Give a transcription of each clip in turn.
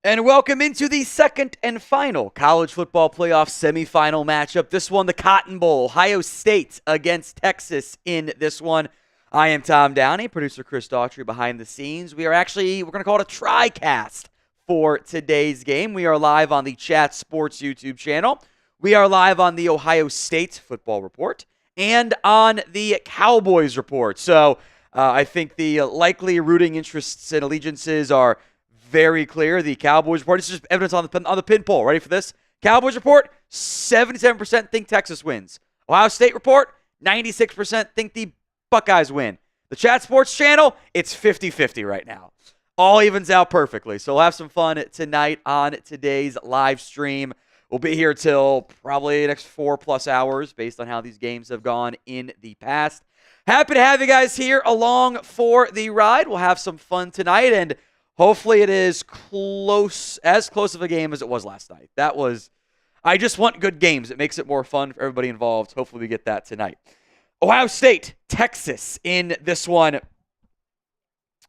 And welcome into the second and final college football playoff semifinal matchup. This one, the Cotton Bowl, Ohio State against Texas in this one. I am Tom Downey, producer Chris Daughtry behind the scenes. We're going to call it a tri-cast for today's game. We are live on the Chat Sports YouTube channel. We are live on the Ohio State Football Report and on the Cowboys Report. So I think the likely rooting interests and allegiances are very clear. The Cowboys Report, this is just evidence on the pin poll. Ready for this? Cowboys Report, 77% think Texas wins. Ohio State Report, 96% think the Buckeyes win. The Chat Sports channel, it's 50-50 right now. All evens out perfectly. So we'll have some fun tonight on today's live stream. We'll be here till probably the next 4+ hours based on how these games have gone in the past. Happy to have you guys here along for the ride. We'll have some fun tonight, and hopefully it is as close of a game as it was last night. I just want good games. It makes it more fun for everybody involved. Hopefully we get that tonight. Ohio State, Texas in this one.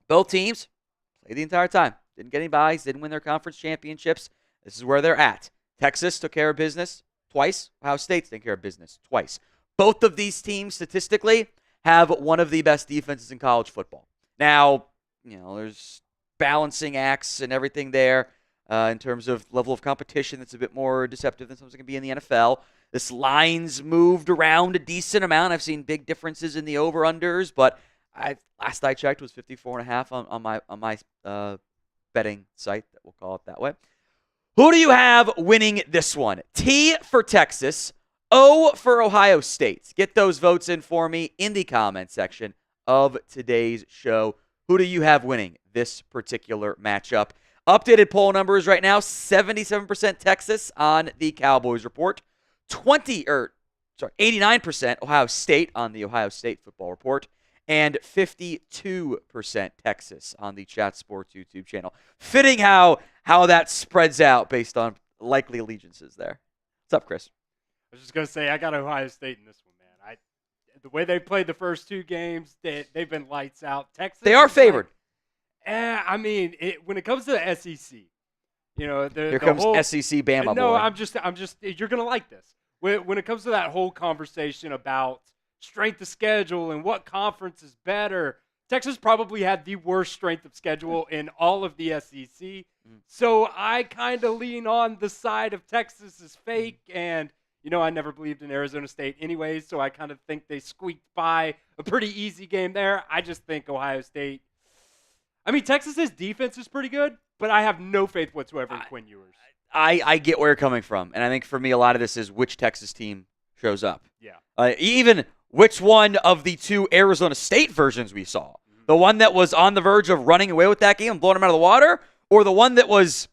Both teams played the entire time. Didn't get any byes, didn't win their conference championships. This is where they're at. Texas took care of business twice. Ohio State's taken care of business twice. Both of these teams statistically have one of the best defenses in college football. Now, there's balancing acts and everything there in terms of level of competition that's a bit more deceptive than something can be in the NFL. This line's moved around a decent amount. I've seen big differences in the over-unders, but last I checked was 54.5 on my betting site, that we'll call it that way. Who do you have winning this one? T for Texas, O for Ohio State. Get those votes in for me in the comment section of today's show. Who do you have winning this particular matchup? Updated poll numbers right now, 77% Texas on the Cowboys Report, 89% Ohio State on the Ohio State Football Report, and 52% Texas on the Chat Sports YouTube channel. Fitting how that spreads out based on likely allegiances there. What's up, Chris? I was just going to say, I got Ohio State in this one, man. The way they played the first two games, they've been lights out. Texas, they are favored. When it comes to the SEC, here comes SEC Bama. No, boy. I'm just. You're going to like this. When it comes to that whole conversation about strength of schedule and what conference is better, Texas probably had the worst strength of schedule in all of the SEC. So I kind of lean on the side of Texas is fake, and I never believed in Arizona State anyways, so I kind of think they squeaked by a pretty easy game there. I just think Ohio State. Texas's defense is pretty good, but I have no faith whatsoever in Quinn Ewers. I get where you're coming from, and I think for me a lot of this is which Texas team shows up. Yeah. Even which one of the two Arizona State versions we saw. Mm-hmm. The one that was on the verge of running away with that game and blowing them out of the water, or the one that was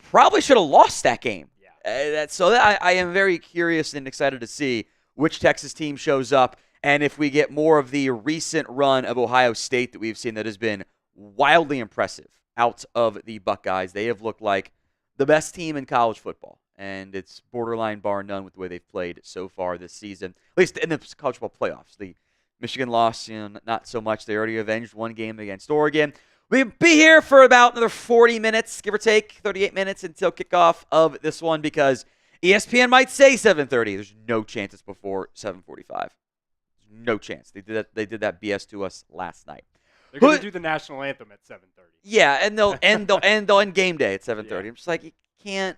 probably should have lost that game. Yeah. I am very curious and excited to see which Texas team shows up, and if we get more of the recent run of Ohio State that we've seen that has been wildly impressive out of the Buckeyes. They have looked like the best team in college football, and it's borderline bar none with the way they've played so far this season, at least in the college football playoffs. The Michigan loss, not so much. They already avenged one game against Oregon. We'll be here for about another 40 minutes, give or take, 38 minutes until kickoff of this one, because ESPN might say 7:30. There's no chance it's before 7:45. No chance. They did that BS to us last night. They're going to do the national anthem at 7:30. Yeah, and they'll end game day at 7:30. Yeah. I'm just like, you can't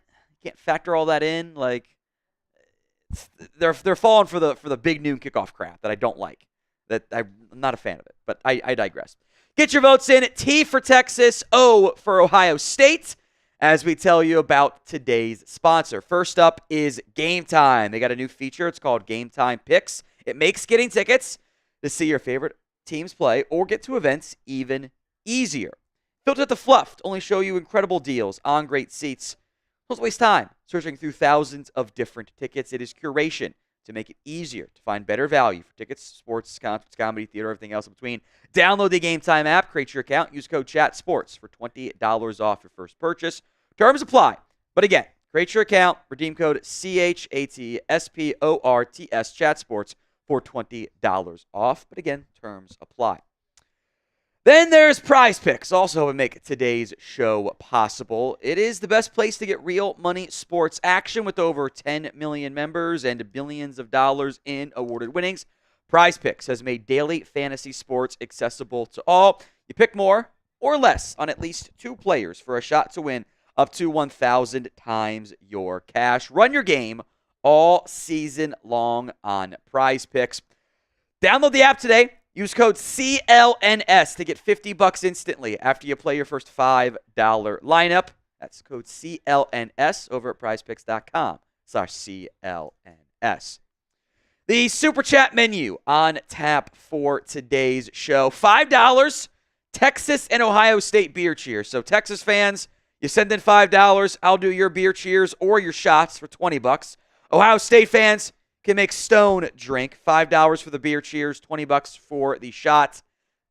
factor all that in. Like, they're falling for the big noon kickoff crap that I don't like. That I'm not a fan of it. But I digress. Get your votes in. T for Texas, O for Ohio State, as we tell you about today's sponsor. First up is Game Time. They got a new feature. It's called Game Time Picks. It makes getting tickets to see your favorite teams play or get to events even easier. Filter the fluff to only show you incredible deals on great seats. Don't waste time searching through thousands of different tickets. It is curation to make it easier to find better value for tickets, sports, concerts, comedy, theater, everything else in between. Download the Game Time app, create your account, use code CHATSPORTS for $20 off your first purchase. Terms apply. But again, create your account, redeem code CHATSPORTS, CHATSPORTS for $20 off. But again, terms apply. Then there's Prize Picks, also helping make today's show possible. It is the best place to get real money sports action with over 10 million members and billions of dollars in awarded winnings. Prize Picks has made daily fantasy sports accessible to all. You pick more or less on at least 2 players for a shot to win up to 1,000 times your cash. Run your game all season long on Prize Picks. Download the app today. Use code CLNS to get $50 instantly after you play your first $5 lineup. That's code CLNS over at prizepicks.com/CLNS. The Super Chat menu on tap for today's show. $5, Texas and Ohio State beer cheers. So Texas fans, you send in $5. I'll do your beer cheers or your shots for $20. Ohio State fans can make Stone drink. $5 for the beer cheers, $20 for the shots.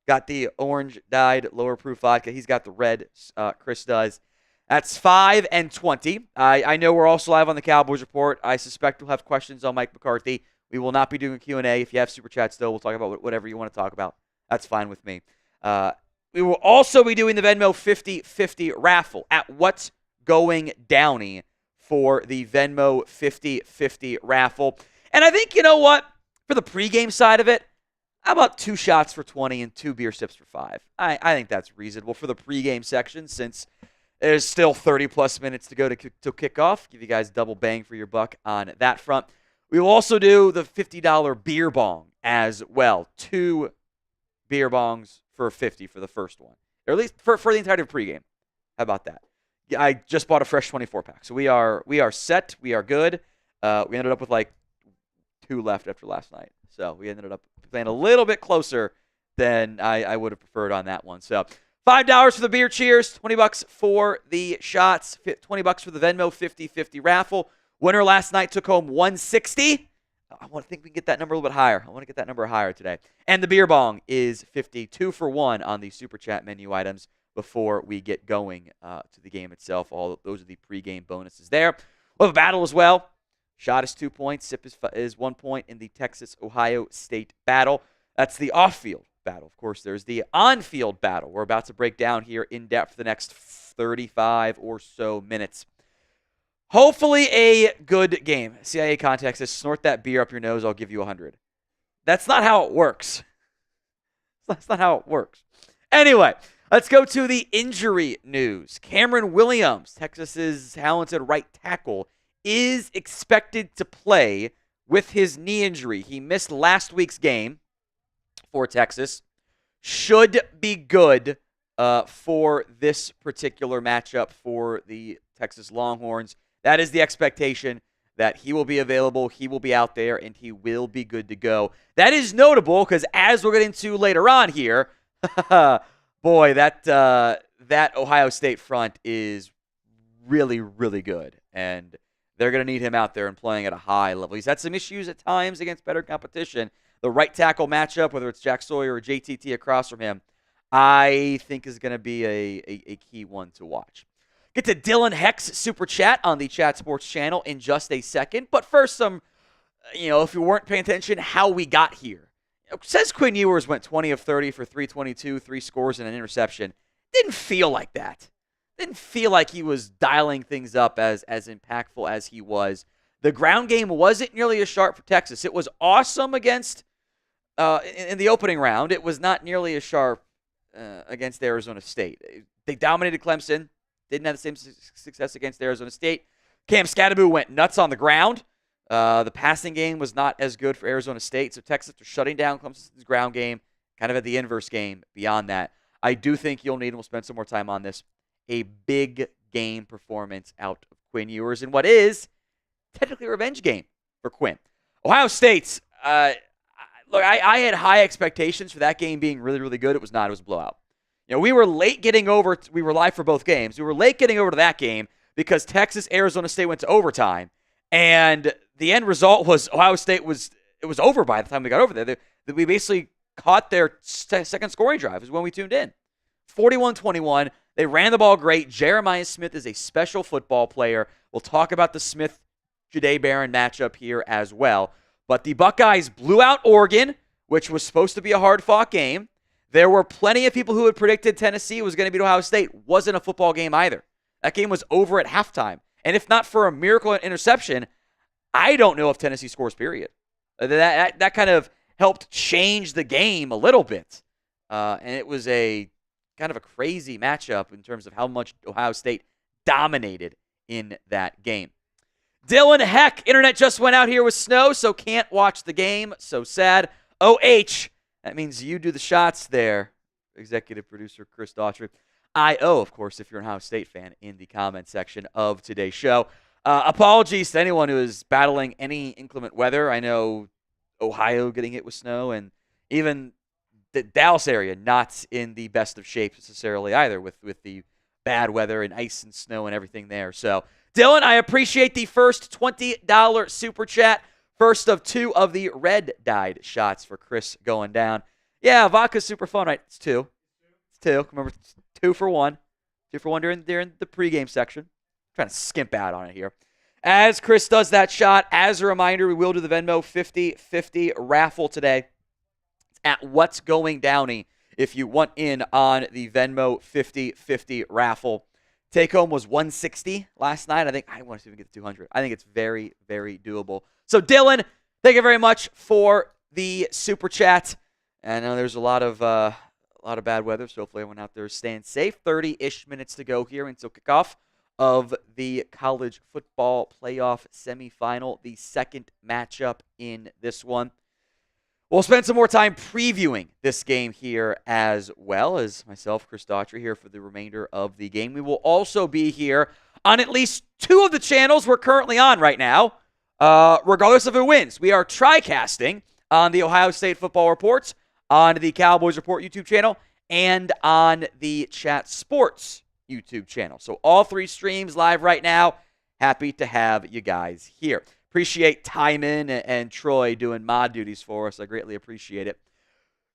Got the orange dyed lower proof vodka. He's got the red. Chris does. That's $5 and $20. I know we're also live on the Cowboys Report. I suspect we'll have questions on Mike McCarthy. We will not be doing a Q&A. If you have Super Chat still, we'll talk about whatever you want to talk about. That's fine with me. We will also be doing the Venmo 50-50 raffle at What's Going Downey for the Venmo 50-50 raffle. And I think, you know what? For the pregame side of it, how about 2 shots for 20 and 2 beer sips for 5? I think that's reasonable for the pregame section since there's still 30-plus minutes to go to kickoff. Give you guys double bang for your buck on that front. We will also do the $50 beer bong as well. 2 beer bongs for $50 for the first one. Or at least for the entirety of pregame. How about that? I just bought a fresh 24-pack. So we are set. We are good. We ended up with like 2 left after last night. So we ended up playing a little bit closer than I would have preferred on that one. So $5 for the beer cheers, $20 for the shots, $20 for the Venmo 50-50 raffle. Winner last night took home $160. I want to think we can get that number a little bit higher. I want to get that number higher today. And the beer bong is 52 for 1 on the Super Chat menu items before we get going to the game itself. All those are the pregame bonuses there. We'll have a battle as well. Shot is 2 points. Sip is 1 point in the Texas-Ohio State battle. That's the off-field battle. Of course, there's the on-field battle we're about to break down here in depth for the next 35 or so minutes. Hopefully a good game. CIA context is snort that beer up your nose, I'll give you 100. That's not how it works. That's not how it works. Anyway, let's go to the injury news. Cameron Williams, Texas's talented right tackle, is expected to play with his knee injury. He missed last week's game for Texas. Should be good for this particular matchup for the Texas Longhorns. That is the expectation, that he will be available, he will be out there, and he will be good to go. That is notable because as we'll get into later on here, boy, that Ohio State front is really, really good. And they're going to need him out there and playing at a high level. He's had some issues at times against better competition. The right tackle matchup, whether it's Jack Sawyer or JTT across from him, I think is going to be a key one to watch. Get to Dylan Heck's Super Chat on the Chat Sports channel in just a second. But first, some, if you weren't paying attention, how we got here. It says Quinn Ewers went 20 of 30 for 322, 3 scores and an interception. Didn't feel like that. Didn't feel like he was dialing things up as impactful as he was. The ground game wasn't nearly as sharp for Texas. It was awesome against in the opening round. It was not nearly as sharp against Arizona State. They dominated Clemson. Didn't have the same success against Arizona State. Cam Scatterbu went nuts on the ground. The passing game was not as good for Arizona State. So Texas was shutting down Clemson's ground game, kind of at the inverse game beyond that. I do think you'll need, and we'll spend some more time on this, a big game performance out of Quinn Ewers in what is technically a revenge game for Quinn. Ohio State's, look, I had high expectations for that game being really, really good. It was not. It was a blowout. We were late getting over. We were live for both games. We were late getting over to that game because Texas, Arizona State went to overtime, and the end result was Ohio State was over by the time we got over there. We basically caught their second scoring drive is when we tuned in. 41-21. They ran the ball great. Jeremiah Smith is a special football player. We'll talk about the Smith-Jahdae Barron matchup here as well. But the Buckeyes blew out Oregon, which was supposed to be a hard-fought game. There were plenty of people who had predicted Tennessee was going to beat Ohio State. Wasn't a football game either. That game was over at halftime. And if not for a miracle interception, I don't know if Tennessee scores, period. That kind of helped change the game a little bit. And it was a kind of a crazy matchup in terms of how much Ohio State dominated in that game. Dylan, heck, internet just went out here with snow, so can't watch the game. So sad. OH, that means you do the shots there, executive producer Chris Daughtry. IO, of course, if you're an Ohio State fan, in the comment section of today's show. Apologies to anyone who is battling any inclement weather. I know Ohio getting hit with snow, and even the Dallas area not in the best of shape necessarily either with the bad weather and ice and snow and everything there. So, Dylan, I appreciate the first $20 super chat. First of 2 of the red-dyed shots for Chris going down. Yeah, vodka's super fun, right? It's 2. It's 2. Remember, it's 2 for 1. 2 for 1 during the pregame section. I'm trying to skimp out on it here. As Chris does that shot, as a reminder, we will do the Venmo 50-50 raffle today. It's at What's Going Downey if you want in on the Venmo 50-50 raffle. Take home was $160 last night. I think I want to see if we can get to $200. I think it's very, very doable. So, Dylan, thank you very much for the super chat. I know there's a lot of bad weather, so hopefully everyone out there is staying safe. 30-ish minutes to go here until kickoff of the college football playoff semifinal, the second matchup in this one. We'll spend some more time previewing this game here as well as myself, Chris Daughtry, here for the remainder of the game. We will also be here on at least 2 of the channels we're currently on right now, regardless of who wins. We are tri-casting on the Ohio State Football Reports, on the Cowboys Report YouTube channel, and on the Chat Sports YouTube channel. So all 3 streams live right now. Happy to have you guys here. Appreciate Timon and Troy doing mod duties for us. I greatly appreciate it.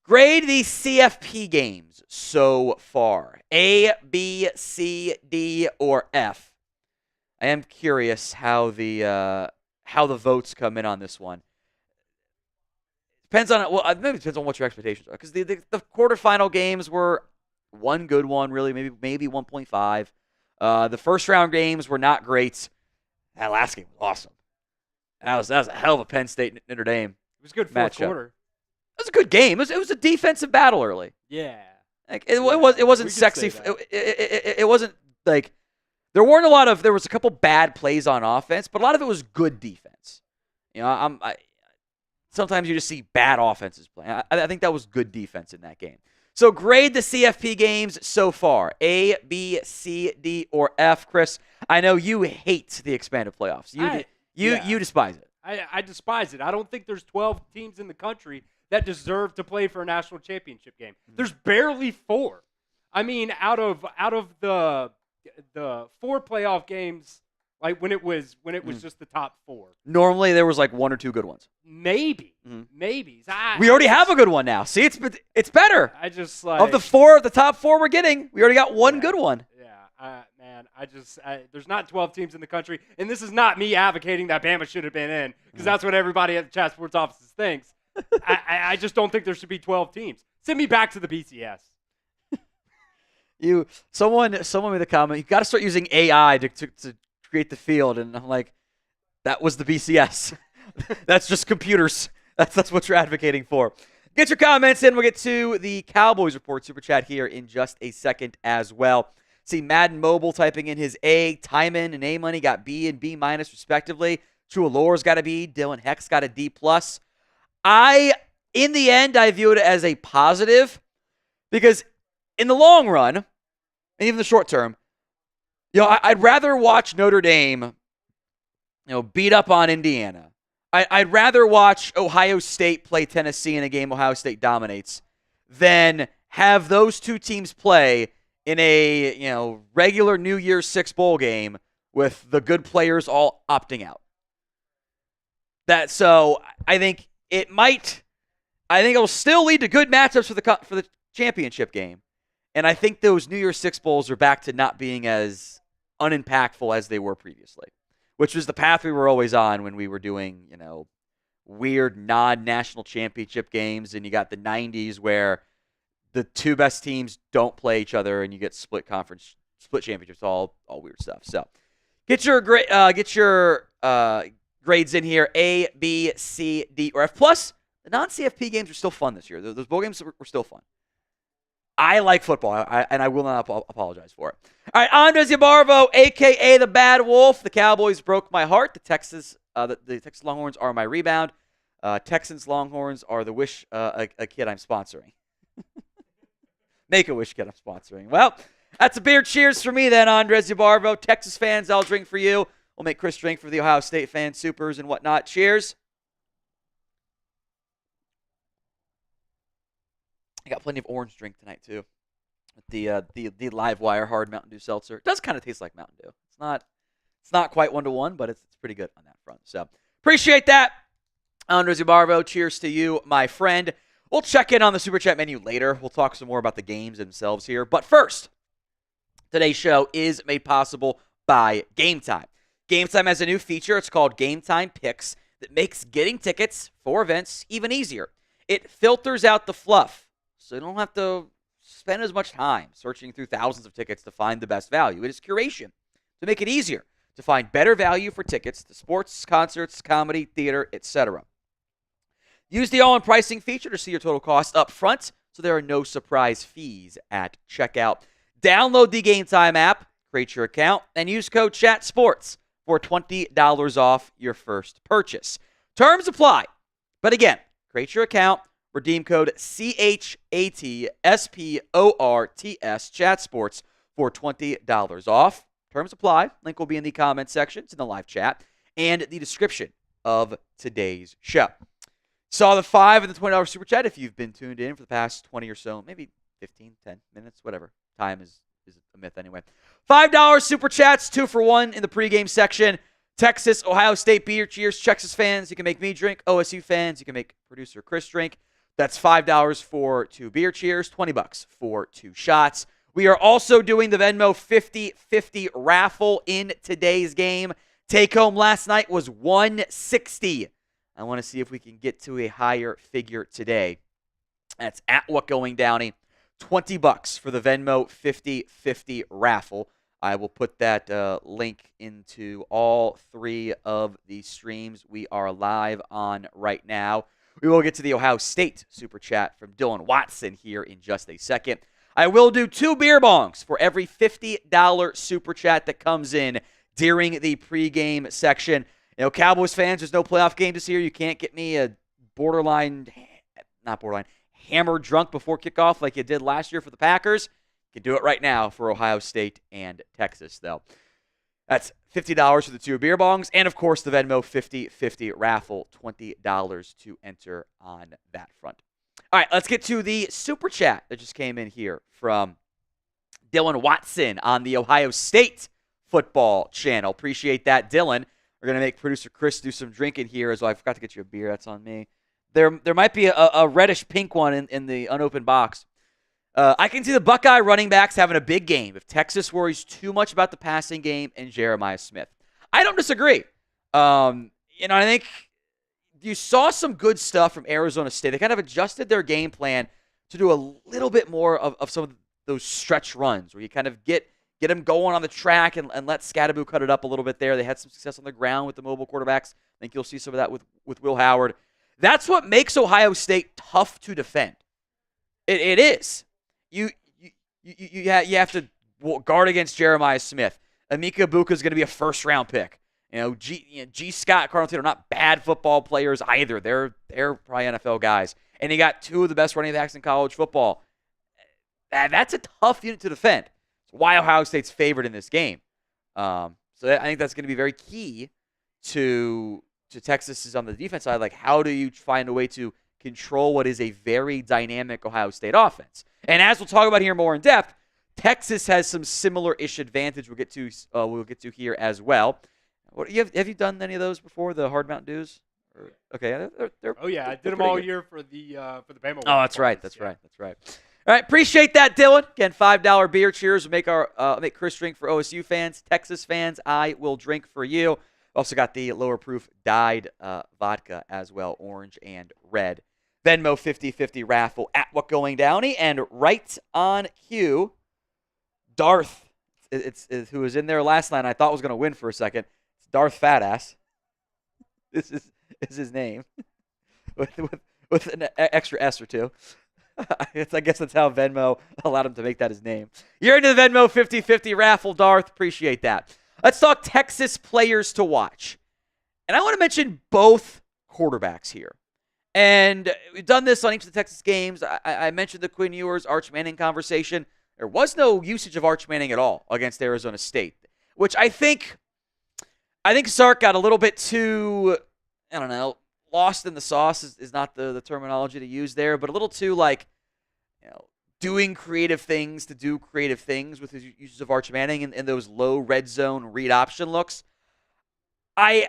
Grade the CFP games so far. A, B, C, D, or F. I am curious how the votes come in on this one. Depends on maybe it depends on what your expectations are, because the quarterfinal games were one good one, really, maybe 1.5. The first round games were not great. That last game was awesome. That was a hell of a Penn State Notre Dame. It was a good fourth quarter. It was a good game. It was a defensive battle early. Yeah. Like it wasn't sexy. It wasn't like there was a couple bad plays on offense, but a lot of it was good defense. You know, sometimes you just see bad offenses play. I think that was good defense in that game. So grade the CFP games so far. A, B, C, D, or F. Chris, I know you hate the expanded playoffs. You despise it. I despise it. I don't think there's 12 teams in the country that deserve to play for a national championship game. There's barely 4. I mean, out of the 4 playoff games, like when it was just the top 4. Normally there was like 1 or 2 good ones. Maybe. We already have a good one now. See, it's better. I just like of the top 4 we're getting, we already got one good one. Man, there's not 12 teams in the country, and this is not me advocating that Bama should have been in, because that's what everybody at the Chat Sports offices thinks. I just don't think there should be 12 teams. Send me back to the BCS. Someone made a comment. You got to start using AI to create the field, and I'm like, that was the BCS. That's just computers. That's what you're advocating for. Get your comments in. We'll get to the Cowboys Report Super Chat here in just a second as well. See Madden Mobile typing in his A. Timon and A Money got B and B minus respectively. True Alore's got a B. Dylan Heck's got a D plus. In the end, I view it as a positive because in the long run, and even the short term, I'd rather watch Notre Dame, beat up on Indiana. I'd rather watch Ohio State play Tennessee in a game Ohio State dominates than have those 2 teams play in a regular New Year's 6 bowl game with the good players all opting out. So I think it'll still lead to good matchups for the championship game. And I think those New Year's 6 bowls are back to not being as unimpactful as they were previously, which was the path we were always on when we were doing, weird non-national championship games. And you got the 90s where the two best teams don't play each other, and you get split championships, all weird stuff. So get your grades in here: A, B, C, D, or F. Plus, the non-CFP games are still fun this year. Those bowl games were still fun. I like football, and I will not apologize for it. All right, Andres Yabarvo, a.k.a. the Bad Wolf. The Cowboys broke my heart. The Texas Longhorns are my rebound. Texans Longhorns are the wish a kid I'm sponsoring. Make-A-Wish kid I'm sponsoring. Well, that's a beer cheers for me then, Andres Yabarvo. Texas fans, I'll drink for you. We'll make Chris drink for the Ohio State fans, supers, and whatnot. Cheers. I got plenty of orange drink tonight, too. With the Live Wire Hard Mountain Dew Seltzer. It does kind of taste like Mountain Dew. It's not quite 1-to-1, but it's pretty good on that front. So, appreciate that. Andres Yabarvo, cheers to you, my friend. We'll check in on the Super Chat menu later. We'll talk some more about the games themselves here. But first, today's show is made possible by Game Time. Game Time has a new feature. It's called Game Time Picks that makes getting tickets for events even easier. It filters out the fluff, so you don't have to spend as much time searching through thousands of tickets to find the best value. It is curation to make it easier to find better value for tickets to sports, concerts, comedy, theater, etc. Use the all-in pricing feature to see your total cost up front, so there are no surprise fees at checkout. Download the Game Time app, create your account, and use code CHATSPORTS for $20 off your first purchase. Terms apply. But again, create your account, redeem code CHATSPORTS, CHATSPORTS, for $20 off. Terms apply. Link will be in the comment section, it's in the live chat, and the description of today's show. Saw the $5 and the $20 Super Chat if you've been tuned in for the past 20 or so, maybe 15, 10 minutes, whatever. Time is a myth anyway. $5 Super Chats, 2 for 1 in the pregame section. Texas, Ohio State beer cheers. Texas fans, you can make me drink. OSU fans, you can make producer Chris drink. That's $5 for 2 beer cheers, $20 for 2 shots. We are also doing the Venmo 50-50 raffle in today's game. Take home last night was $160. I want to see if we can get to a higher figure today. That's at What Going Downey. $20 for the Venmo 50-50 raffle. I will put that link into all 3 of the streams we are live on right now. We will get to the Ohio State Super Chat from Dylan Watson here in just a second. I will do 2 beer bongs for every $50 Super Chat that comes in during the pregame section. You know, Cowboys fans, there's no playoff game this year. You can't get me a hammered drunk before kickoff like you did last year for the Packers. You can do it right now for Ohio State and Texas, though. That's $50 for the 2 beer bongs, and, of course, the Venmo 50-50 raffle, $20 to enter on that front. All right, let's get to the Super Chat that just came in here from Dylan Watson on the Ohio State football channel. Appreciate that, Dylan. We're going to make producer Chris do some drinking here as well. I forgot to get you a beer. That's on me. There might be a reddish-pink one in the unopened box. I can see the Buckeye running backs having a big game if Texas worries too much about the passing game and Jeremiah Smith. I don't disagree. I think you saw some good stuff from Arizona State. They kind of adjusted their game plan to do a little bit more of some of those stretch runs where you kind of get them going on the track and let Scadaboo cut it up a little bit there. They had some success on the ground with the mobile quarterbacks. I think you'll see some of that with Will Howard. That's what makes Ohio State tough to defend. It is. You have to guard against Jeremiah Smith. Emeka Ibuka is going to be a first-round pick. G. Scott, Cardinal Taylor, not bad football players either. They're probably NFL guys. And you got 2 of the best running backs in college football. That's a tough unit to defend. It's why Ohio State's favored in this game. So I think that's going to be very key to Texas is on the defense side. Like, how do you find a way to control what is a very dynamic Ohio State offense? And as we'll talk about here more in depth, Texas has some similar-ish advantage we'll get to here as well. Have you done any of those before, the hard Mountain Dews? Okay, they're I did them all year for the Bama. Oh, that's right. That's right. All right, appreciate that, Dylan. Again, $5 beer cheers. We'll make Chris drink for OSU fans. Texas fans, I will drink for you. Also got the lower proof dyed vodka as well, orange and red. Venmo 50/50 raffle at What Going Downey. And right on cue, Darth, it's who was in there last night. I thought was going to win for a second. It's Darth Fatass. This is his name with an extra S or two. I guess that's how Venmo allowed him to make that his name. You're into the Venmo 50/50 raffle, Darth. Appreciate that. Let's talk Texas players to watch. And I want to mention both quarterbacks here. And we've done this on each of the Texas games. I mentioned the Quinn Ewers, Arch Manning conversation. There was no usage of Arch Manning at all against Arizona State, which I think Sark got a little bit too, I don't know, lost in the sauce is not the terminology to use there, but a little too doing creative things to do creative things with his uses of Arch Manning and those low red zone read option looks. I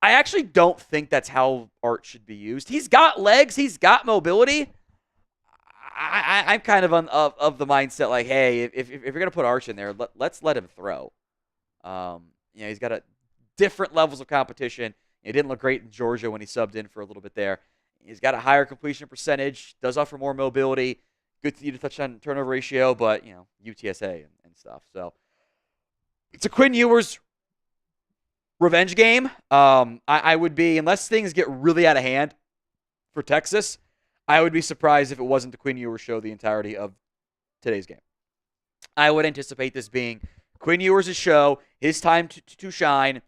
actually don't think that's how Arch should be used. He's got legs. He's got mobility. I'm kind of the mindset like, hey, if you're going to put Arch in there, let's let him throw. He's got different levels of competition. He didn't look great in Georgia when he subbed in for a little bit there. He's got a higher completion percentage, does offer more mobility, good to touchdown turnover ratio, but, UTSA and stuff. So it's a Quinn Ewers revenge game. I would be, unless things get really out of hand for Texas, I would be surprised if it wasn't the Quinn Ewers show the entirety of today's game. I would anticipate this being Quinn Ewers' show, his time to shine,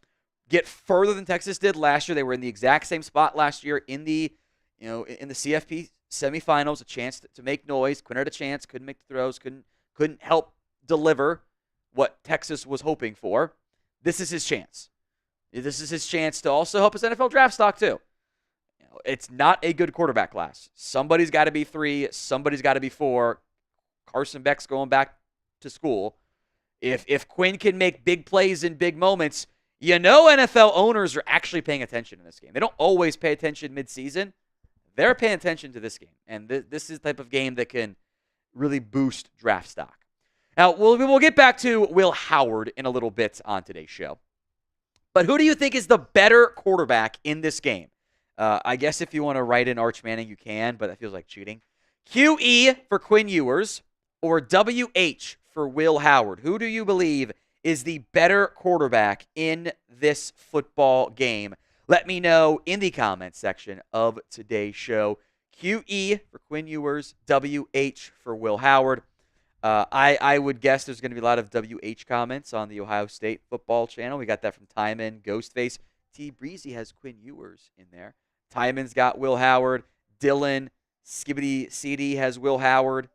get further than Texas did last year. They were in the exact same spot last year in the CFP Semifinals, a chance to make noise. Quinn had a chance, couldn't make the throws, couldn't help deliver what Texas was hoping for. This is his chance. This is his chance to also help his NFL draft stock too. It's not a good quarterback class. Somebody's got to be 3. Somebody's got to be 4. Carson Beck's going back to school. If Quinn can make big plays in big moments, NFL owners are actually paying attention in this game. They don't always pay attention midseason. They're paying attention to this game. And this is the type of game that can really boost draft stock. Now, we'll get back to Will Howard in a little bit on today's show. But who do you think is the better quarterback in this game? I guess if you want to write in Arch Manning, you can, but that feels like cheating. QE for Quinn Ewers or WH for Will Howard? Who do you believe is the better quarterback in this football game? Let me know in the comments section of today's show. QE for Quinn Ewers, WH for Will Howard. I would guess there's going to be a lot of WH comments on the Ohio State football channel. We got that from Timon, Ghostface. T. Breezy has Quinn Ewers in there. Timon's got Will Howard. Dylan, Skibbity CD has Will Howard.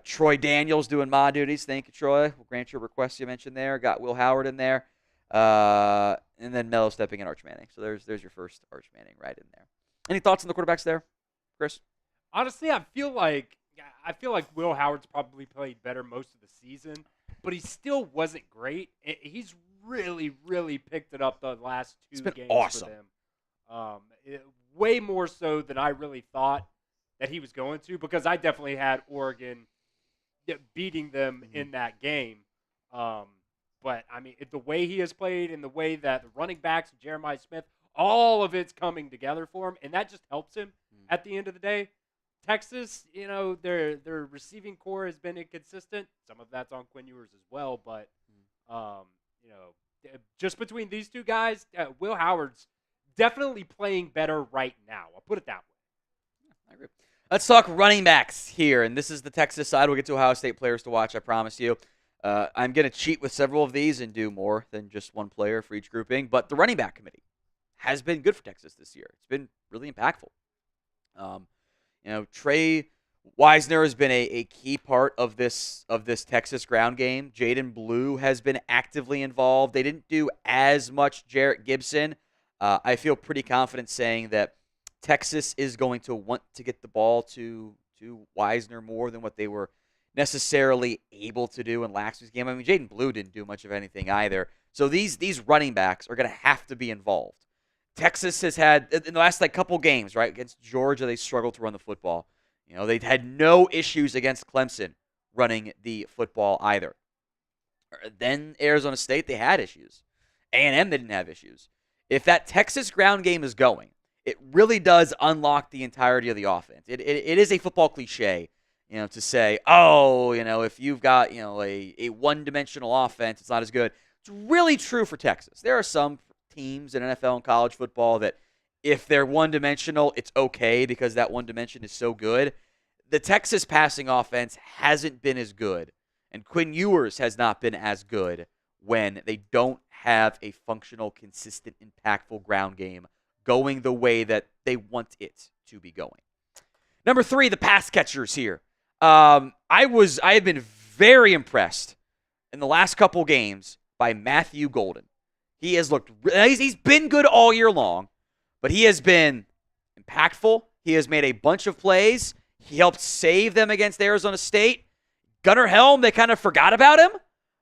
Troy Daniels doing my duties. Thank you, Troy. We'll grant your request you mentioned there. Got Will Howard in there. And then Mello stepping in Arch Manning. So there's your first Arch Manning right in there. Any thoughts on the quarterbacks there, Chris? Honestly, I feel like Will Howard's probably played better most of the season, but he still wasn't great. He's really, really picked it up the last 2 games awesome. for them. Way more so than I really thought that he was going to, because I definitely had Oregon beating them in that game. But, I mean, the way he has played and the way that the running backs, Jeremiah Smith, all of it's coming together for him, and that just helps him at the end of the day. Texas, their receiving core has been inconsistent. Some of that's on Quinn Ewers as well, but just between these two guys, Will Howard's definitely playing better right now. I'll put it that way. I agree. Let's talk running backs here, and this is the Texas side. We'll get to Ohio State players to watch, I promise you. I'm going to cheat with several of these and do more than just one player for each grouping, but the running back committee has been good for Texas this year. It's been really impactful. Trey Wisner has been a key part of this Texas ground game. Jaden Blue has been actively involved. They didn't do as much Jarrett Gibson. I feel pretty confident saying that Texas is going to want to get the ball to Wisner more than what they were necessarily able to do in last week's game. I mean, Jaden Blue didn't do much of anything either. So these running backs are going to have to be involved. Texas has had, in the last couple games, right, against Georgia, they struggled to run the football. They've had no issues against Clemson running the football either. Then Arizona State, they had issues. A&M didn't have issues. If that Texas ground game is going, it really does unlock the entirety of the offense. It is a football cliche, to say, if you've got, a one-dimensional offense, it's not as good. It's really true for Texas. There are some teams in NFL and college football that if they're one-dimensional, it's okay because that one dimension is so good. The Texas passing offense hasn't been as good, and Quinn Ewers has not been as good when they don't have a functional, consistent, impactful ground game going the way that they want it to be going. Number 3, the pass catchers here. I have been very impressed in the last couple games by Matthew Golden. He has looked, he's been good all year long, but he has been impactful. He has made a bunch of plays. He helped save them against Arizona State. Gunnar Helm, they kind of forgot about him,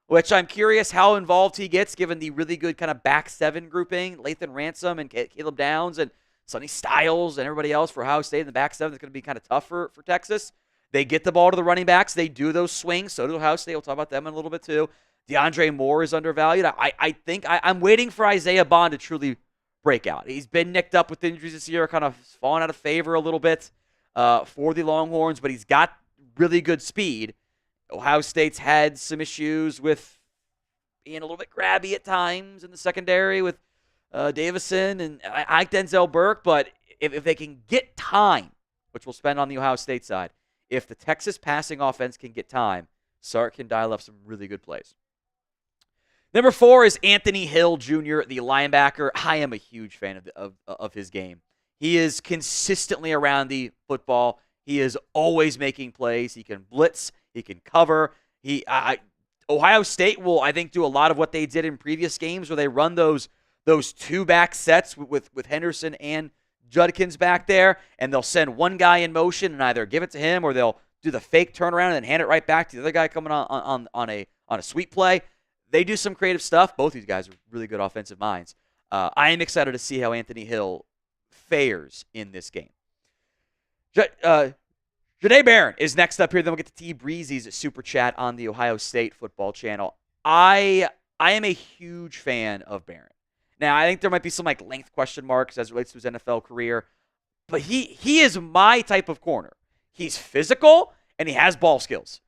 which I'm curious how involved he gets given the really good kind of back 7 grouping. Lathan Ransom and Caleb Downs and Sonny Styles and everybody else for Ohio State in the back 7 is going to be kind of tough for Texas. They get the ball to the running backs. They do those swings. So do Ohio State. We'll talk about them in a little bit too. DeAndre Moore is undervalued. I think I'm waiting for Isaiah Bond to truly break out. He's been nicked up with injuries this year, kind of fallen out of favor a little bit for the Longhorns, but he's got really good speed. Ohio State's had some issues with being a little bit grabby at times in the secondary with Davison and Ike Denzel Burke, but if they can get time, which we'll spend on the Ohio State side, if the Texas passing offense can get time, Sark can dial up some really good plays. Number 4 is Anthony Hill Jr., the linebacker. I am a huge fan of his game. He is consistently around the football. He is always making plays. He can blitz. He can cover. Ohio State will, I think, do a lot of what they did in previous games where they run those 2-back sets with Henderson and Judkins back there, and they'll send one guy in motion and either give it to him or they'll do the fake turnaround and then hand it right back to the other guy coming on a sweep play. They do some creative stuff. Both these guys are really good offensive minds. I am excited to see how Anthony Hill fares in this game. Janae Barron is next up here. Then we'll get to T. Breezy's Super Chat on the Ohio State football channel. I am a huge fan of Barron. Now, I think there might be some length question marks as it relates to his NFL career, but he is my type of corner. He's physical, and he has ball skills.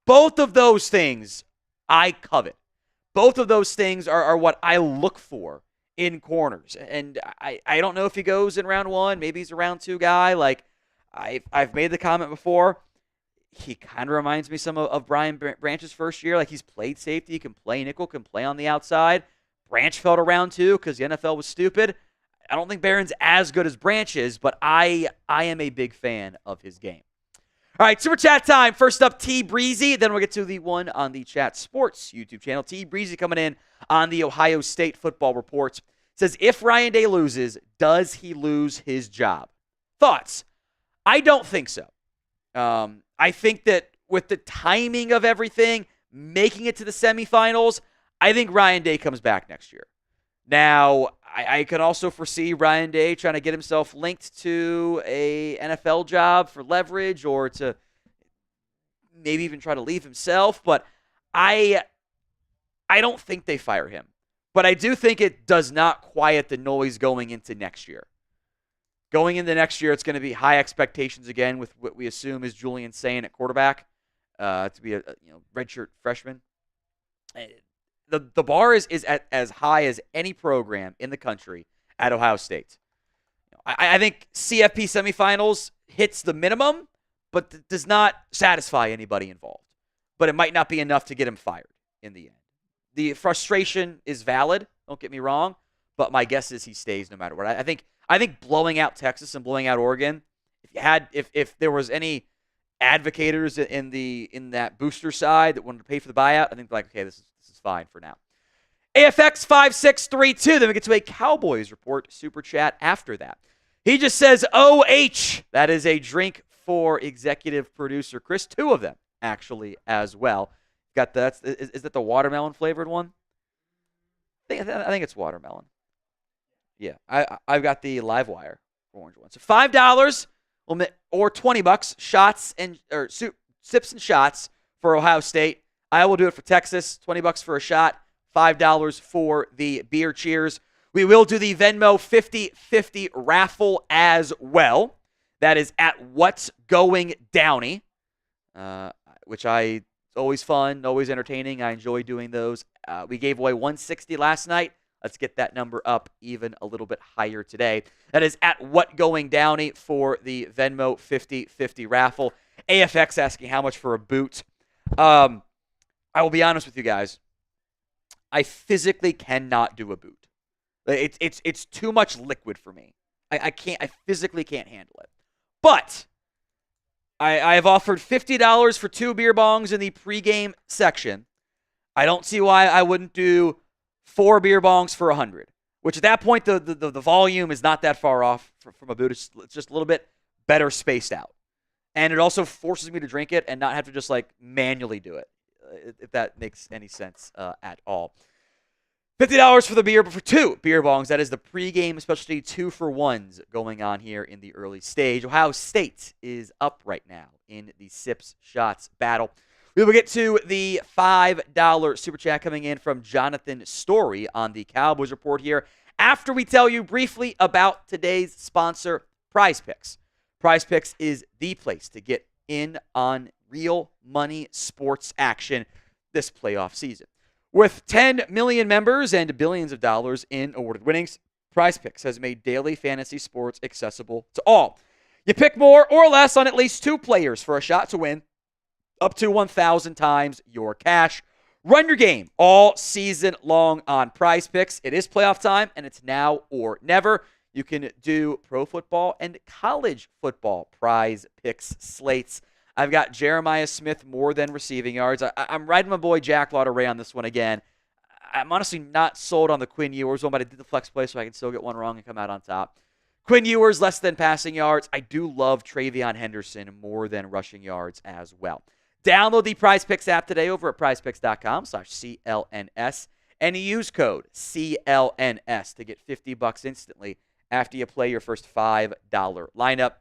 Both of those things I covet. Both of those things are what I look for in corners. And I don't know if he goes in round 1. Maybe he's a round 2 guy. I've made the comment before. He kind of reminds me some of Brian Branch's first year. He's played safety. He can play nickel, can play on the outside. Branch fell to round 2 because the NFL was stupid. I don't think Barron's as good as Branch is, but I am a big fan of his game. All right, Super Chat time. First up, T. Breezy. Then we'll get to the one on the Chat Sports YouTube channel. T. Breezy coming in on the Ohio State Football Reports. Says, if Ryan Day loses, does he lose his job? Thoughts? I don't think so. I think that with the timing of everything, making it to the semifinals, I think Ryan Day comes back next year. Now, I can also foresee Ryan Day trying to get himself linked to a NFL job for leverage or to maybe even try to leave himself. But I don't think they fire him. But I do think it does not quiet the noise going into next year. Going into next year, it's going to be high expectations again with what we assume is Julian Sain at quarterback to be a redshirt freshman. The bar is at as high as any program in the country at Ohio State. I think CFP Semifinals hits the minimum, but does not satisfy anybody involved. But it might not be enough to get him fired in the end. The frustration is valid, don't get me wrong, but my guess is he stays no matter what. I think blowing out Texas and blowing out Oregon, if there was any advocators in that booster side that wanted to pay for the buyout, I think okay, this is fine for now. AFX 5632. Then we get to a Cowboys report super chat after that. He just says OH. That is a drink for executive producer Chris. 2 of them actually as well. Got that? Is that the watermelon flavored one? I think it's watermelon. Yeah, I've got the Live Wire orange one. So $5 or $20 shots or sips and shots for Ohio State. I will do it for Texas. $20 for a shot, $5 for the beer cheers. We will do the Venmo 50/50 raffle as well. That is at What's Going Downey, which always fun, always entertaining. I enjoy doing those. We gave away 160 last night. Let's get that number up even a little bit higher today. That is at What Going Downey for the Venmo 50/50 raffle. AFX asking how much for a boot. I will be honest with you guys. I physically cannot do a boot. It's too much liquid for me. I physically can't handle it. But I have offered $50 for 2 beer bongs in the pregame section. I don't see why I wouldn't do 4 beer bongs for 100, which at that point, the volume is not that far off from a boot. It's just a little bit better spaced out. And it also forces me to drink it and not have to just like manually do it, if that makes any sense at all. $50 for the beer, but for 2 beer bongs. That is the pregame specialty 2-for-1s going on here in the early stage. Ohio State is up right now in the Sips Shots battle. We will get to the $5 super chat coming in from Jonathan Story on the Cowboys Report here after we tell you briefly about today's sponsor, Prize Picks. Prize Picks is the place to get in on real money sports action this playoff season. With 10 million members and billions of dollars in awarded winnings, Prize Picks has made daily fantasy sports accessible to all. You pick more or less on at least 2 players for a shot to win up to 1,000 times your cash. Run your game all season long on Prize Picks. It is playoff time, and it's now or never. You can do pro football and college football Prize Picks slates. I've got Jeremiah Smith more than receiving yards. I'm riding my boy Jack Lauderay on this one again. I'm honestly not sold on the Quinn Ewers one, but I did the flex play so I can still get one wrong and come out on top. Quinn Ewers less than passing yards. I do love Travion Henderson more than rushing yards as well. Download the Prize Picks app today over at prizepicks.com/CLNS and use code CLNS to get $50 instantly after you play your first $5 lineup.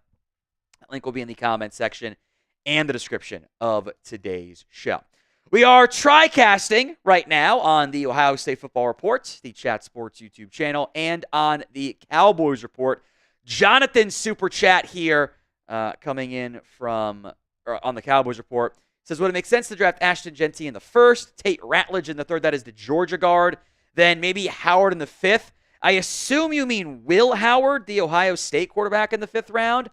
That link will be in the comment section and the description of today's show. We are TriCasting right now on the Ohio State Football Report, the Chat Sports YouTube channel, and on the Cowboys Report. Jonathan's super chat here coming in from on the Cowboys Report. Says, would it make sense to draft Ashton Genty in the 1st, Tate Ratledge in the 3rd, that is the Georgia guard, then maybe Howard in the 5th? I assume you mean Will Howard, the Ohio State quarterback in the 5th round.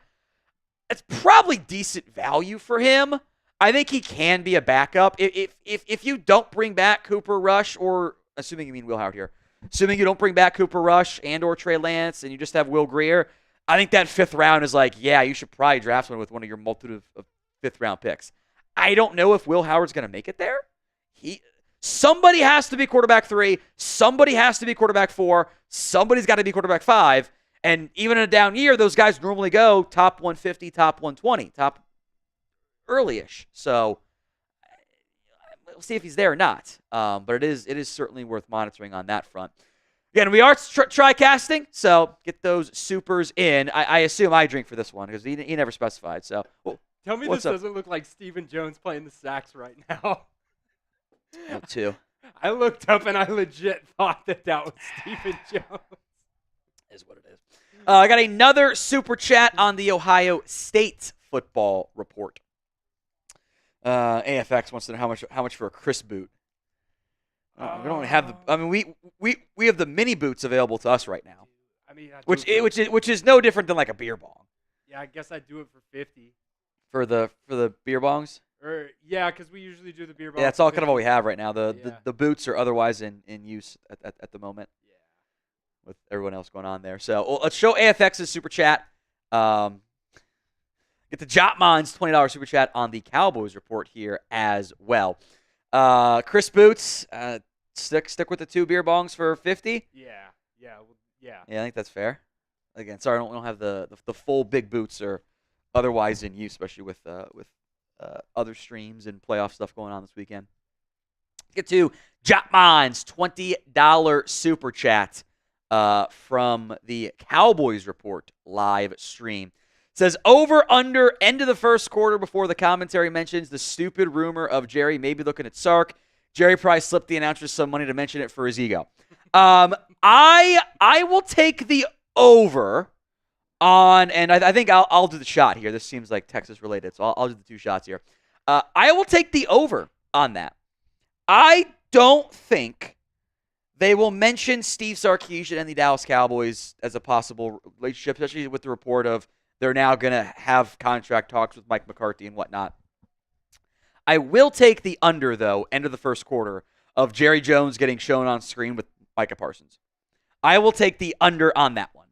It's probably decent value for him. I think he can be a backup. If you don't bring back Cooper Rush, or assuming you mean Will Howard here, assuming you don't bring back Cooper Rush and or Trey Lance and you just have Will Grier, I think that 5th round is like, yeah, you should probably draft one with one of your multitude of 5th round picks. I don't know if Will Howard's going to make it there. Somebody has to be quarterback 3. Somebody has to be quarterback 4. Somebody's got to be quarterback 5. And even in a down year, those guys normally go top 150, top 120, top early-ish. So we'll see if he's there or not. But it is certainly worth monitoring on that front. Again, we are TriCasting, so get those supers in. I assume I drink for this one because he never specified. So tell me this doesn't look like Stephen Jones playing the sax right now. No, 2. I looked up and I legit thought that was Stephen Jones. Is what it is. I got another super chat on the Ohio State Football Report. AFX wants to know how much for a Chris boot. We don't have the. I mean, we have the mini boots available to us right now. I mean, which is no different than like a beer bong. Yeah, I guess I'd do it for 50. For the beer bongs. Yeah, because we usually do the beer bongs. Yeah, that's all kind of what we have right now. The boots are otherwise in use at the moment. Yeah. With everyone else going on there, so let's show AFX's super chat. Get the Jotmon's $20 super chat on the Cowboys Report here as well. Chris Boots, stick with the 2 beer bongs for 50. Yeah. I think that's fair. Again, sorry, we don't have the full big boots or otherwise in use, especially with other streams and playoff stuff going on this weekend. Get to Jotmon's $20 super chat from the Cowboys Report live stream. Says, over, under, end of the first quarter before the commentary mentions the stupid rumor of Jerry maybe looking at Sark. Jerry probably slipped the announcers some money to mention it for his ego. I will take the over on, and I think I'll do the shot here. This seems like Texas related, so I'll do the 2 shots here. I will take the over on that. I don't think they will mention Steve Sarkisian and the Dallas Cowboys as a possible relationship, especially with the report of they're now going to have contract talks with Mike McCarthy and whatnot. I will take the under, though, end of the first quarter, of Jerry Jones getting shown on screen with Micah Parsons. I will take the under on that one.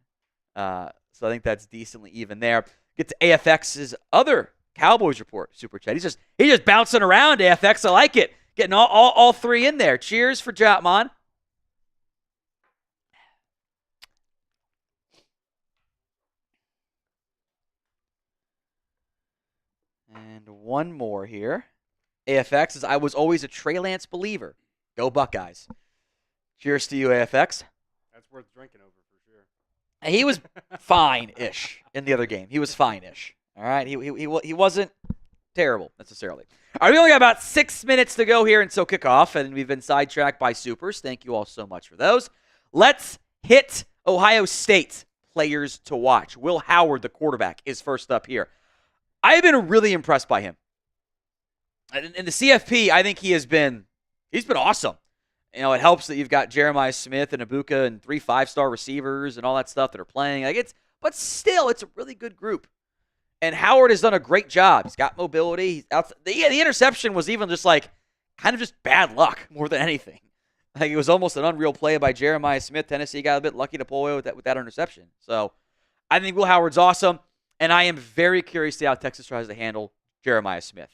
So I think that's decently even there. Get to AFX's other Cowboys report, Super Chat. He's just bouncing around, AFX. I like it. Getting all 3 in there. Cheers for Jotmon. And one more here. AFX says, I was always a Trey Lance believer. Go Buckeyes. Cheers to you, AFX. That's worth drinking over for sure. He was fine-ish in the other game. He was fine-ish. All right? He wasn't terrible, necessarily. All right, we only got about 6 minutes to go here until kickoff, and we've been sidetracked by Supers. Thank you all so much for those. Let's hit Ohio State players to watch. Will Howard, the quarterback, is first up here. I've been really impressed by him. In the CFP, I think he's been awesome. You know, it helps that you've got Jeremiah Smith and Ibuka and 3 5-star receivers and all that stuff that are playing. But still, it's a really good group. And Howard has done a great job. He's got mobility. He's out. The interception was even just kind of just bad luck more than anything. It was almost an unreal play by Jeremiah Smith. Tennessee got a bit lucky to pull away with that interception. So I think Will Howard's awesome. And I am very curious to see how Texas tries to handle Jeremiah Smith.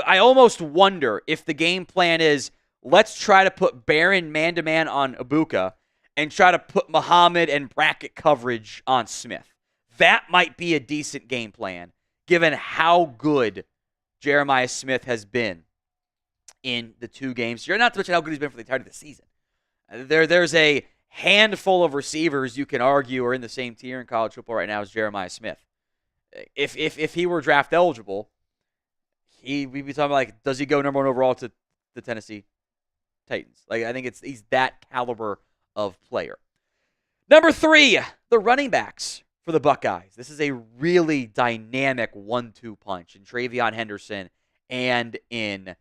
I almost wonder if the game plan is, let's try to put Barron man-to-man on Ibuka and try to put Muhammad and bracket coverage on Smith. That might be a decent game plan, given how good Jeremiah Smith has been in the 2 games. You're not to mention how good he's been for the entirety of the season. There's a handful of receivers you can argue are in the same tier in college football right now as Jeremiah Smith. If he were draft eligible, we'd be talking about, does he go number 1 overall to the Tennessee Titans? I think he's that caliber of player. Number 3, the running backs for the Buckeyes. This is a really dynamic 1-2 punch in Travion Henderson and in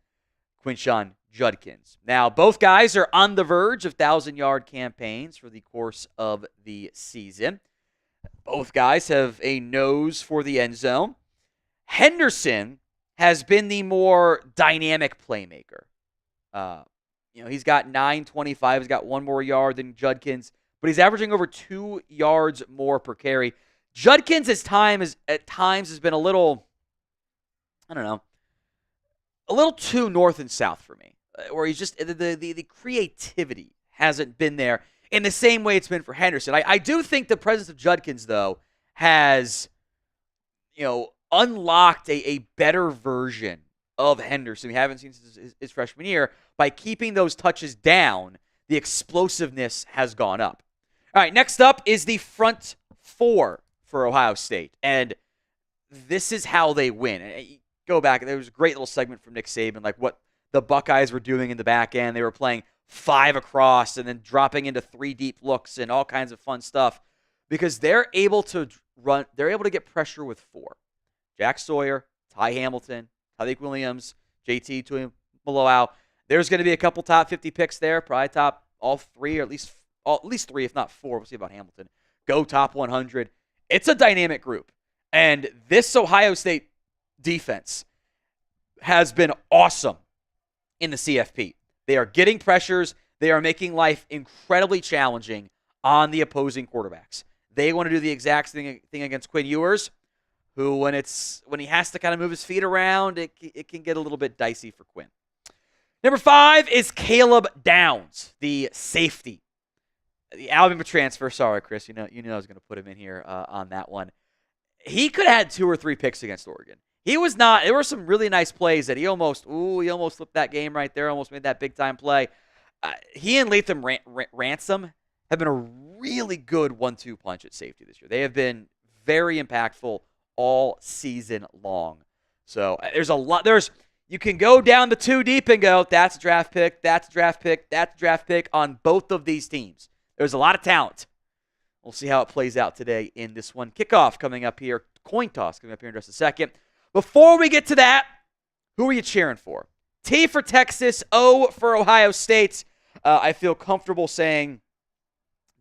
Quinshon Judkins. Now, both guys are on the verge of 1,000-yard campaigns for the course of the season. Both guys have a nose for the end zone. Henderson has been the more dynamic playmaker. He's got 925. He's got 1 more yard than Judkins, but he's averaging over 2 yards more per carry. Judkins at times has been a little, a little too north and south for me, where he's just, the creativity hasn't been there in the same way it's been for Henderson. I do think the presence of Judkins, though, has, unlocked a better version of Henderson we haven't seen since his freshman year. By keeping those touches down, the explosiveness has gone up. All right, next up is the front 4 for Ohio State, and this is how they win. Go back, there was a great little segment from Nick Saban, what the Buckeyes were doing in the back end. They were playing 5 across and then dropping into 3 deep looks and all kinds of fun stuff because they're able to get pressure with 4. Jack Sawyer, Ty Hamilton, Tyreek Williams, JT Tuimoloau. There's going to be a couple top 50 picks there, probably top all 3 or at least 3, if not 4. We'll see about Hamilton. Go top 100. It's a dynamic group. And this Ohio State defense has been awesome in the CFP. They are getting pressures. They are making life incredibly challenging on the opposing quarterbacks. They want to do the exact thing against Quinn Ewers, who when he has to kind of move his feet around, it can get a little bit dicey for Quinn. Number 5 is Caleb Downs, the safety. The Alabama transfer. Sorry, Chris. You know I was going to put him in here on that one. He could have had 2 or 3 picks against Oregon. He was not. There were some really nice plays that he almost flipped that game right there. Almost made that big time play. He and Latham Ransom have been a really good 1-2 punch at safety this year. They have been very impactful all season long. So there's a lot. You can go down the 2 deep and go, that's a draft pick, that's a draft pick, that's a draft pick on both of these teams. There's a lot of talent. We'll see how it plays out today in this one. Kickoff coming up here. Coin toss coming up here in just a second. Before we get to that, who are you cheering for? T for Texas, O for Ohio State. I feel comfortable saying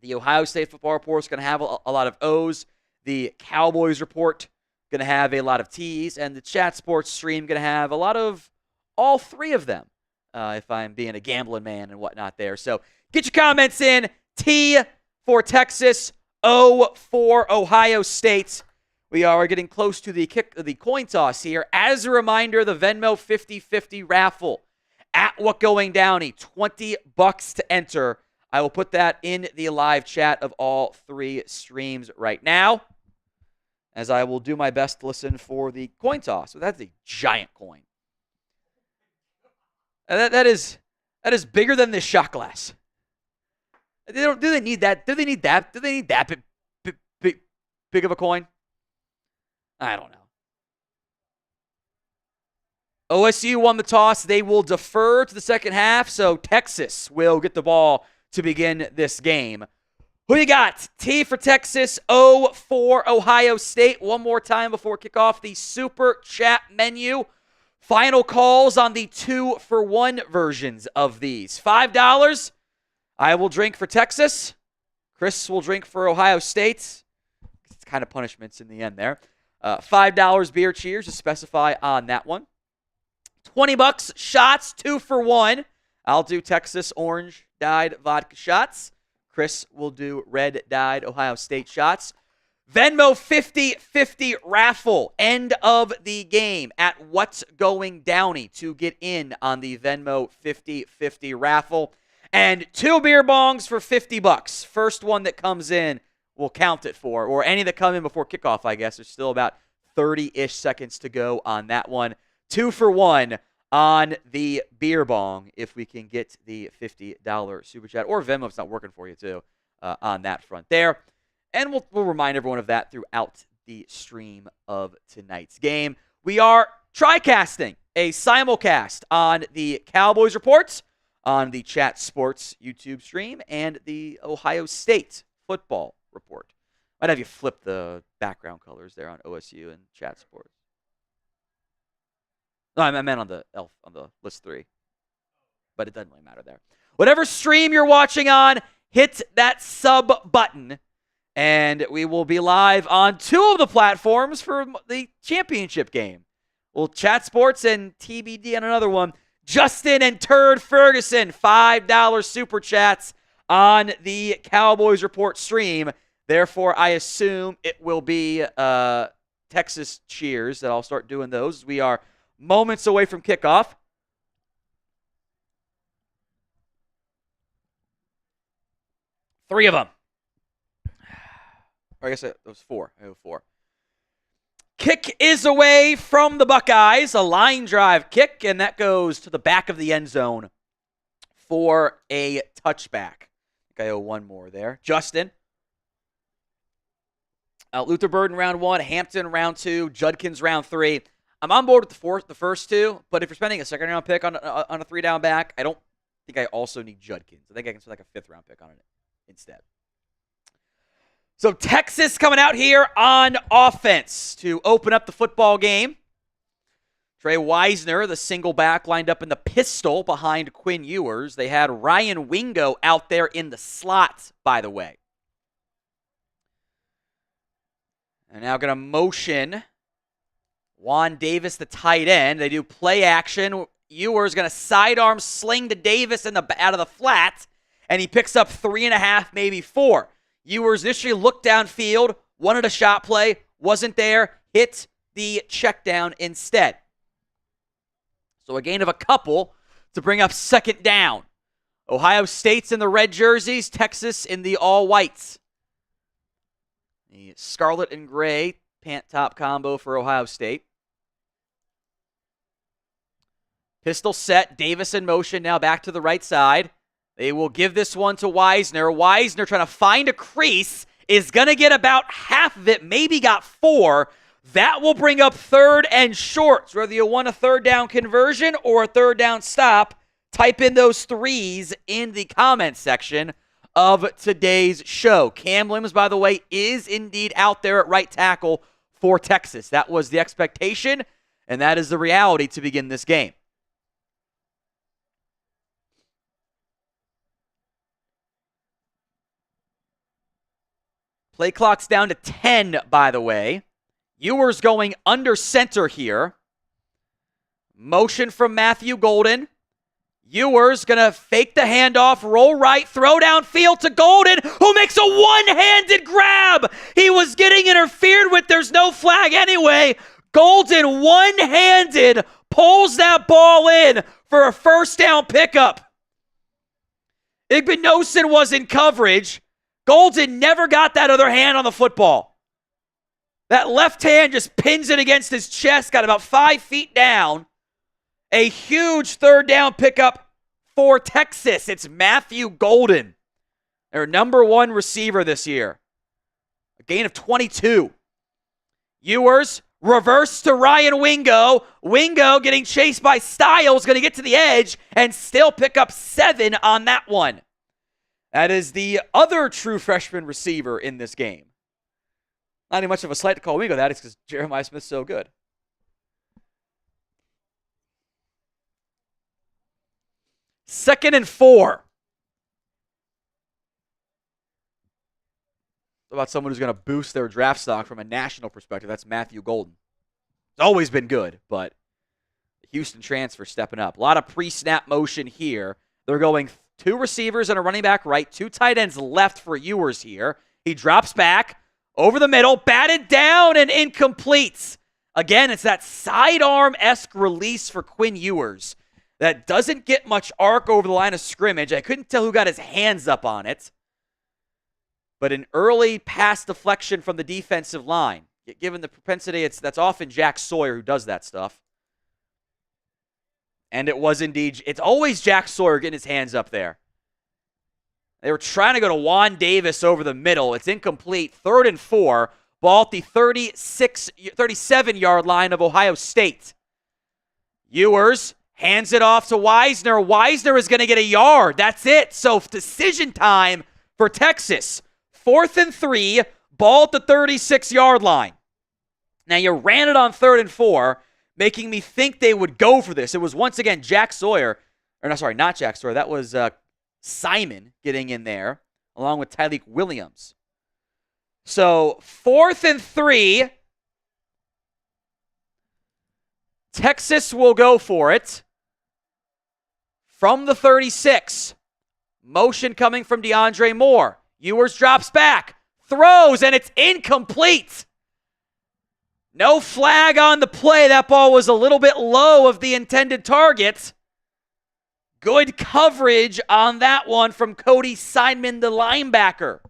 the Ohio State football report is going to have a lot of O's. The Cowboys report going to have a lot of T's. And the Chat Sports stream going to have a lot of all three of them, if I'm being a gambling man and whatnot there. So get your comments in. T for Texas, O for Ohio State. We are getting close to the coin toss here. As a reminder, the Venmo 50-50 raffle at What Going Downey, $20 to enter. I will put that in the live chat of all three streams right now, as I will do my best to listen for the coin toss. So that's a giant coin. That is bigger than this shot glass. Do they need that? Do they need that? Do they need that big of a coin? I don't know. OSU won the toss. They will defer to the second half, so Texas will get the ball to begin this game. Who you got? T for Texas, O for Ohio State. One more time before kickoff, the Super Chat menu. Final calls on the 2-for-1 versions of these. $5, I will drink for Texas. Chris will drink for Ohio State. It's kind of punishments in the end there. $5 beer cheers to specify on that one. $20 shots, 2-for-1. I'll do Texas orange dyed vodka shots. Chris will do red dyed Ohio State shots. Venmo 50-50 raffle, end of the game at What's Going Downey to get in on the Venmo 50-50 raffle. And 2 beer bongs for $50. First one that comes in, we'll count it for, or any that come in before kickoff, I guess. There's still about 30-ish seconds to go on that one. 2-for-1 on the beer bong if we can get the $50 Super Chat, or Venmo if it's not working for you too, on that front there. And we'll remind everyone of that throughout the stream of tonight's game. We are tri-casting a simulcast on the Cowboys reports, on the Chat Sports YouTube stream, and the Ohio State football report. Might have you flip the background colors there on OSU and Chat Sports. No, I meant on the list 3. But it doesn't really matter there. Whatever stream you're watching on, hit that sub button. And we will be live on 2 of the platforms for the championship game. We'll Chat Sports and TBD on another one. Justin and Turd Ferguson, $5 Super Chats on the Cowboys Report stream. Therefore, I assume it will be Texas cheers that I'll start doing those. We are moments away from kickoff. Three of them. Or I guess it was 4. I have 4. Kick is away from the Buckeyes. A line drive kick, and that goes to the back of the end zone for a touchback. I think I owe one more there. Justin. Luther Burden round 1, Hampton round 2, Judkins round 3. I'm on board with the first 2, but if you're spending a second-round pick on a 3-down back, I don't think I also need Judkins. I think I can spend like a 5th-round pick on it instead. So Texas coming out here on offense to open up the football game. Trey Wisner, the single back, lined up in the pistol behind Quinn Ewers. They had Ryan Wingo out there in the slot, by the way. They're now going to motion Juan Davis, the tight end. They do play action. Ewers going to sidearm sling to Davis out of the flat, and he picks up 3.5, maybe 4. Ewers initially looked downfield, wanted a shot play, wasn't there, hit the check down instead. So a gain of a couple to bring up second down. Ohio State's in the red jerseys, Texas in the all whites. The scarlet and gray pant top combo for Ohio State. Pistol set, Davis in motion, now back to the right side. They will give this one to Wisner. Wisner trying to find a crease, is going to get about half of it, maybe got 4. That will bring up 3rd and shorts. Whether you want a 3rd down conversion or a 3rd down stop, type in those 3s in the comments section of today's show. Cam Williams, by the way, is indeed out there at right tackle for Texas. That was the expectation, and that is the reality to begin this game. Play clock's down to 10, by the way. Ewers going under center here. Motion from Matthew Golden. Ewers going to fake the handoff, roll right, throw downfield to Golden, who makes a one-handed grab. He was getting interfered with. There's no flag anyway. Golden, one-handed, pulls that ball in for a first down pickup. Igbinosun was in coverage. Golden never got that other hand on the football. That left hand just pins it against his chest, got about 5 feet down. A huge third down pickup for Texas. It's Matthew Golden, their number one receiver this year. A gain of 22. Ewers, reverse to Ryan Wingo. Wingo getting chased by Styles, going to get to the edge and still pick up 7 on that one. That is the other true freshman receiver in this game. Not even much of a slight to call Wingo that. It's because Jeremiah Smith's so good. Second and 4. What about someone who's going to boost their draft stock from a national perspective? That's Matthew Golden. He's always been good, but the Houston transfer stepping up. A lot of pre-snap motion here. They're going 2 receivers and a running back right, 2 tight ends left for Ewers here. He drops back over the middle, batted down and incomplete. Again, it's that sidearm-esque release for Quinn Ewers that doesn't get much arc over the line of scrimmage. I couldn't tell who got his hands up on it. But an early pass deflection from the defensive line. Given the propensity, that's often Jack Sawyer who does that stuff. And it was indeed, it's always Jack Sawyer getting his hands up there. They were trying to go to Juan Davis over the middle. It's incomplete. 3rd and 4. Ball at the 37-yard line of Ohio State. Ewers hands it off to Wisner. Wisner is going to get a yard. That's it. So decision time for Texas. 4th and 3. Ball at the 36-yard line. Now you ran it on 3rd and 4. Making me think they would go for this. It was once again Jack Sawyer, or no, sorry, not Jack Sawyer. That was Simon getting in there, along with Tyleek Williams. So 4th and 3. Texas will go for it from the 36. Motion coming from DeAndre Moore. Ewers drops back, throws, and it's incomplete. No flag on the play. That ball was a little bit low of the intended target. Good coverage on that one from Cody Seidman, the linebacker.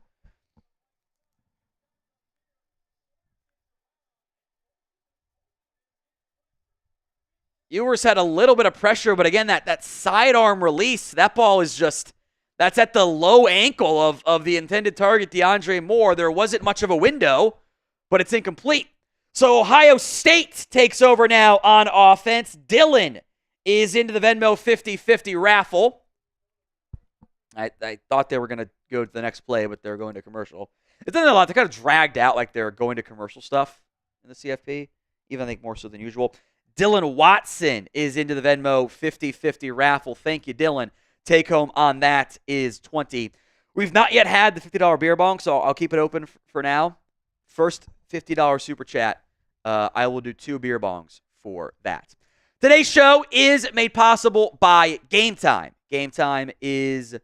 Ewers had a little bit of pressure, but again, that sidearm release, that ball is just, that's at the low ankle of the intended target, DeAndre Moore. There wasn't much of a window, but it's incomplete. So Ohio State takes over now on offense. Dylan is into the Venmo 50-50 raffle. I thought they were going to go to the next play, but they're going to commercial. It's not a lot. They're kind of dragged out like they're going to commercial stuff in the CFP, even I think more so than usual. Dylan Watson is into the Venmo 50-50 raffle. Thank you, Dylan. Take home on that is 20. We've not yet had the $50 beer bong, so I'll keep it open for now. First $50 super chat, I will do 2 beer bongs for that. Today's show is made possible by Game Time. Game Time is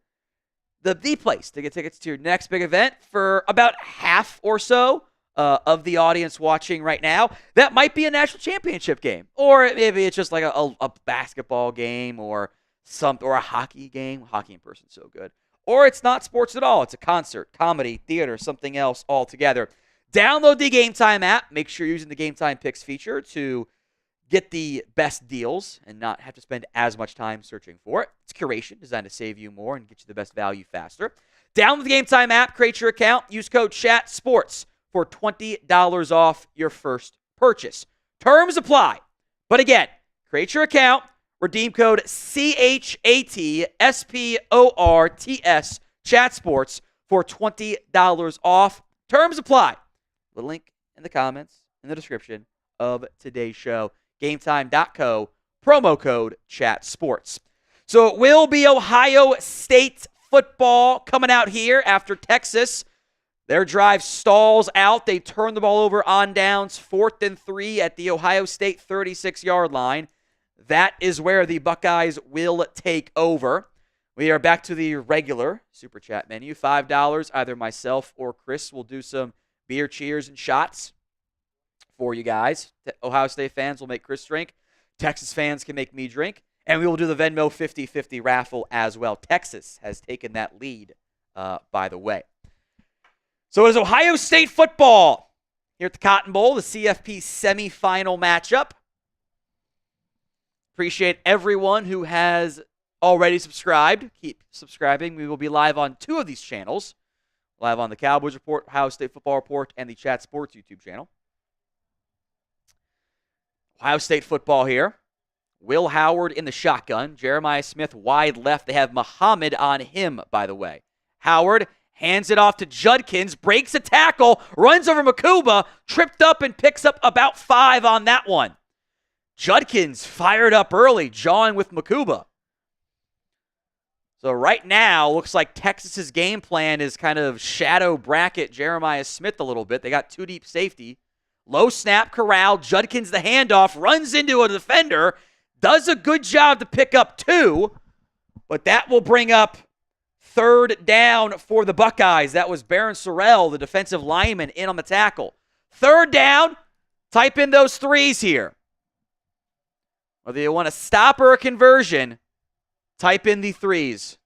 the place to get tickets to your next big event for about half or so of the audience watching right now. That might be a national championship game, or maybe it's just like a basketball game or a hockey game. Hockey in person is so good. Or it's not sports at all. It's a concert, comedy, theater, something else altogether. Download the Game Time app. Make sure you're using the Game Time Picks feature to get the best deals and not have to spend as much time searching for it. It's curation designed to save you more and get you the best value faster. Download the Game Time app, create your account, use code CHATSPORTS for $20 off your first purchase. Terms apply. But again, create your account, redeem code CHATSPORTS, Chat Sports for $20 off. Terms apply. The link in the comments, in the description of today's show. GameTime.co, promo code ChatSports. So it will be Ohio State football coming out here after Texas. Their drive stalls out. They turn the ball over on downs, 4th and 3 at the Ohio State 36-yard line. That is where the Buckeyes will take over. We are back to the regular Super Chat menu. $5. Either myself or Chris will do some beer cheers and shots for you guys. Ohio State fans will make Chris drink. Texas fans can make me drink. And we will do the Venmo 50-50 raffle as well. Texas has taken that lead, by the way. So it is Ohio State football here at the Cotton Bowl, the CFP Semifinal matchup. Appreciate everyone who has already subscribed. Keep subscribing. We will be live on 2 of these channels. Live on the Cowboys Report, Ohio State Football Report, and the Chat Sports YouTube channel. Ohio State football here. Will Howard in the shotgun. Jeremiah Smith wide left. They have Muhammad on him, by the way. Howard hands it off to Judkins, breaks a tackle, runs over Makuba, tripped up and picks up about 5 on that one. Judkins fired up early, jawing with Makuba. So right now, looks like Texas's game plan is kind of shadow bracket Jeremiah Smith a little bit. They got 2 deep safety. Low snap, corral, Judkins the handoff, runs into a defender, does a good job to pick up 2, but that will bring up 3rd down for the Buckeyes. That was Baron Sorrell, the defensive lineman, in on the tackle. 3rd down, type in those 3s here. Whether you want a stop or a conversion, type in the 3s.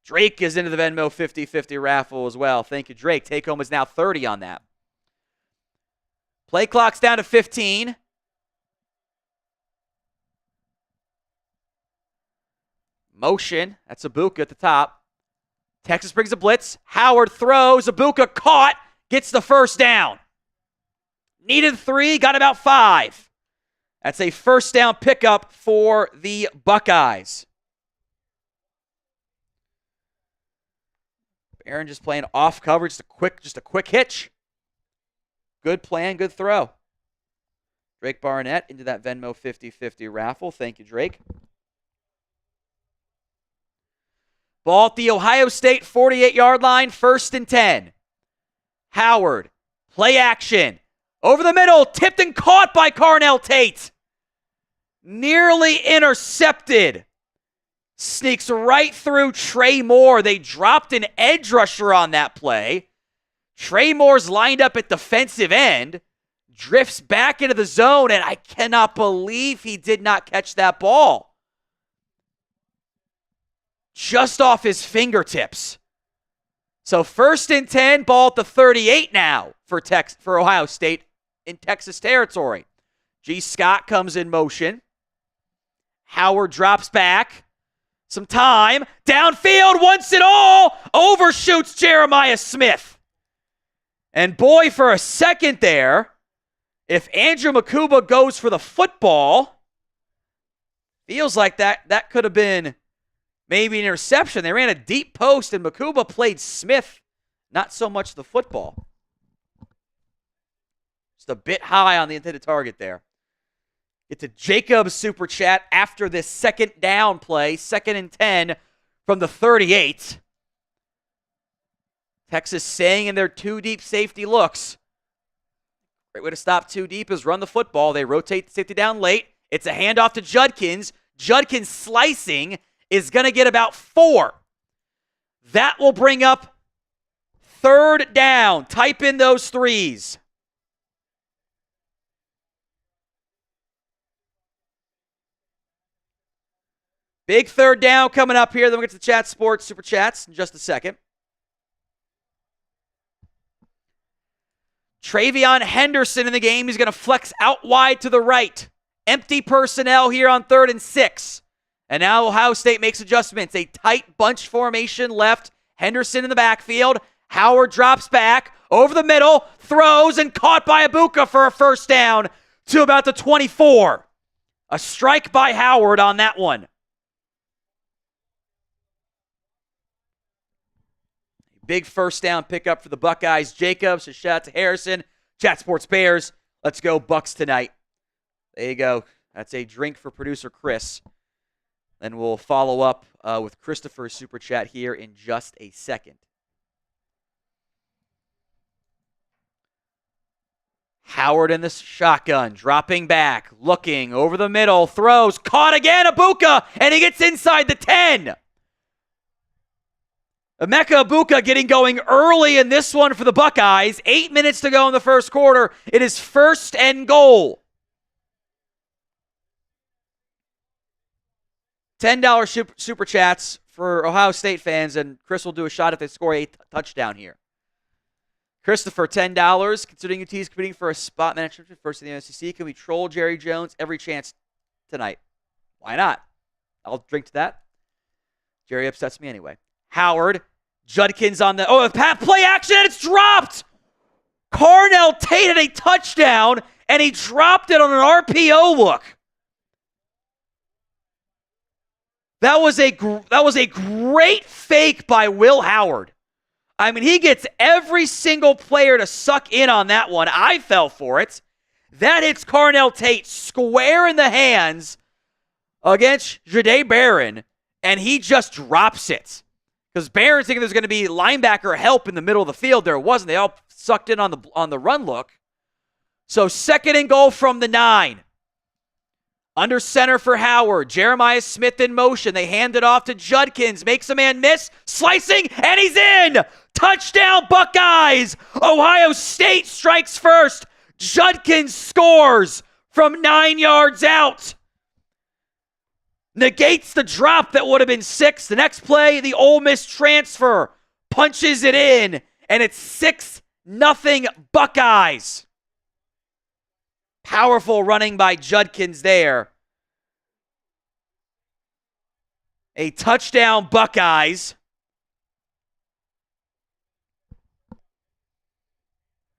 Drake is into the Venmo 50-50 raffle as well. Thank you, Drake. Take home is now 30 on that. Play clock's down to 15. Motion. That's Ibuka at the top. Texas brings a blitz. Howard throws. Ibuka caught. Gets the 1st down. Needed 3. Got about 5. That's a 1st down pickup for the Buckeyes. Aaron just playing off coverage. Just a quick hitch. Good plan, good throw. Drake Barnett into that Venmo 50-50 raffle. Thank you, Drake. Ball at the Ohio State 48-yard line, 1st and 10. Howard, play action. Over the middle, tipped and caught by Carnell Tate. Nearly intercepted. Sneaks right through Trey Moore. They dropped an edge rusher on that play. Trey Moore's lined up at defensive end. Drifts back into the zone, and I cannot believe he did not catch that ball. Just off his fingertips. So 1st and 10, ball at the 38 now for Ohio State in Texas territory. G. Scott comes in motion. Howard drops back. Some time. Downfield, wants it all. Overshoots Jeremiah Smith. And boy, for a second there, if Andrew Makuba goes for the football, feels like that could have been maybe an interception. They ran a deep post, and Makuba played Smith, not so much the football. Just a bit high on the intended target there. Get to Jacob's Super Chat after this 2nd down play, 2nd and 10 from the 38. Texas staying in their 2 deep safety looks. Great way to stop 2 deep is run the football. They rotate the safety down late. It's a handoff to Judkins. Judkins slicing is going to get about 4. That will bring up 3rd down. Type in those 3s. Big 3rd down coming up here. Then we'll get to the Chat Sports Super Chats in just a second. Travion Henderson in the game. He's going to flex out wide to the right. Empty personnel here on 3rd and 6. And now Ohio State makes adjustments. A tight bunch formation left. Henderson in the backfield. Howard drops back. Over the middle. Throws and caught by Ibuka for a 1st down to about the 24. A strike by Howard on that one. Big first down pickup for the Buckeyes. Jacobs, a shout out to Harrison. Chat Sports Bears. Let's go Bucks tonight. There you go. That's a drink for producer Chris. Then we'll follow up with Christopher's Super Chat here in just a second. Howard in the shotgun, dropping back, looking over the middle, throws, caught again, Ibuka, and he gets inside the 10. Emeka Ibuka getting going early in this one for the Buckeyes. 8 minutes to go in the first quarter. It is 1st and goal. $10 super chats for Ohio State fans, and Chris will do a shot if they score a touchdown here. Christopher, $10. Considering UT's competing for a spot management first in the SEC, can we troll Jerry Jones every chance tonight? Why not? I'll drink to that. Jerry upsets me anyway. Howard, Judkins on the play action, and it's dropped. Carnell Tate had a touchdown, and he dropped it on an RPO look. That was a great fake by Will Howard. I mean, he gets every single player to suck in on that one. I fell for it. That hits Carnell Tate square in the hands against Jahdae Barron, and he just drops it. Because Barron's thinking there's going to be linebacker help in the middle of the field. There wasn't. They all sucked in on the run look. So 2nd and goal from the 9. Under center for Howard. Jeremiah Smith in motion. They hand it off to Judkins. Makes a man miss. Slicing, and he's in! Touchdown, Buckeyes! Ohio State strikes first. Judkins scores from 9 yards out. Negates the drop that would have been 6. The next play, the Ole Miss transfer. Punches it in, and it's 6-0 Buckeyes. Powerful running by Judkins there. A touchdown, Buckeyes.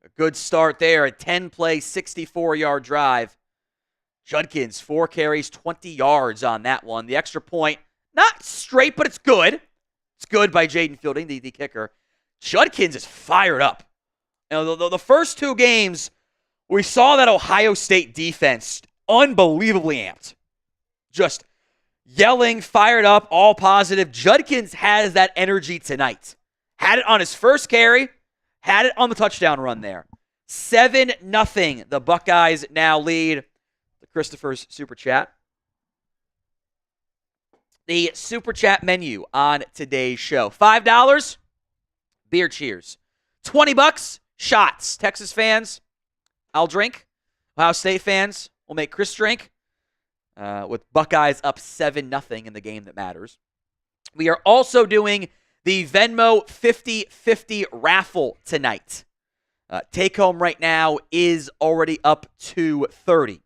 A good start there. A 10-play, 64-yard drive. Judkins, 4 carries, 20 yards on that one. The extra point, not straight, but it's good. It's good by Jaden Fielding, the kicker. Judkins is fired up. You know, the first 2 games, we saw that Ohio State defense unbelievably amped. Just yelling, fired up, all positive. Judkins has that energy tonight. Had it on his first carry, had it on the touchdown run there. 7-0. The Buckeyes now lead. The Christopher's Super Chat. The Super Chat menu on today's show. $5, beer cheers. $20, shots. Texas fans, I'll drink. Ohio State fans will make Chris drink. With Buckeyes up 7-0 in the game that matters. We are also doing the Venmo 50-50 raffle tonight. Take home right now is already up to $30.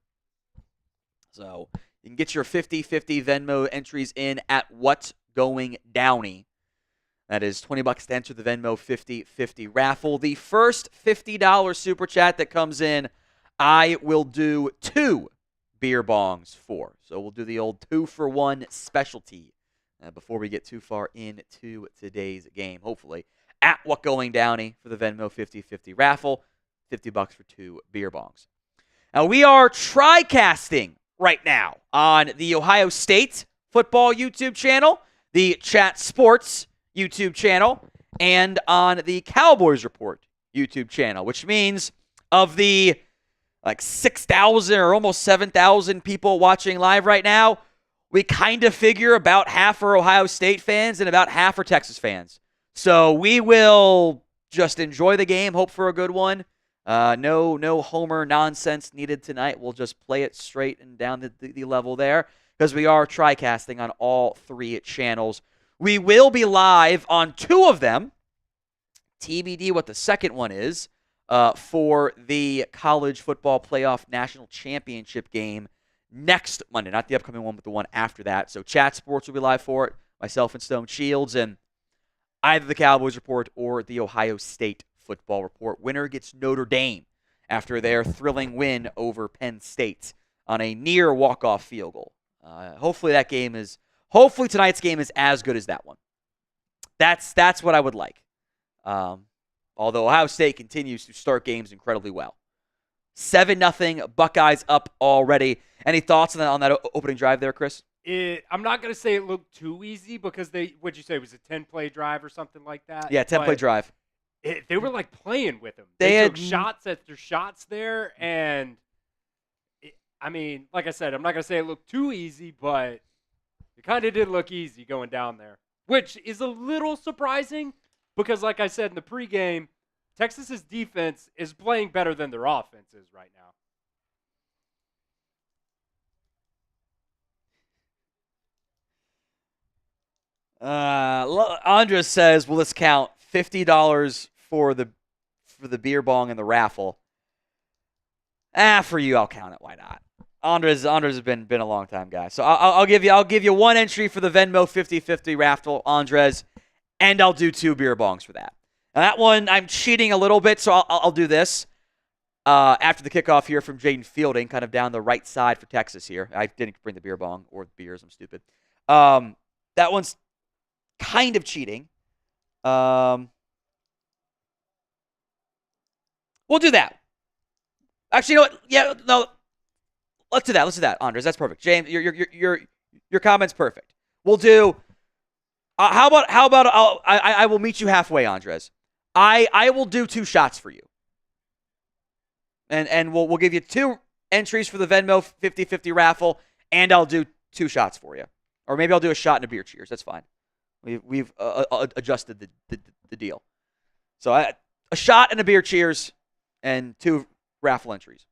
So you can get your 50-50 Venmo entries in at What's Going Downey. That is $20 to enter the Venmo 50-50 raffle. The first $50 super chat that comes in, I will do 2 beer bongs for. So we'll do the old 2-for-1 specialty before we get too far into today's game, hopefully. At What Going Downey for the Venmo 50-50 raffle. $50 for 2 beer bongs. Now we are tri-casting right now on the Ohio State football YouTube channel, the Chat Sports YouTube channel, and on the Cowboys Report YouTube channel, which means of the 6,000 or almost 7,000 people watching live right now, we kind of figure about half are Ohio State fans and about half are Texas fans. So we will just enjoy the game, hope for a good one. No homer nonsense needed tonight. We'll just play it straight and down the level there because we are tri-casting on all 3 channels. We will be live on 2 of them. TBD what the second one is. For the College Football Playoff National Championship game next Monday. Not the upcoming one, but the one after that. So Chat Sports will be live for it. Myself and Stone Shields, and either the Cowboys Report or the Ohio State Football Report. Winner gets Notre Dame after their thrilling win over Penn State on a near walk-off field goal. Hopefully tonight's game is as good as that one. That's what I would like. Although Ohio State continues to start games incredibly well. 7-0, Buckeyes up already. Any thoughts on that opening drive there, Chris? I'm not going to say it looked too easy because what'd you say, it was a 10-play drive or something like that? Yeah, 10-play drive. They were like playing with him. They took shots after shots there, and like I said, I'm not going to say it looked too easy, but it kind of did look easy going down there, which is a little surprising because, like I said in the pregame, Texas's defense is playing better than their offense is right now. Andres says, will this count? $50 for the beer bong and the raffle. For you, I'll count it. Why not? Andres has been a long time guy. So I'll give you one entry for the Venmo 50-50 raffle, Andres, and I'll do 2 beer bongs for that. Now that one, I'm cheating a little bit, so I'll do this. After the kickoff here from Jaden Fielding, kind of down the right side for Texas here. I didn't bring the beer bong or the beers. I'm stupid. That one's kind of cheating. We'll do that. Actually, you know what? Yeah, no. Let's do that, Andres. That's perfect. James, your comment's perfect. We'll do. How about I will meet you halfway, Andres. I will do 2 shots for you. And we'll give you 2 entries for the Venmo 50-50 raffle, and I'll do 2 shots for you. Or maybe I'll do a shot and a beer cheers. That's fine. We've adjusted the deal. So a shot and a beer cheers and 2 raffle entries.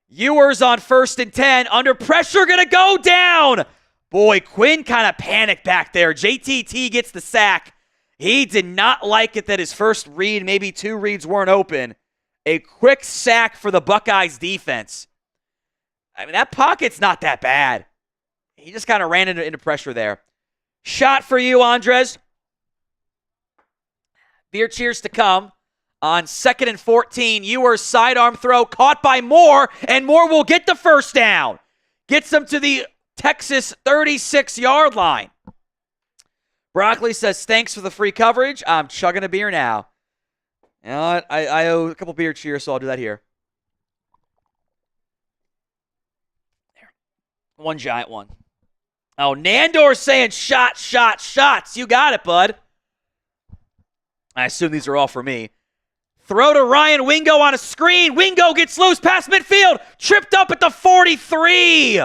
Ewers on 1st and 10. Under pressure, going to go down. Boy, Quinn kind of panicked back there. JTT gets the sack. He did not like it that his first read, maybe 2 reads weren't open. A quick sack for the Buckeyes defense. I mean, that pocket's not that bad. He just kind of ran into pressure there. Shot for you, Andres. Beer cheers to come. On 2nd and 14, Ewers sidearm throw caught by Moore, and Moore will get the first down. Gets them to the Texas 36-yard line. Broccoli says, thanks for the free coverage. I'm chugging a beer now. You know what? I owe a couple beer cheers, so I'll do that here. There. One giant one. Oh, Nandor's saying shots. You got it, bud. I assume these are all for me. Throw to Ryan Wingo on a screen. Wingo gets loose past midfield. Tripped up at the 43.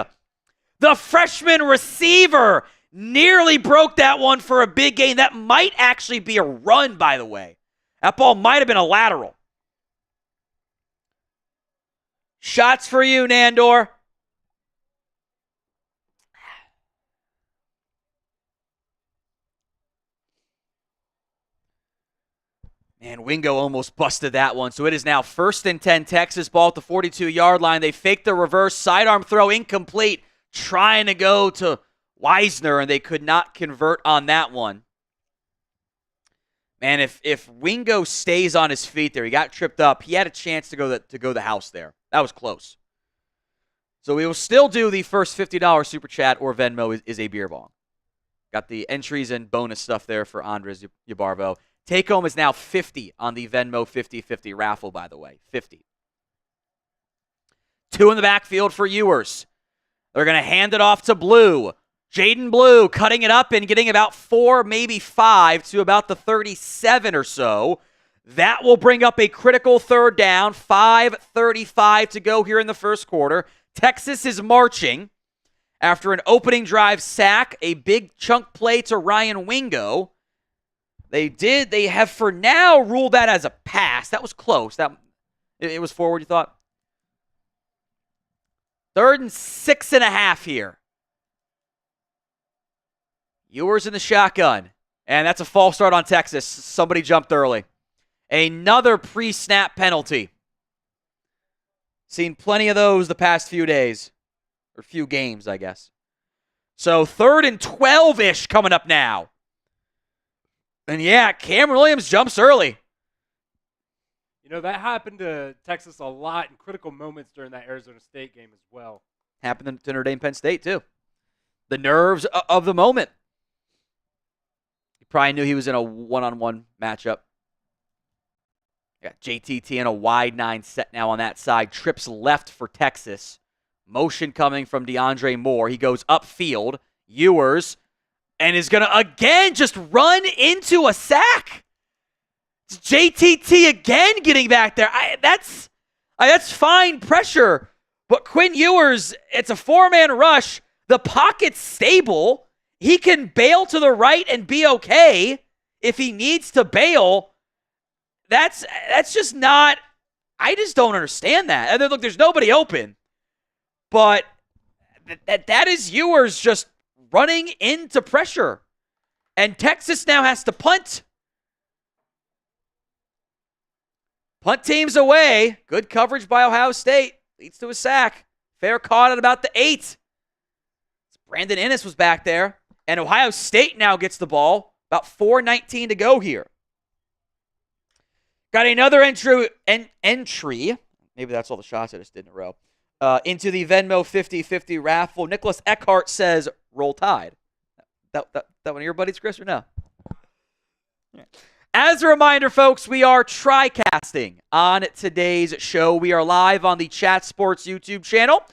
The freshman receiver nearly broke that one for a big gain. That might actually be a run, by the way. That ball might have been a lateral. Shots for you, Nandor. And Wingo almost busted that one. So it is now 1st and 10, Texas, ball at the 42-yard line. They fake the reverse, sidearm throw incomplete, trying to go to Wisner, and they could not convert on that one. Man, if Wingo stays on his feet there, he got tripped up. He had a chance to go the house there. That was close. So we will still do the first $50 Super Chat or Venmo is a beer bong. Got the entries and bonus stuff there for Andres Yabarvo. Take home is now 50 on the Venmo 50-50 raffle, by the way. 50. 2 in the backfield for Ewers. They're going to hand it off to Blue. Jaden Blue cutting it up and getting about 4, maybe 5 to about the 37 or so. That will bring up a critical 3rd down. 5:35 to go here in the first quarter. Texas is marching after an opening drive sack, a big chunk play to Ryan Wingo. They have for now ruled that as a pass. That was close. It was forward, you thought? 3rd and 6.5 here. Ewers in the shotgun. And that's a false start on Texas. Somebody jumped early. Another pre-snap penalty. Seen plenty of those the past few days. Or few games, I guess. So 3rd and 12-ish coming up now. And yeah, Cameron Williams jumps early. You know, that happened to Texas a lot in critical moments during that Arizona State game as well. Happened to Notre Dame Penn State, too. The nerves of the moment. He probably knew he was in a one-on-one matchup. Got JTT and a wide 9 set now on that side. Trips left for Texas. Motion coming from DeAndre Moore. He goes upfield. Ewers. And is going to again just run into a sack. It's JTT again getting back there. That's fine pressure. But Quinn Ewers, it's a 4-man rush. The pocket's stable. He can bail to the right and be okay if he needs to bail. That's just not, I just don't understand that. And then, look, there's nobody open. But that is Ewers just running into pressure. And Texas now has to punt. Punt team's away. Good coverage by Ohio State. Leads to a sack. Fair caught at about the 8. Brandon Ennis was back there. And Ohio State now gets the ball. About 4:19 to go here. Got another entry. Maybe that's all the shots I just did in a row. Into the Venmo 50-50 raffle. Nicholas Eckhart says, roll Tide. That one of your buddies, Chris, or no? Yeah. As a reminder, folks, we are tri-casting on today's show. We are live on the Chat Sports YouTube channel.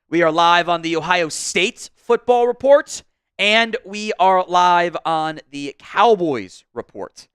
We are live on the Ohio State Football Report. And we are live on the Cowboys Report.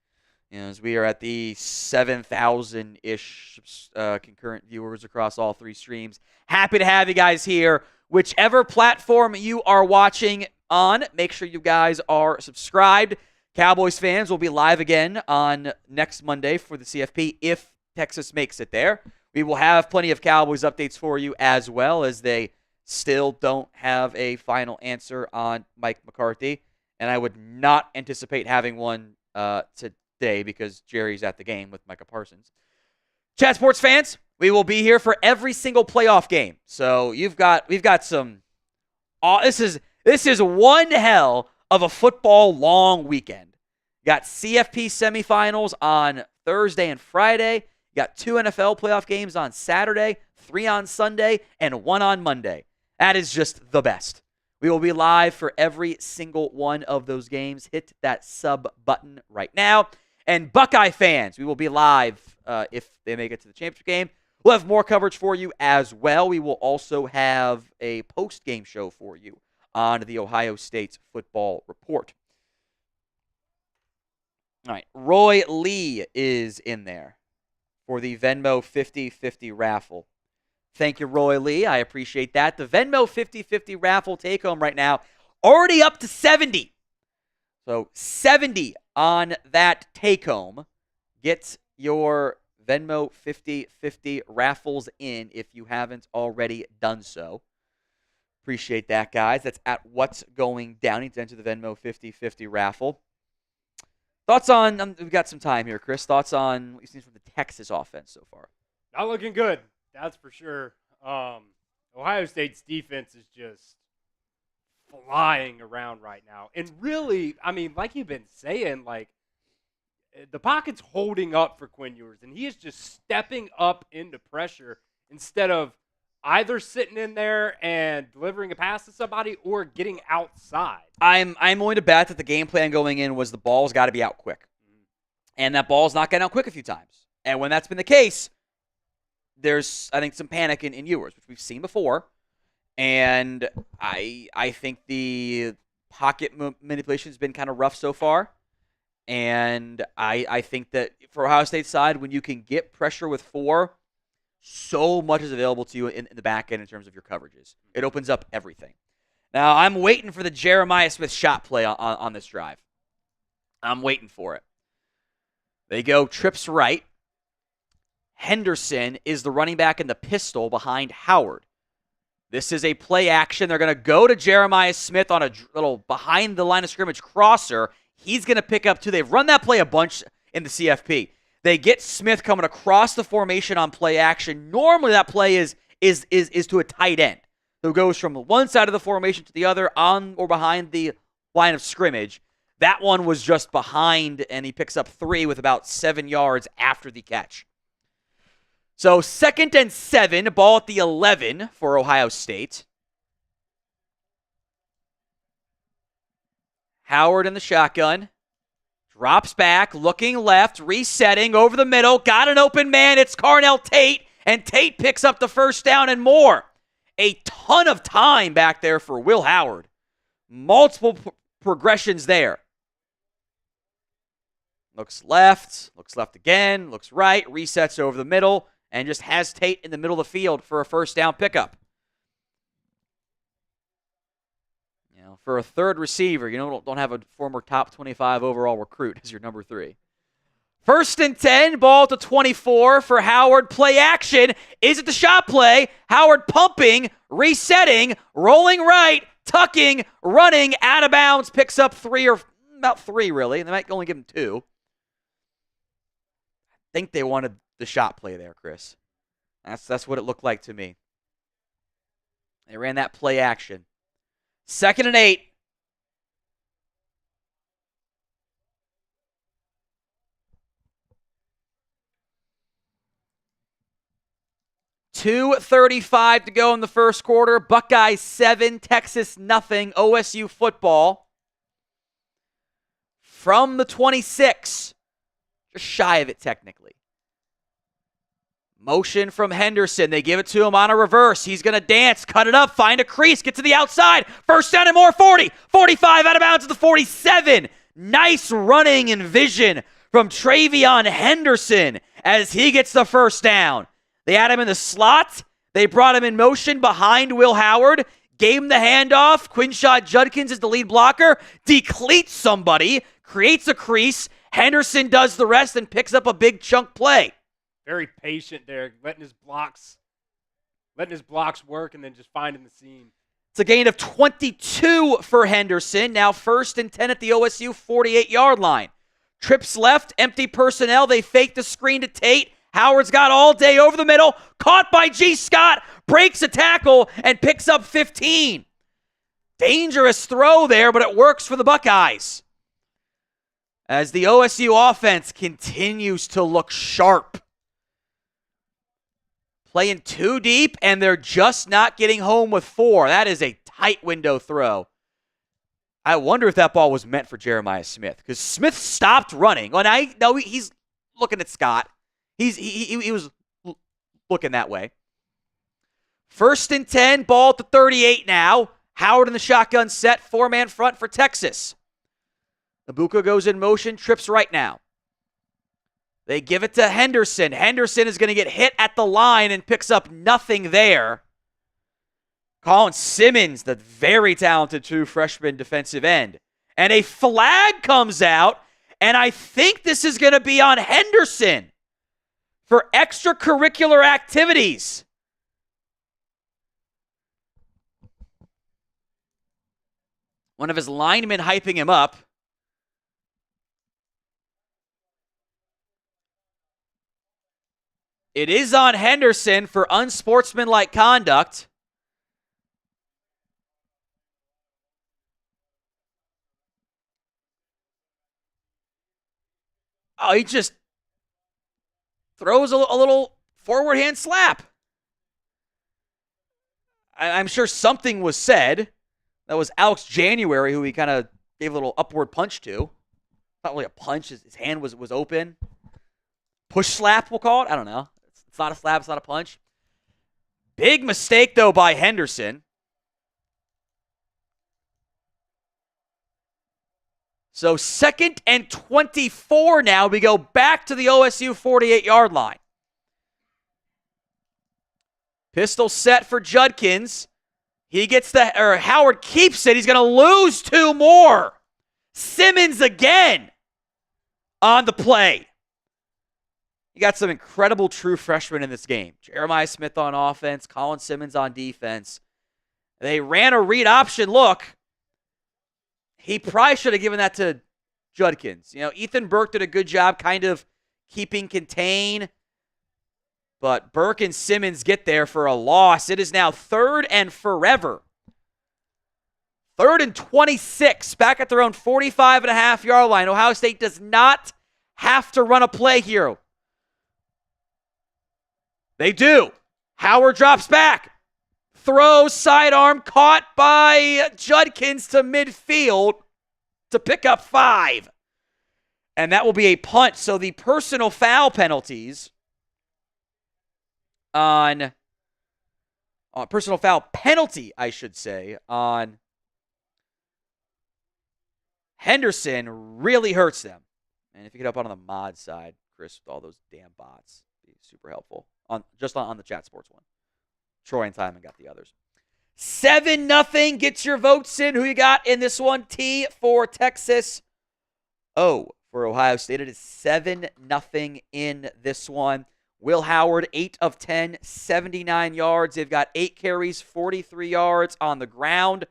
As we are at the 7,000-ish concurrent viewers across all 3 streams. Happy to have you guys here. Whichever platform you are watching on, make sure you guys are subscribed. Cowboys fans will be live again on next Monday for the CFP if Texas makes it there. We will have plenty of Cowboys updates for you as well, as they still don't have a final answer on Mike McCarthy. And I would not anticipate having one today because Jerry's at the game with Micah Parsons. Chat Sports fans, we will be here for every single playoff game. So we've got some. This is one hell of a football long weekend. You got CFP Semifinals on Thursday and Friday. You got 2 NFL playoff games on Saturday, 3 on Sunday, and 1 on Monday. That is just the best. We will be live for every single one of those games. Hit that sub button right now. And Buckeye fans, we will be live if they make it to the championship game. We'll have more coverage for you as well. We will also have a post-game show for you on the Ohio State Football Report. All right, Roy Lee is in there for the Venmo 50-50 raffle. Thank you, Roy Lee. I appreciate that. The Venmo 50-50 raffle take-home right now, already up to 70. So 70 on that take-home. Get your Venmo 50-50 raffles in if you haven't already done so. Appreciate that, guys. That's at What's Going Down. To enter the Venmo 50-50 raffle. Thoughts on, we've got some time here, Chris. Thoughts on what you've seen from the Texas offense so far? Not looking good. That's for sure. Ohio State's defense is just flying around right now. And really, I mean, like you've been saying, like, the pocket's holding up for Quinn Ewers, and he is just stepping up into pressure instead of either sitting in there and delivering a pass to somebody or getting outside. I'm going to bet that the game plan going in was the ball's got to be out quick. And that ball's not getting out quick a few times. And when that's been the case, there's, I think, some panic in Ewers, which we've seen before. And I think the pocket manipulation has been kind of rough so far. And I think that for Ohio State's side, when you can get pressure with 4, so much is available to you in the back end in terms of your coverages. It opens up everything. Now, I'm waiting for the Jeremiah Smith shot play on this drive. I'm waiting for it. They go trips right. Henderson is the running back in the pistol behind Howard. This is a play action. They're going to go to Jeremiah Smith on a little behind the line of scrimmage crosser. He's going to pick up 2. They've run that play a bunch in the CFP. They get Smith coming across the formation on play action. Normally that play is to a tight end who goes from one side of the formation to the other on or behind the line of scrimmage. That one was just behind, and he picks up 3 with about 7 yards after the catch. So 2nd and 7, ball at the 11 for Ohio State. Howard in the shotgun. Drops back, looking left, resetting over the middle. Got an open man. It's Carnell Tate, and Tate picks up the first down and more. A ton of time back there for Will Howard. Multiple progressions there. Looks left again, looks right, resets over the middle, and just has Tate in the middle of the field for a first down pickup. For a third receiver, don't have a former top 25 overall recruit as your number 3. 1st and 10, ball to 24 for Howard. Play action. Is it the shot play? Howard pumping, resetting, rolling right, tucking, running, out of bounds, picks up 3 or about 3 really. They might only give him 2. I think they wanted the shot play there, Chris. That's what it looked like to me. They ran that play action. 2nd and 8. .235 to go in the first quarter. Buckeyes 7, Texas nothing. OSU football. From the 26. Just shy of it technically. Motion from Henderson. They give it to him on a reverse. He's going to dance, cut it up, find a crease, get to the outside. First down and more, 40, 45, out of bounds to the 47. Nice running and vision from Travion Henderson as he gets the first down. They had him in the slot. They brought him in motion behind Will Howard. Gave him the handoff. Quinshad Judkins is the lead blocker. Decleats somebody. Creates a crease. Henderson does the rest and picks up a big chunk play. Very patient there, letting his blocks work and then just finding the seam. It's a gain of 22 for Henderson. Now 1st and 10 at the OSU 48-yard line. Trips left, empty personnel. They fake the screen to Tate. Howard's got all day over the middle. Caught by G. Scott. Breaks a tackle and picks up 15. Dangerous throw there, but it works for the Buckeyes. As the OSU offense continues to look sharp. Playing 2 deep, and they're just not getting home with 4. That is a tight window throw. I wonder if that ball was meant for Jeremiah Smith, because Smith stopped running. No, he's looking at Scott. He was looking that way. 1st and 10, ball to 38 now. Howard in the shotgun set, 4-man front for Texas. Ibuka goes in motion, trips right now. They give it to Henderson. Henderson is going to get hit at the line and picks up nothing there. Colin Simmons, the very talented true freshman defensive end. And a flag comes out, and I think this is going to be on Henderson for extracurricular activities. One of his linemen hyping him up. It is on Henderson for unsportsmanlike conduct. Oh, he just throws a little forward hand slap. I'm sure something was said. That was Alex January, who he kind of gave a little upward punch to. Not really a punch. His hand was open. Push slap, we'll call it. I don't know. It's not a slap. It's not a punch. Big mistake, though, by Henderson. So 2nd and 24 now. We go back to the OSU 48-yard line. Pistol set for Judkins. Howard keeps it. He's going to lose 2 more. Simmons again on the play. You got some incredible true freshmen in this game. Jeremiah Smith on offense, Colin Simmons on defense. They ran a read option look. He probably should have given that to Judkins. Ethan Burke did a good job kind of keeping contain. But Burke and Simmons get there for a loss. It is now 3rd and forever. 3rd and 26, back at their own 45.5-yard line. Ohio State does not have to run a play here. They do. Howard drops back. Throws, sidearm, caught by Judkins to midfield to pick up 5. And that will be a punt. So the personal foul penalties on personal foul penalty, I should say, on Henderson really hurts them. And if you get up on the mod side, Chris, with all those damn bots, be super helpful. On the Chat Sports one. Troy and Timon got the others. 7-0 gets your votes in. Who you got in this one? T for Texas. O for Ohio State. It is 7-0 in this one. Will Howard, 8 of 10, 79 yards. They've got 8 carries, 43 yards on the ground.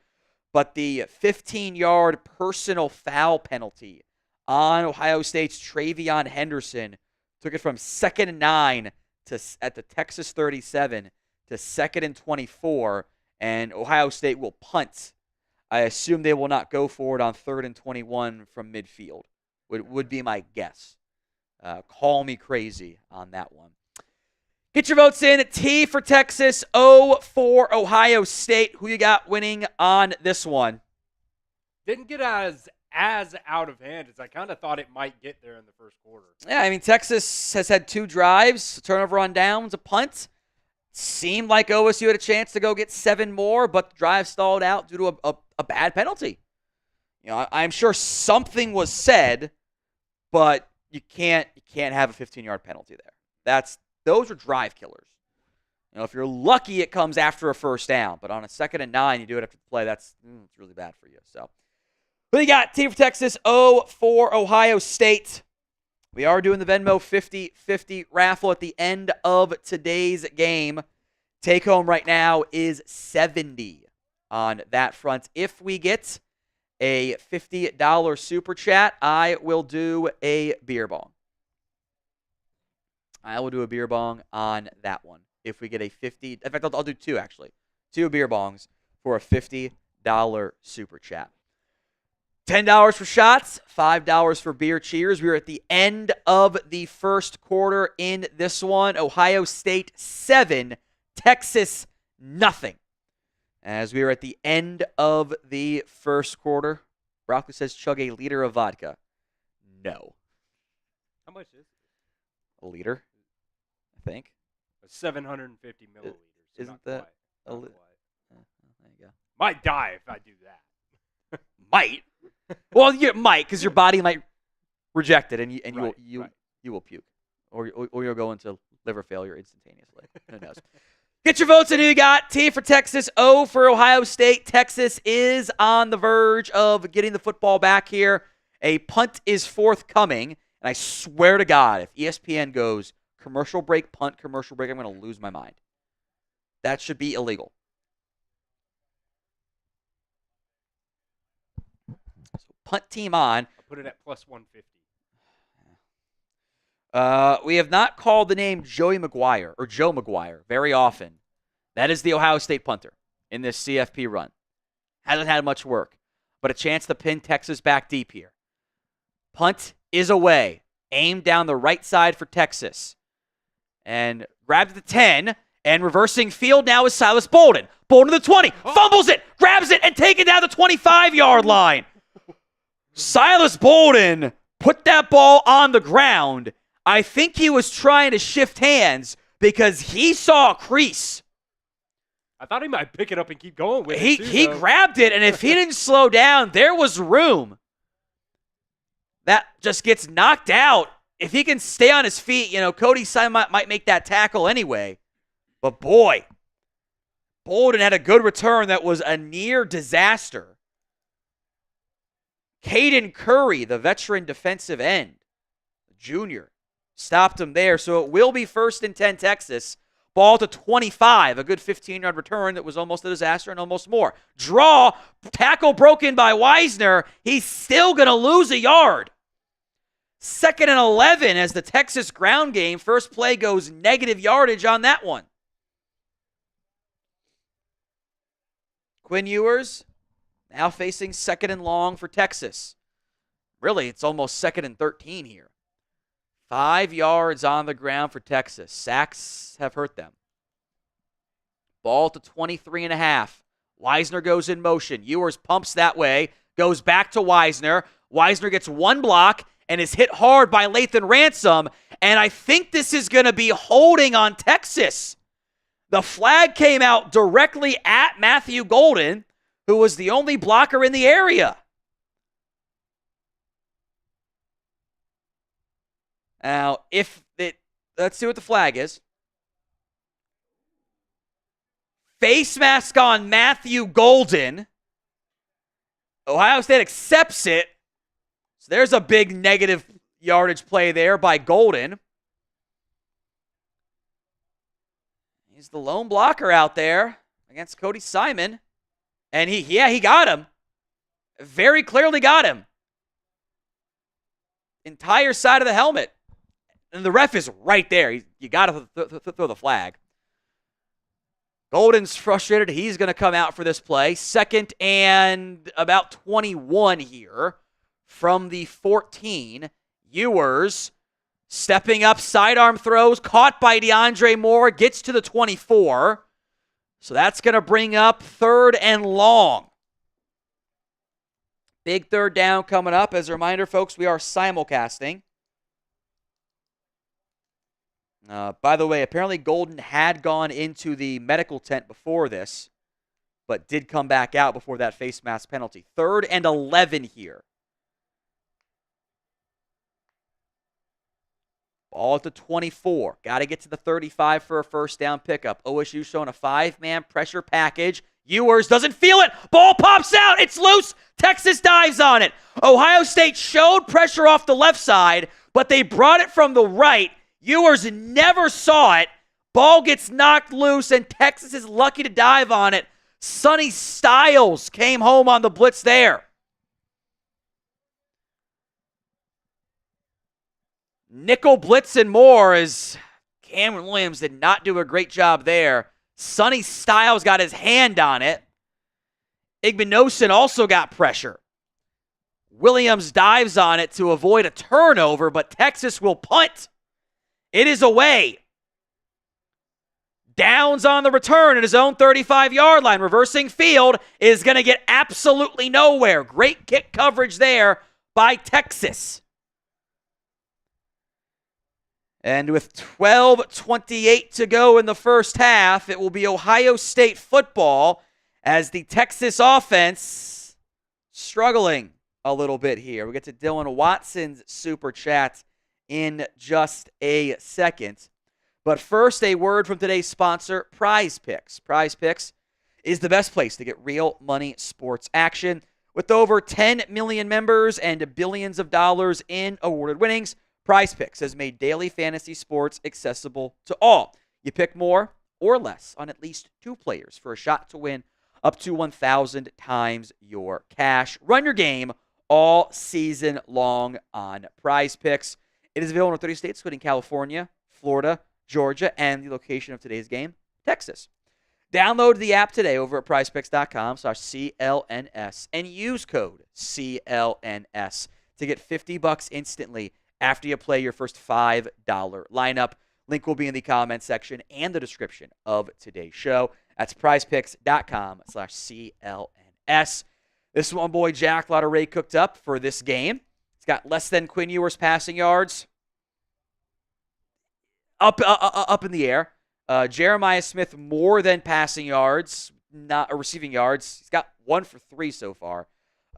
But the 15-yard personal foul penalty on Ohio State's Travion Henderson took it from 2nd and 9 at the Texas 37 to 2nd and 24. And Ohio State will punt. I assume they will not go for it on 3rd and 21 from midfield. Would be my guess. Call me crazy on that one. Get your votes in. T for Texas, O for Ohio State. Who you got winning on this one? Didn't get as out of hand as I kind of thought it might get there in the first quarter. Yeah, I mean, Texas has had 2 drives, a turnover on downs, a punt. Seemed like OSU had a chance to go get 7 more, but the drive stalled out due to a bad penalty. You know, I'm sure something was said, but you can't have a 15-yard penalty there. Those are drive killers. You know, if you're lucky, it comes after a first down, but on a 2nd and 9, you do it after the play. It's really bad for you. So, who you got? T for Texas, O for Ohio State. We are doing the Venmo 50-50 raffle at the end of today's game. Take home right now is 70 on that front. If we get a $50 super chat, I will do a beer bong. I will do a beer bong on that one. If we get a 50, in fact, I'll do 2 actually. 2 beer bongs for a $50 super chat. $10 for shots, $5 for beer cheers. We're at the end of the first quarter in this one. Ohio State 7, Texas nothing. As we are at the end of the first quarter, Broccoli says chug a liter of vodka. No. How much is it? A liter, I think. 750 milliliters. Isn't that a liter? There you go. Might die if I do that. Might. Well, you might, because your body might reject it, and you will puke, or you'll go into liver failure instantaneously. Who knows? Get your votes in. Who you got? T for Texas, O for Ohio State. Texas is on the verge of getting the football back here. A punt is forthcoming, and I swear to God, if ESPN goes commercial break, punt, commercial break, I'm going to lose my mind. That should be illegal. Punt team on. I'll put it at plus 150. We have not called the name Joe McGuire very often. That is the Ohio State punter in this CFP run. Hasn't had much work, but a chance to pin Texas back deep here. Punt is away. Aimed down the right side for Texas. And grabbed at the 10. And reversing field now is Silas Bolden. Bolden to the 20. Fumbles it. Grabs it. And taken down the 25-yard line. Silas Bolden put that ball on the ground. I think he was trying to shift hands because he saw a crease. I thought he might pick it up and keep going with it. He grabbed it, and if he didn't slow down, there was room. That just gets knocked out. If he can stay on his feet, Cody Simon might make that tackle anyway. But boy, Bolden had a good return that was a near disaster. Caden Curry, the veteran defensive end, junior, stopped him there. So it will be 1st and 10 Texas. Ball to 25, a good 15-yard return that was almost a disaster and almost more. Draw, tackle broken by Wisner. He's still going to lose a yard. 2nd and 11 as the Texas ground game. First play goes negative yardage on that one. Quinn Ewers now facing 2nd and long for Texas. Really, it's almost 2nd and 13 here. 5 yards on the ground for Texas. Sacks have hurt them. Ball to 23.5. Wisner goes in motion. Ewers pumps that way. Goes back to Wisner. Wisner gets one block and is hit hard by Lathan Ransom, and I think this is going to be holding on Texas. The flag came out directly at Matthew Golden, who was the only blocker in the area. Now, let's see what the flag is. Face mask on Matthew Golden. Ohio State accepts it. So there's a big negative yardage play there by Golden. He's the lone blocker out there against Cody Simon. And he got him. Very clearly got him. Entire side of the helmet. And the ref is right there. You got to throw the flag. Golden's frustrated. He's going to come out for this play. 2nd and about 21 here from the 14. Ewers stepping up, sidearm throws, caught by DeAndre Moore, gets to the 24. So that's going to bring up 3rd and long. Big 3rd down coming up. As a reminder, folks, we are simulcasting. By the way, apparently Golden had gone into the medical tent before this, but did come back out before that face mask penalty. 3rd and 11 here. Ball at the 24. Got to get to the 35 for a first down pickup. OSU showing a 5-man pressure package. Ewers doesn't feel it. Ball pops out. It's loose. Texas dives on it. Ohio State showed pressure off the left side, but they brought it from the right. Ewers never saw it. Ball gets knocked loose, and Texas is lucky to dive on it. Sonny Styles came home on the blitz there. Nickel blitz and more, as Cameron Williams did not do a great job there. Sonny Styles got his hand on it. Igbinosun also got pressure. Williams dives on it to avoid a turnover, but Texas will punt. It is away. Downs on the return at his own 35-yard line. Reversing field is going to get absolutely nowhere. Great kick coverage there by Texas. And with 12:28 to go in the first half, it will be Ohio State football as the Texas offense struggling a little bit here. We get to Dylan Watson's super chat in just a second. But first, a word from today's sponsor, Prize Picks. Prize Picks is the best place to get real money sports action. With over 10 million members and billions of dollars in awarded winnings, Prize Picks has made daily fantasy sports accessible to all. You pick more or less on at least 2 players for a shot to win up to 1,000 times your cash. Run your game all season long on Prize Picks. It is available in 30 states, including California, Florida, Georgia, and the location of today's game, Texas. Download the app today over at prizepicks.com/CLNS and use code CLNS to get $50 instantly after you play your first $5 lineup. Link will be in the comment section and the description of today's show. That's prizepicks.com/CLNS. This one boy, Jack Lotteray, cooked up for this game. He's got less than Quinn Ewers passing yards. Up in the air. Jeremiah Smith more than passing yards, not receiving yards. He's got 1 for 3 so far.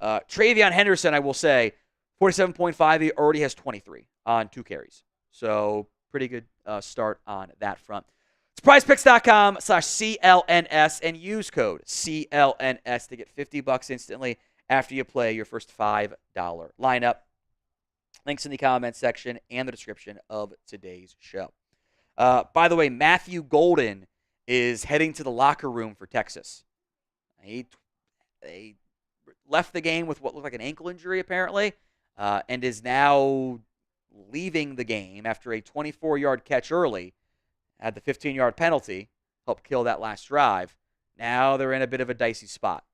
Travion Henderson, I will say, 47.5. He already has 23 on 2 carries. So pretty good start on that front. It's prizepicks.com/CLNS and use code CLNS to get $50 instantly after you play your first $5 lineup. Links in the comment section and the description of today's show. By the way, Matthew Golden is heading to the locker room for Texas. He left the game with what looked like an ankle injury, apparently, and is now leaving the game after a 24-yard catch early. Had the 15-yard penalty, helped kill that last drive. Now they're in a bit of a dicey spot.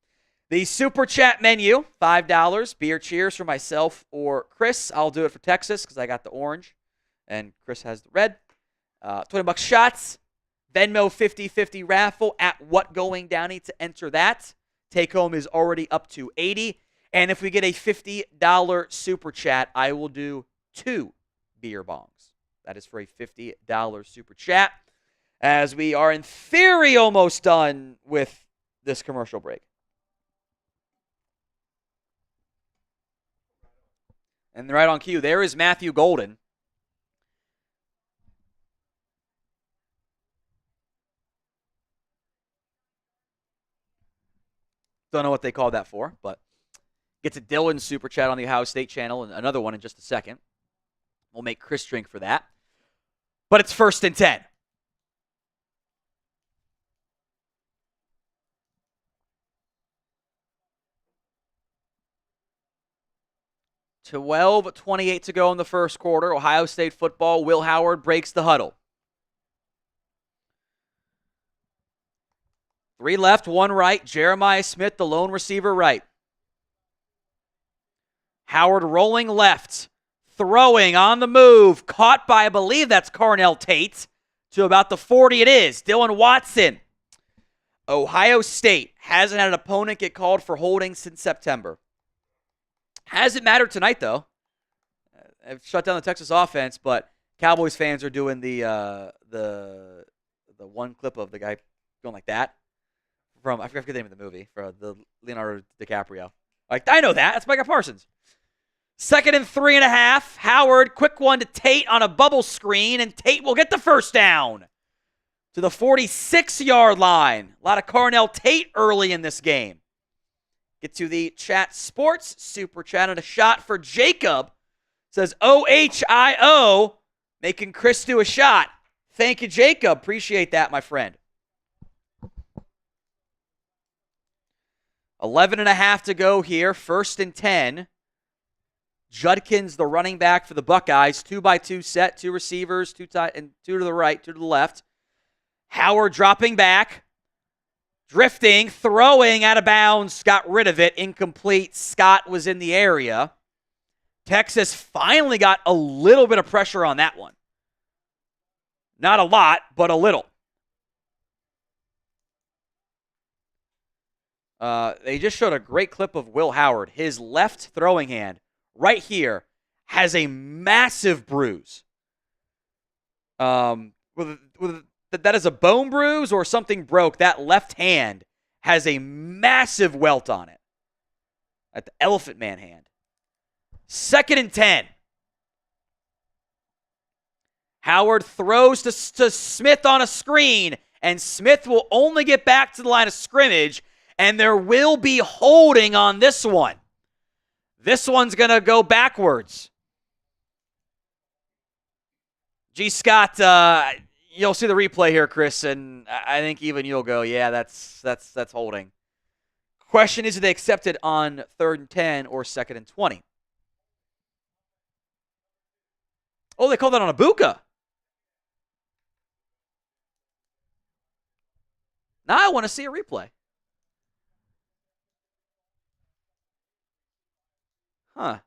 The Super Chat menu, $5. Beer cheers for myself or Chris. I'll do it for Texas because I got the orange, and Chris has the red. $20 shots. Venmo 50-50 raffle at What Going Downey to enter that. Take home is already up to $80. And if we get a $50 Super Chat, I will do 2 beer bongs. That is for a $50 super chat, as we are in theory almost done with this commercial break. And right on cue, there is Matthew Golden. Don't know what they called that for, but gets a Dylan super chat on the Ohio State channel, and another one in just a second. We'll make Chris drink for that. But it's 1st and 10. $12:28 to go in the first quarter. Ohio State football. Will Howard breaks the huddle. 3 left, 1 right. Jeremiah Smith, the lone receiver, right. Howard rolling left, throwing on the move, caught by, I believe that's Carnell Tate, to about the 40 it is. Dylan Watson. Ohio State hasn't had an opponent get called for holding since September. Hasn't mattered tonight, though. I've shut down the Texas offense, but Cowboys fans are doing the one clip of the guy going like that from, I forget the name of the movie, for the Leonardo DiCaprio. Like, I know that. That's Micah Parsons. 2nd and 3.5. Howard, quick one to Tate on a bubble screen, and Tate will get the first down to the 46-yard line. A lot of Carnell Tate early in this game. Get to the chat sports super chat, and a shot for Jacob. Says OHIO, making Chris do a shot. Thank you, Jacob. Appreciate that, my friend. 11.5 to go here. 1st and 10. Judkins, the running back for the Buckeyes. 2-by-2 set. 2 receivers, 2 and 2 to the right, 2 to the left. Howard dropping back. Drifting, throwing out of bounds. Got rid of it. Incomplete. Scott was in the area. Texas finally got a little bit of pressure on that one. Not a lot, but a little. They just showed a great clip of Will Howard. His left throwing hand right here has a massive bruise. That is a bone bruise or something broke. That left hand has a massive welt on it. At the Elephant Man hand. 2nd and 10. Howard throws to Smith on a screen, and Smith will only get back to the line of scrimmage, and there will be holding on this one. This one's going to go backwards. G. Scott, you'll see the replay here, Chris, and I think even you'll go, yeah, that's holding. Question is, do they accept it on 3rd and 10 or 2nd and 20? Oh, they called that on Ibuka. Now I want to see a replay. Huh.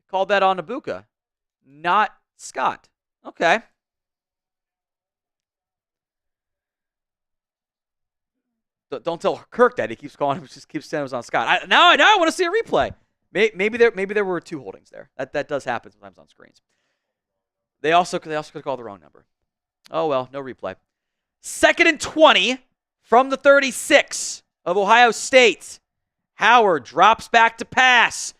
Called that on Ibuka, not Scott. Okay. Don't tell Kirk that. He keeps calling him, just keeps saying it was on Scott. Now I want to see a replay. Maybe there were 2 holdings there. That does happen sometimes on screens. They also could have called the wrong number. Oh well, no replay. 2nd and 20 from the 36 of Ohio State. Howard drops back to pass.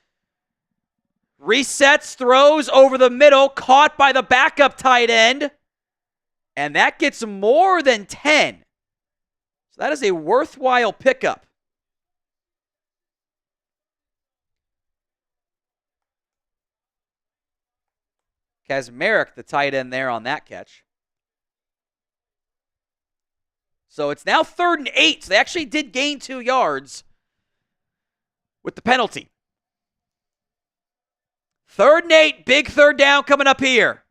Resets, throws over the middle, caught by the backup tight end. And that gets more than 10. So that is a worthwhile pickup. Kazmarek, the tight end there on that catch. So it's now 3rd and 8. So they actually did gain 2 yards with the penalty. 3rd and 8, big 3rd down coming up here.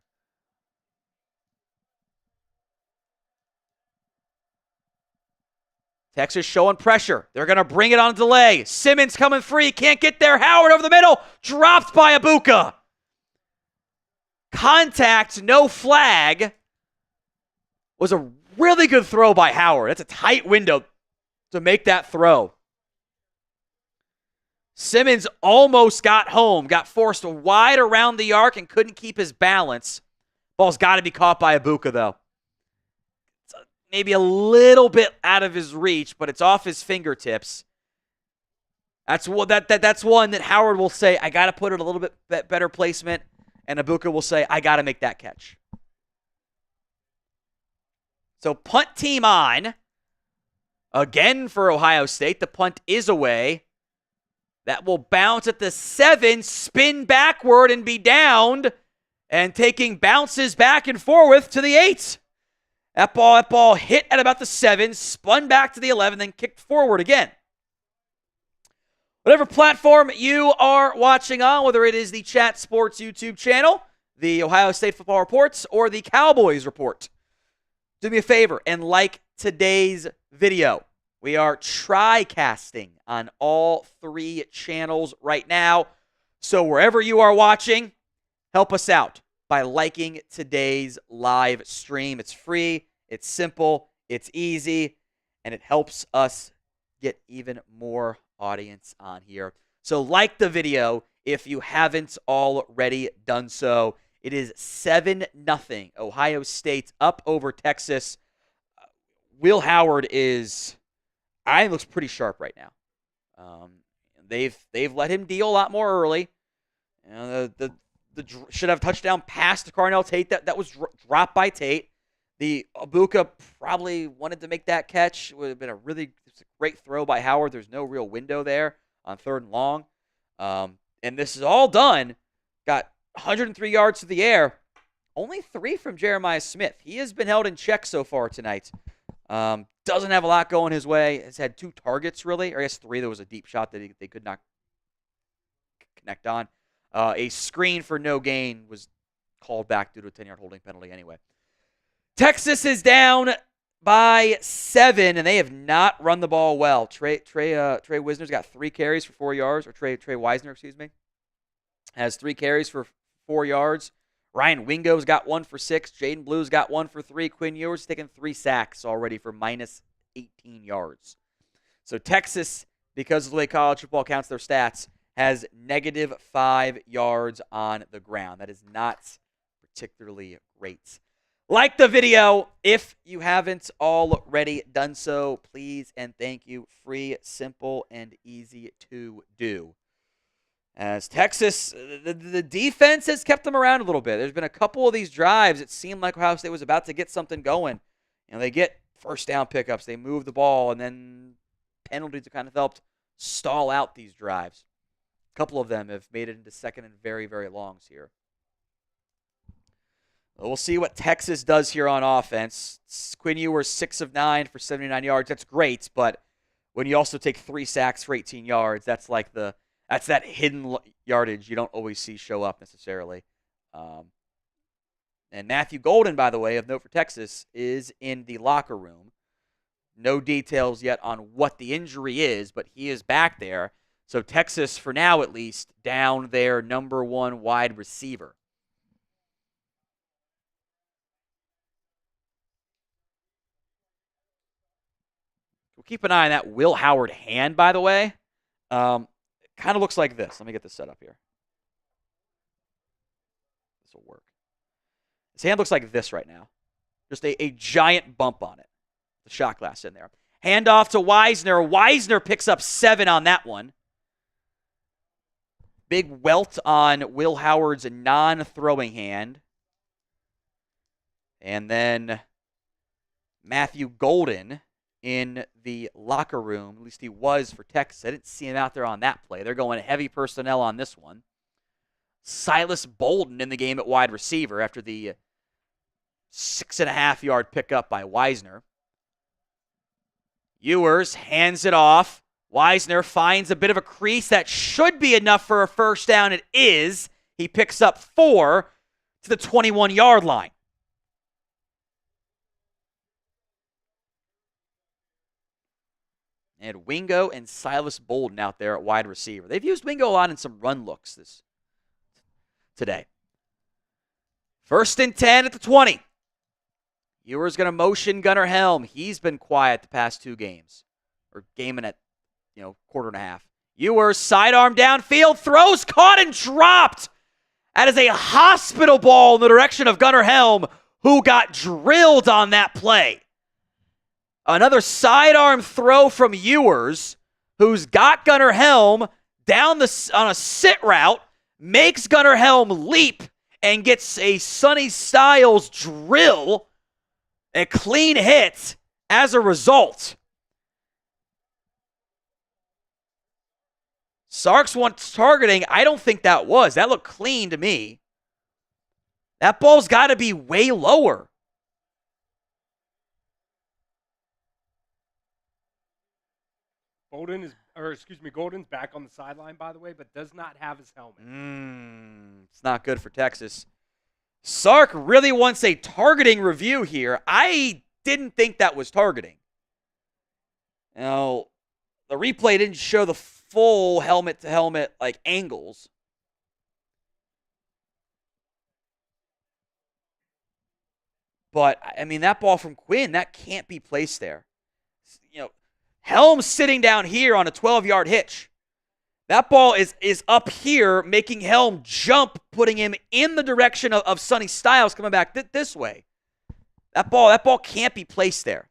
Texas showing pressure. They're going to bring it on delay. Simmons coming free. Can't get there. Howard over the middle. Dropped by Ibuka. Contact, no flag. Was a really good throw by Howard. That's a tight window to make that throw. Simmons almost got home, got forced wide around the arc and couldn't keep his balance. Ball's got to be caught by Ibuka, though. It's maybe a little bit out of his reach, but it's off his fingertips. That's one that Howard will say, I got to put it a little bit better placement, and Ibuka will say, I got to make that catch. So punt team on. Again for Ohio State. The punt is away. That will bounce at the 7, spin backward and be downed, and taking bounces back and forth to the 8. That ball hit at about the 7, spun back to the 11, then kicked forward again. Whatever platform you are watching on, whether it is the Chat Sports YouTube channel, the Ohio State Football Reports, or the Cowboys Report, do me a favor and like today's video. We are tri-casting on all 3 channels right now. So wherever you are watching, help us out by liking today's live stream. It's free, it's simple, it's easy, and it helps us get even more audience on here. So like the video if you haven't already done so. It is 7-0. Ohio State up over Texas. Will Howard looks pretty sharp right now. They've let him deal a lot more early. You know, the should have touchdown pass to Carnell Tate that was dropped by Tate. The Ibuka probably wanted to make that catch. It would have been a great throw by Howard. There's no real window there on 3rd and long. And this is all done. Got 103 yards to the air. Only 3 from Jeremiah Smith. He has been held in check so far tonight. Doesn't have a lot going his way. Has had 2 targets, really. Or I guess 3. There was a deep shot that they could not connect on. A screen for no gain was called back due to a 10-yard holding penalty anyway. Texas is down by 7, and they have not run the ball well. Trey Wisner's got 3 carries for 4 yards. Or Trey Wisner, has 3 carries for 4 yards. Ryan Wingo's got 1 for 6. Jaden Blue's got 1 for 3. Quinn Ewers taken 3 sacks already for minus 18 yards. So Texas, because of the way college football counts their stats, has negative 5 yards on the ground. That is not particularly great. Like the video if you haven't already done so. Please and thank you. Free, simple, and easy to do. As Texas, the defense has kept them around a little bit. There's been a couple of these drives. It seemed like Ohio State was about to get something going. You know, they get first down pickups. They move the ball, and then penalties have kind of helped stall out these drives. A couple of them have made it into 2nd and very, very longs here. We'll see what Texas does here on offense. Quinn Ewers 6 of 9 for 79 yards. That's great, but when you also take 3 sacks for 18 yards, that's that hidden yardage you don't always see show up necessarily. And Matthew Golden, by the way, of note for Texas, is in the locker room. No details yet on what the injury is, but he is back there. So Texas, for now at least, down their number 1 wide receiver. We'll keep an eye on that Will Howard hand, by the way. Kind of looks like this. Let me get this set up here. This will work. His hand looks like this right now. Just a giant bump on it. The shot glass in there. Handoff to Wisner. Wisner picks up 7 on that one. Big welt on Will Howard's non-throwing hand. And then Matthew Golden in the locker room. At least he was for Texas. I didn't see him out there on that play. They're going heavy personnel on this one. Silas Bolden in the game at wide receiver after the 6.5-yard pickup by Wisner. Ewers hands it off. Wisner finds a bit of a crease that should be enough for a first down. It is. He picks up 4 to the 21-yard line. And Wingo and Silas Bolden out there at wide receiver. They've used Wingo a lot in some run looks today. 1st and 10 at the 20. Ewers going to motion Gunnar Helm. He's been quiet the past 2 games. Or game and quarter and a half. Ewers sidearm downfield, throws, caught, and dropped. That is a hospital ball in the direction of Gunnar Helm, who got drilled on that play. Another sidearm throw from Ewers, who's got Gunnar Helm down on a sit route, makes Gunnar Helm leap, and gets a Sonny Styles drill, a clean hit as a result. Sark's wants targeting. I don't think that was. That looked clean to me. That ball's got to be way lower. Golden's back on the sideline, by the way, but does not have his helmet. It's not good for Texas. Sark really wants a targeting review here. I didn't think that was targeting. Now, the replay didn't show the full helmet-to-helmet like angles. But, I mean, that ball from Quinn, that can't be placed there. You know, Helm's sitting down here on a 12-yard hitch. That ball is up here, making Helm jump, putting him in the direction of Sonny Styles coming back this way. That ball can't be placed there.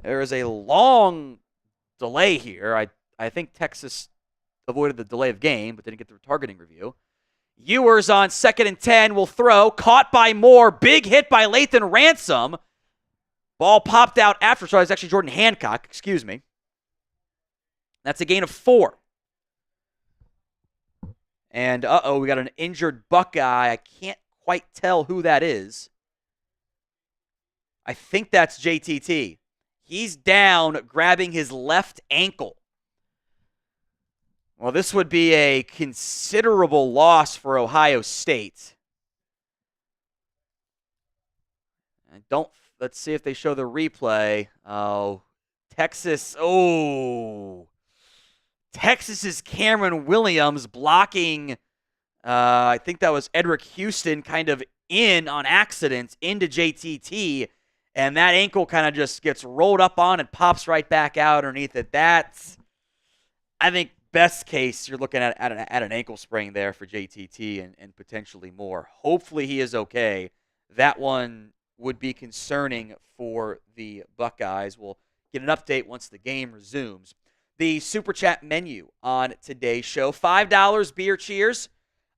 There is a long delay here. I think Texas avoided the delay of game, but didn't get the targeting review. Ewers on 2nd and 10 will throw. Caught by Moore. Big hit by Lathan Ransom. Ball popped out after. So it's actually Jordan Hancock. Excuse me. That's a gain of 4. And, we got an injured Buckeye. I can't quite tell who that is. I think that's JTT. He's down, grabbing his left ankle. Well, this would be a considerable loss for Ohio State. Let's see if they show the replay. Texas. Texas's Cameron Williams blocking, I think that was Edric Houston, kind of in on accident into JTT, and that ankle kind of just gets rolled up on and pops right back out underneath it. That's, I think, best case, you're looking at an ankle sprain there for JTT and potentially more. Hopefully he is okay. That one would be concerning for the Buckeyes. We'll get an update once the game resumes. The Super Chat menu on today's show. $5 beer cheers.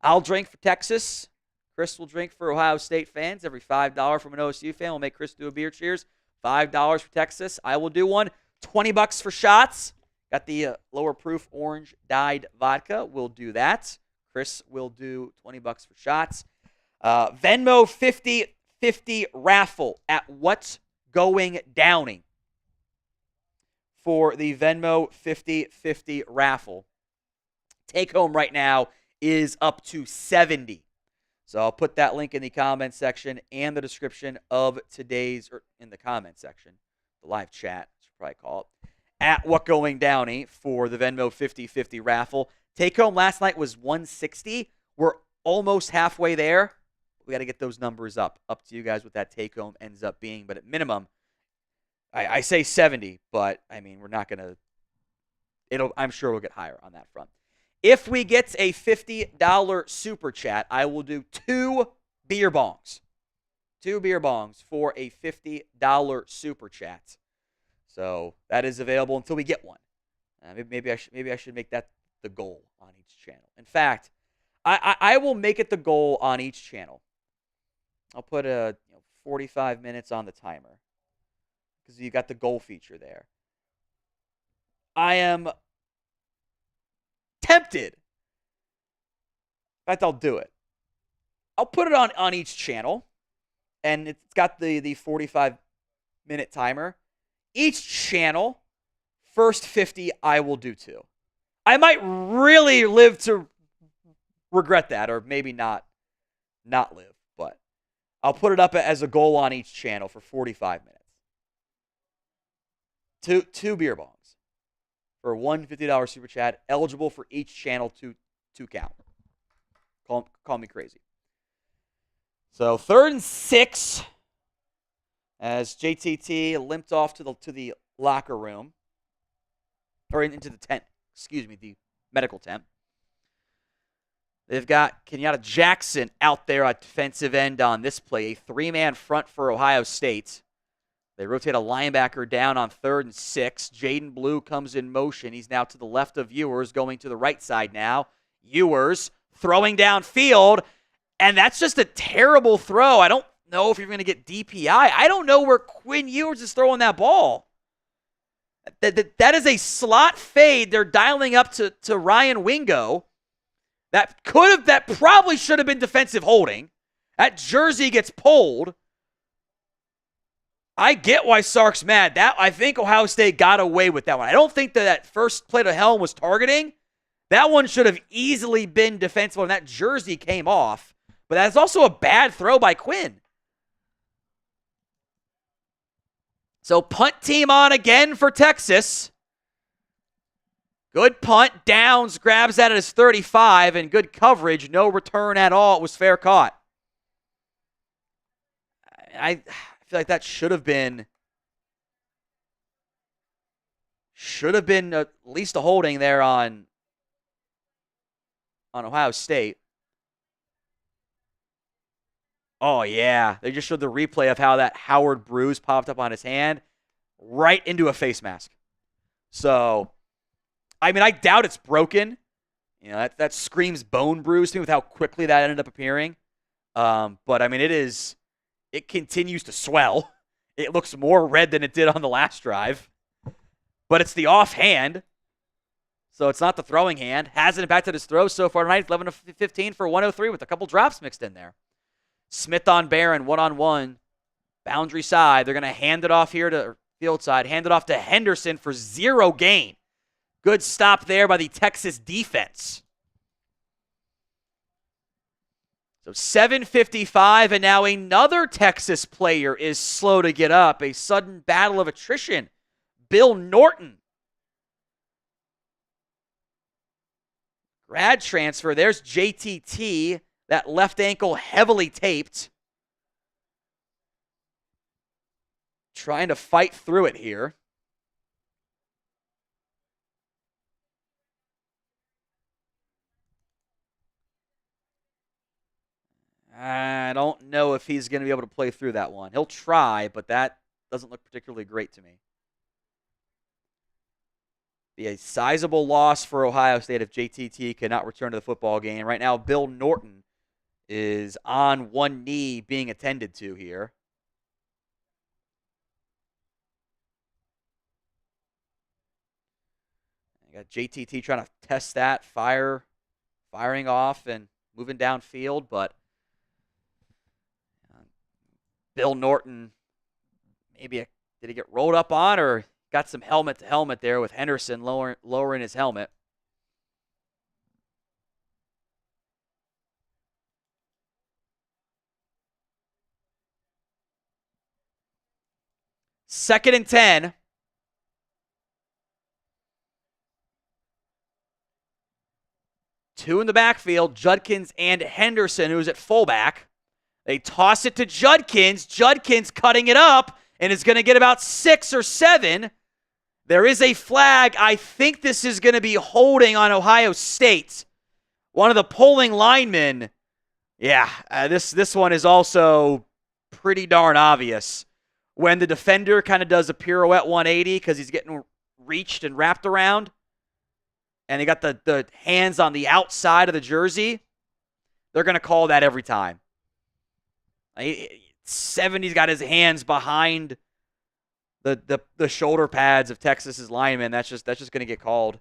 I'll drink for Texas. Chris will drink for Ohio State fans. Every $5 from an OSU fan will make Chris do a beer cheers. $5 for Texas. I will do one. $20 for shots. Got the lower proof orange dyed vodka. We'll do that. Chris will do $20 for shots. Venmo 50/50 raffle at What's Going Downing. For the Venmo 50/50 raffle. Take home right now is up to 70. So I'll put that link in the comment section and the description of today's, or in the comment section, the live chat, I should probably call it, at What Going Downey for the Venmo 50/50 raffle. Take home last night was 160. We're almost halfway there. We got to get those numbers up to you guys what that take home ends up being. But at minimum, I say 70, but I mean, we're not going to, I'm sure we'll get higher on that front. If we get a $50 super chat, I will do 2 beer bongs. 2 beer bongs for a $50 super chat. So that is available until we get one. Maybe I should make that the goal on each channel. In fact, I will make it the goal on each channel. I'll put 45 minutes on the timer because you got the goal feature there. I am tempted. In fact, I'll do it. I'll put it on each channel, and it's got the 45-minute timer. Each channel, first 50, I will do 2. I might really live to regret that, or maybe not live, but I'll put it up as a goal on each channel for 45 minutes. 2 beer bongs for one $50 super chat, eligible for each channel to count. Call me crazy. So 3rd and 6 as JTT limped off to the locker room, or into the tent, the medical tent. They've got Kenyatta Jackson out there at defensive end on this play, a three-man front for Ohio State. They rotate a linebacker down on 3rd and 6. Jaden Blue comes in motion. He's now to the left of Ewers, going to the right side now. Ewers throwing downfield, and that's just a terrible throw. I don't know if you're going to get DPI. I don't know where Quinn Ewers is throwing that ball. That is a slot fade. They're dialing up to Ryan Wingo. That probably should have been defensive holding. That jersey gets pulled. I get why Sark's mad. I think Ohio State got away with that one. I don't think that first play to Helm was targeting. That one should have easily been defensive, and that jersey came off. But that's also a bad throw by Quinn. So punt team on again for Texas. Good punt. Downs grabs that at his 35, and good coverage. No return at all. It was fair caught. I feel like that should have been at least a holding there on Ohio State. Oh, yeah. They just showed the replay of how that Howard bruise popped up on his hand right into a face mask. So, I mean, I doubt it's broken. You know, that screams bone bruise to me with how quickly that ended up appearing. But, I mean, it continues to swell. It looks more red than it did on the last drive. But it's the offhand. So it's not the throwing hand. Hasn't impacted his throw so far tonight. 11 of 15 for 103 with a couple drops mixed in there. Smith on Barron, one-on-one. Boundary side. They're going to hand it off here to field side. Hand it off to Henderson for 0 gain. Good stop there by the Texas defense. So 7:55, and now another Texas player is slow to get up. A sudden battle of attrition. Bill Norton. Grad transfer. There's JTT. That left ankle heavily taped. Trying to fight through it here. I don't know if he's going to be able to play through that one. He'll try, but that doesn't look particularly great to me. Be a sizable loss for Ohio State if JTT cannot return to the football game. Right now, Bill Norton is on one knee being attended to here. I got JTT trying to test that, firing off and moving downfield, but Bill Norton, did he get rolled up on or got some helmet to helmet there with Henderson lowering his helmet? Second and 10. Two in the backfield, Judkins and Henderson, who's at fullback. They toss it to Judkins. Judkins cutting it up and is going to get about 6 or 7. There is a flag. I think this is going to be holding on Ohio State. One of the pulling linemen. Yeah, this one is also pretty darn obvious. When the defender kind of does a pirouette 180 because he's getting reached and wrapped around, and they got the hands on the outside of the jersey, they're going to call that every time. 70's got his hands behind the shoulder pads of Texas's linemen. That's just going to get called.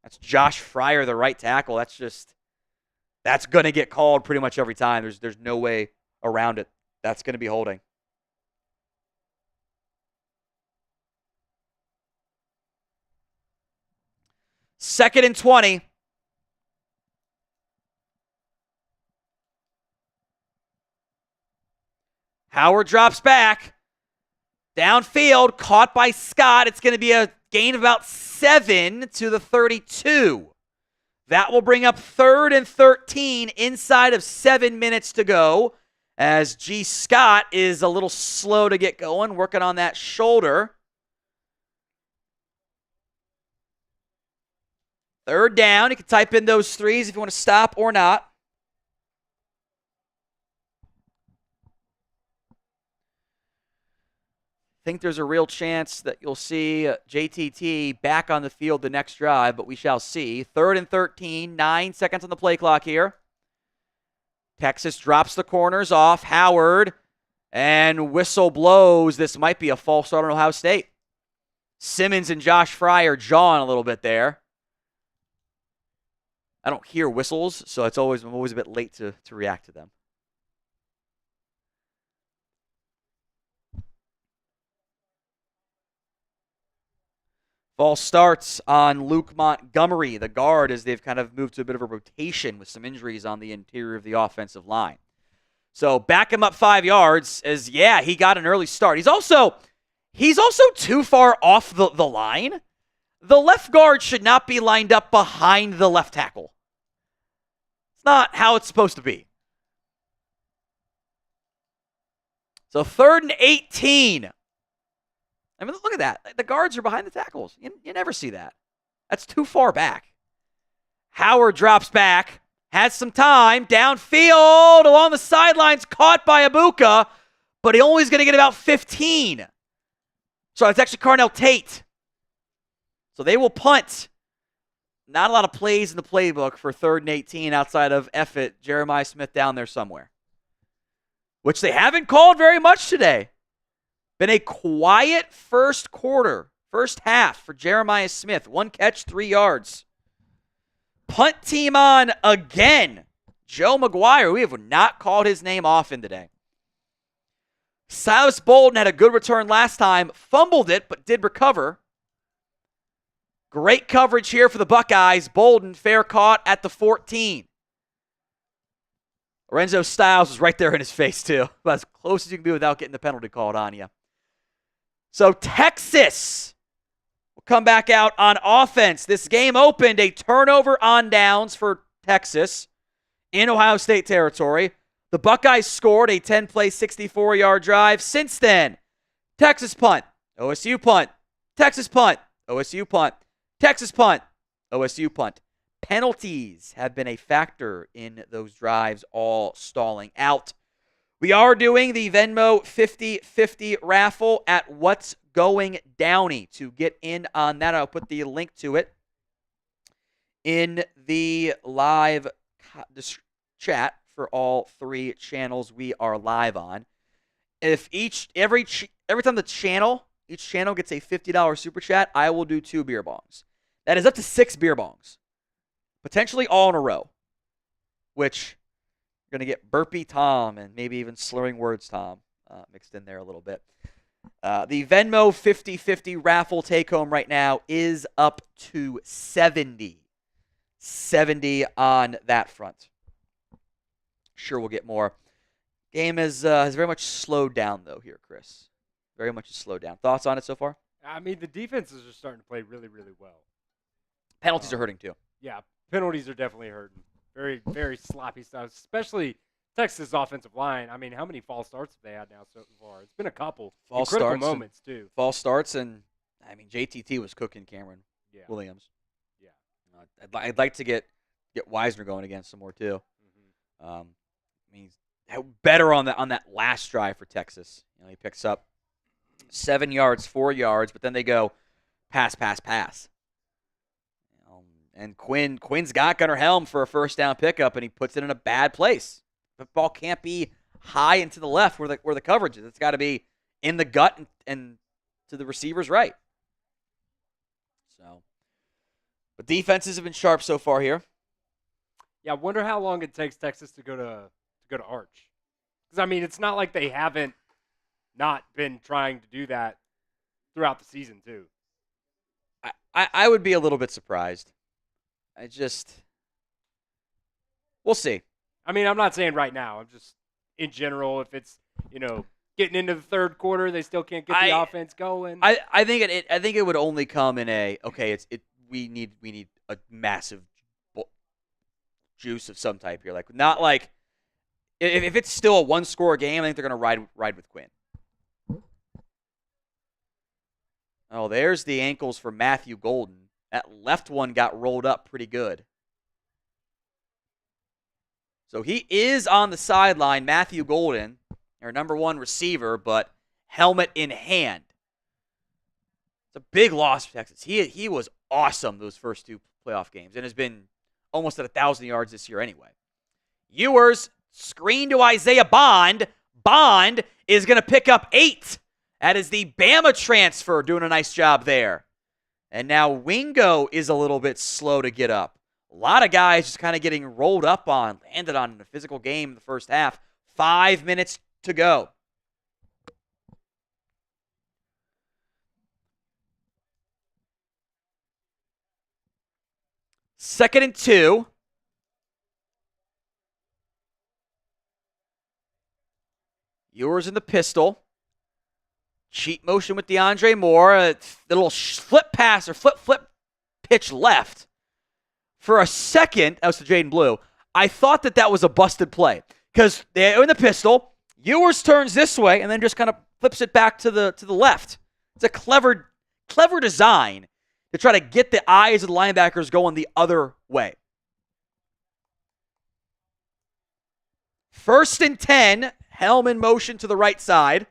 That's Josh Fryer, the right tackle. That's going to get called pretty much every time. There's no way around it. That's going to be holding. Second and 20. Howard drops back. Downfield, caught by Scott. It's going to be a gain of about 7 to the 32. That will bring up 3rd and 13 inside of 7 minutes to go. as G. Scott is a little slow to get going, working on that shoulder. Third down. You can type in those threes if you want to stop or not. I think there's a real chance that you'll see JTT back on the field the next drive, but we shall see. 3rd and 13, 9 seconds on the play clock here. Texas drops the corners off. Howard, and whistle blows. This might be a false start on Ohio State. Simmons and Josh Fry are jawing a little bit there. I don't hear whistles, so I'm always a bit late to react to them. False starts on Luke Montgomery, the guard, as they've kind of moved to a bit of a rotation with some injuries on the interior of the offensive line. So back him up 5 yards as, yeah, he got an early start. He's also too far off the line. The left guard should not be lined up behind the left tackle. It's not how it's supposed to be. So 3rd and 18. I mean, look at that. The guards are behind the tackles. You never see that. That's too far back. Howard drops back, has some time, downfield, along the sidelines, caught by Ibuka, but he only is going to get about 15. So it's actually Carnell Tate. So they will punt. Not a lot of plays in the playbook for 3rd and 18 outside of Effett, Jeremiah Smith down there somewhere, which they haven't called very much today. Been a quiet first half for Jeremiah Smith. 1 catch, 3 yards. Punt team on again. Joe McGuire, we have not called his name often today. Silas Bolden had a good return last time, fumbled it, but did recover. Great coverage here for the Buckeyes. Bolden, fair caught at the 14. Lorenzo Styles was right there in his face, too. About as close as you can be without getting the penalty called on you. So Texas will come back out on offense. This game opened a turnover on downs for Texas in Ohio State territory. The Buckeyes scored a 10-play, 64-yard drive. Since then, Texas punt, OSU punt, Texas punt, OSU punt, Texas punt, OSU punt. Penalties have been a factor in those drives, all stalling out. We are doing the Venmo 50-50 raffle at What's Going Downey. To get in on that, I'll put the link to it in the live chat for all 3 channels we are live on. If every time each channel gets a $50 super chat, I will do 2 beer bongs. That is up to 6 beer bongs, potentially all in a row, which you're going to get Burpee Tom and maybe even Slurring Words Tom mixed in there a little bit. The Venmo 50-50 raffle take-home right now is up to 70. 70 on that front. Sure, we'll get more. Game has very much slowed down, though, here, Chris. Very much slowed down. Thoughts on it so far? I mean, the defenses are starting to play really, really well. Penalties are hurting, too. Yeah, penalties are definitely hurting. Very, very sloppy stuff, especially Texas' offensive line. I mean, how many false starts have they had now so far? It's been a couple. False critical starts moments, too. False starts, and, I mean, JTT was cooking Cameron Williams. Yeah. I'd like to get Wisner going again some more, too. Mm-hmm. I mean, he's better on that last drive for Texas. He picks up 7 yards, 4 yards, but then they go pass. And Quinn's got Gunnar Helm for a first down pickup, and he puts it in a bad place. The ball can't be high and to the left where the coverage is. It's got to be in the gut and to the receiver's right. So, but defenses have been sharp so far here. Yeah, I wonder how long it takes Texas to go to Arch. Because I mean, it's not like they haven't not been trying to do that throughout the season too. I would be a little bit surprised. We'll see. I mean, I'm not saying right now. I'm just in general. If it's getting into the third quarter, they still can't get the offense going. I think it would only come in we need a massive juice of some type here. Like not like If it's still a one-score game, I think they're going to ride with Quinn. Oh, there's the ankles for Matthew Golden. That left one got rolled up pretty good. So he is on the sideline, Matthew Golden, our number one receiver, but helmet in hand. It's a big loss for Texas. He was awesome those first two playoff games and has been almost at 1,000 yards this year anyway. Ewers, screen to Isaiah Bond. Bond is going to pick up 8. That is the Bama transfer doing a nice job there. And now Wingo is a little bit slow to get up. A lot of guys just kind of getting rolled up on, landed on in a physical game in the first half. 5 minutes to go. Second and 2. Ewers in the pistol. Cheat motion with DeAndre Moore. A little flip pass or flip pitch left. For a second, that was to Jaden Blue, I thought that was a busted play. Because they're in the pistol. Ewers turns this way and then just kind of flips it back to the left. It's a clever design to try to get the eyes of the linebackers going the other way. 1st and 10. Helm in motion to the right side.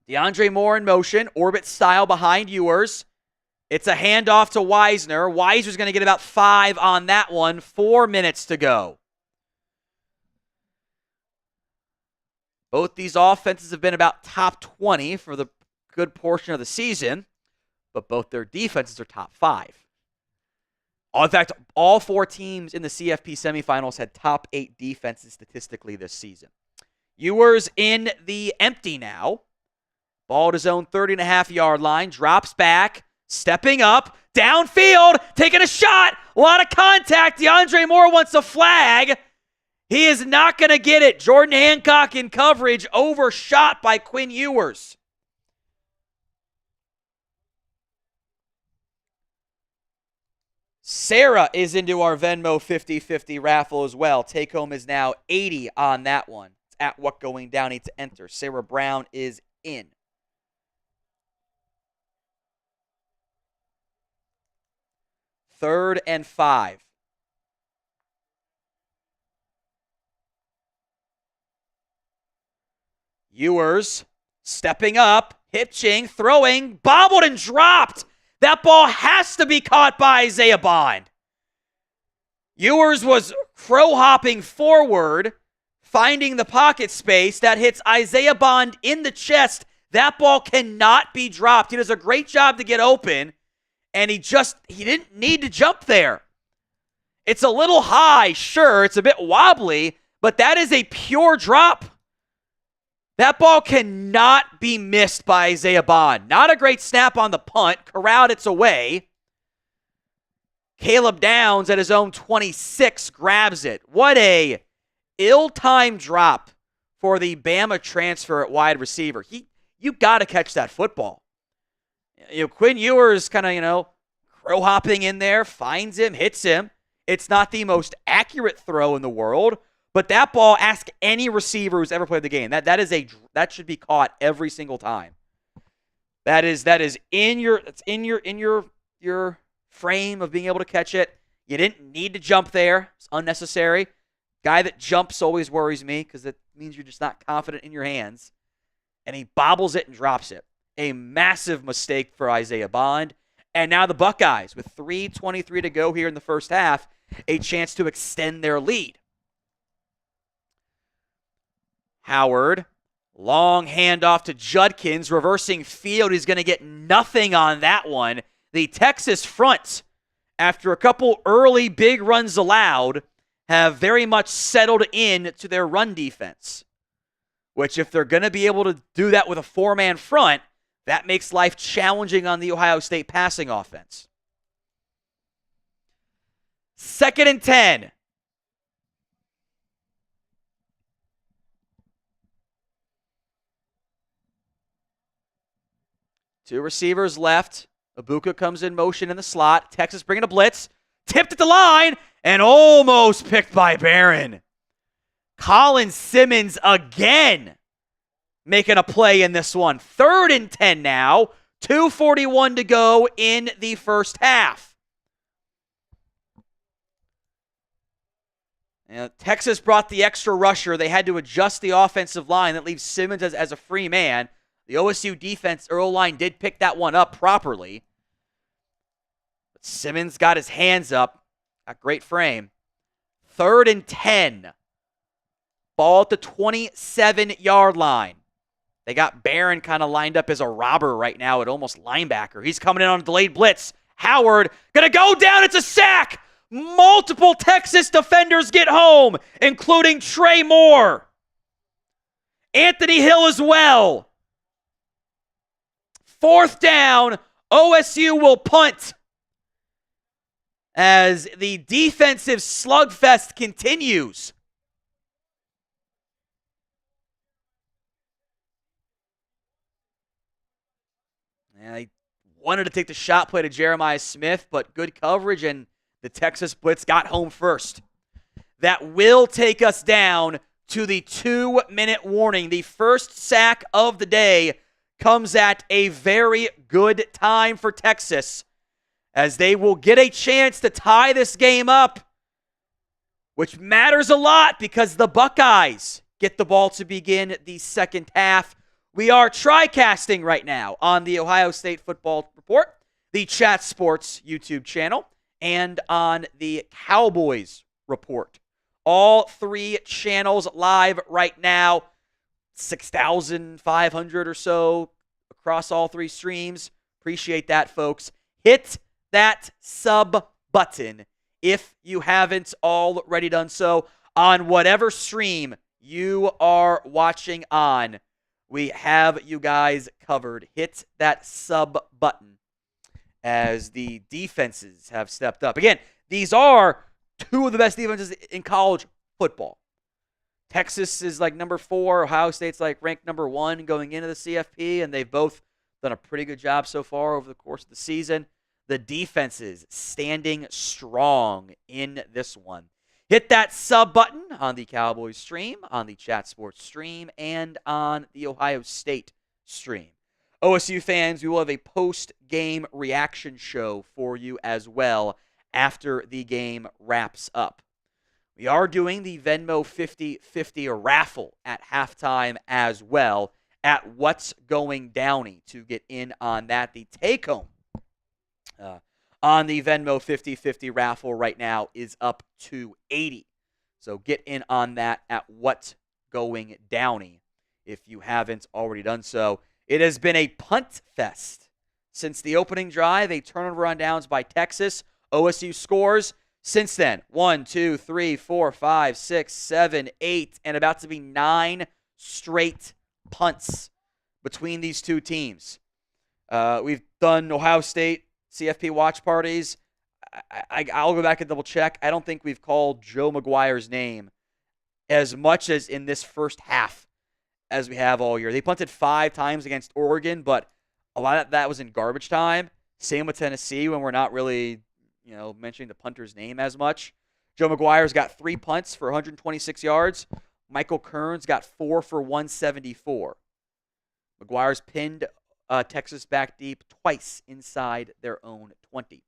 DeAndre Moore in motion, orbit style behind Ewers. It's a handoff to Wisner. Wisner's going to get about 5 on that one. 4 minutes to go. Both these offenses have been about top 20 for the good portion of the season, but both their defenses are top 5. In fact, all 4 teams in the CFP Semifinals had top 8 defenses statistically this season. Ewers in the empty now. Ball at his own 30.5-yard line. Drops back. Stepping up. Downfield. Taking a shot. A lot of contact. DeAndre Moore wants a flag. He is not going to get it. Jordan Hancock in coverage. Overshot by Quinn Ewers. Sarah is into our Venmo 50-50 raffle as well. Take home is now 80 on that one. It's at What Going Downey to enter. Sarah Brown is in. Third and 5. Ewers stepping up, hitching, throwing, bobbled and dropped. That ball has to be caught by Isaiah Bond. Ewers was crow-hopping forward, finding the pocket space. That hits Isaiah Bond in the chest. That ball cannot be dropped. He does a great job to get open, and he didn't need to jump there. It's a little high, sure. It's a bit wobbly, but that is a pure drop. That ball cannot be missed by Isaiah Bond. Not a great snap on the punt. Corralled, it's away. Caleb Downs at his own 26 grabs it. What a ill-timed drop for the Bama transfer at wide receiver. You got to catch that football. Quinn Ewers kind of, crow-hopping in there, finds him, hits him. It's not the most accurate throw in the world, but that ball, ask any receiver who's ever played the game. That should be caught every single time. That is in your frame of being able to catch it. You didn't need to jump there. It's unnecessary. Guy that jumps always worries me because it means you're just not confident in your hands. And he bobbles it and drops it. A massive mistake for Isaiah Bond. And now the Buckeyes, with 3:23 to go here in the first half, a chance to extend their lead. Howard, long handoff to Judkins, reversing field. He's going to get nothing on that one. The Texas front, after a couple early big runs allowed, have very much settled in to their run defense, which if they're going to be able to do that with a 4-man front, that makes life challenging on the Ohio State passing offense. 2nd and 10. Two receivers left. Ibuka comes in motion in the slot. Texas bringing a blitz. Tipped at the line. and almost picked by Barron. Colin Simmons again making a play in this one. 3rd and 10 now. 2:41 to go in the first half. And Texas brought the extra rusher. They had to adjust the offensive line. That leaves Simmons as a free man. The OSU defense, Earl line, did pick that one up properly. But Simmons got his hands up. A great frame. 3rd and 10. Ball at the 27-yard line. They got Barron kind of lined up as a robber right now at almost linebacker. He's coming in on a delayed blitz. Howard going to go down. It's a sack. Multiple Texas defenders get home, including Trey Moore. Anthony Hill as well. 4th down. OSU will punt as the defensive slugfest continues. And I wanted to take the shot play to Jeremiah Smith, but good coverage, and the Texas blitz got home first. That will take us down to the 2-minute warning. The first sack of the day comes at a very good time for Texas, as they will get a chance to tie this game up, which matters a lot because the Buckeyes get the ball to begin the second half. We are tri-casting right now on the Ohio State Football Report, the Chat Sports YouTube channel, and on the Cowboys Report. All 3 channels live right now. 6,500 or so across all 3 streams. Appreciate that, folks. Hit that sub button if you haven't already done so on whatever stream you are watching on. We have you guys covered. Hit that sub button as the defenses have stepped up. Again, these are 2 of the best defenses in college football. Texas is like number 4. Ohio State's like ranked number 1 going into the CFP, and they've both done a pretty good job so far over the course of the season. The defenses standing strong in this one. Hit that sub button on the Cowboys stream, on the Chat Sports stream, and on the Ohio State stream. OSU fans, we will have a post-game reaction show for you as well after the game wraps up. We are doing the Venmo 50-50 raffle at halftime as well at What's Going Downey to get in on that. The take-home on the Venmo 50-50 raffle right now is up to $80. So get in on that at What's Going Downey if you haven't already done so. It has been a punt fest since the opening drive, a turnover on downs by Texas. OSU scores. Since then, 1, 2, 3, 4, 5, 6, 7, 8, and about to be 9 straight punts between these 2 teams. We've done Ohio State CFP watch parties. I'll go back and double check. I don't think we've called Joe McGuire's name as much as in this first half as we have all year. They punted 5 times against Oregon, but a lot of that was in garbage time. Same with Tennessee when we're not really, mentioning the punter's name as much. Joe McGuire's got 3 punts for 126 yards. Michael Kearns got 4 for 174. McGuire's pinned Texas back deep twice inside their own 20.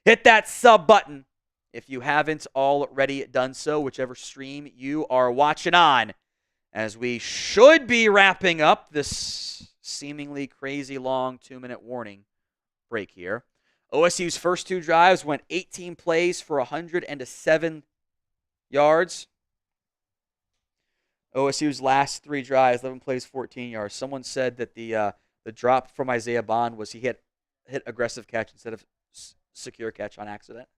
Hit that sub button if you haven't already done so, whichever stream you are watching on, as we should be wrapping up this seemingly crazy long 2-minute warning break here. OSU's first 2 drives went 18 plays for 107 yards. OSU's last 3 drives, 11 plays, 14 yards. Someone said that the drop from Isaiah Bond was he hit aggressive catch instead of secure catch on accident.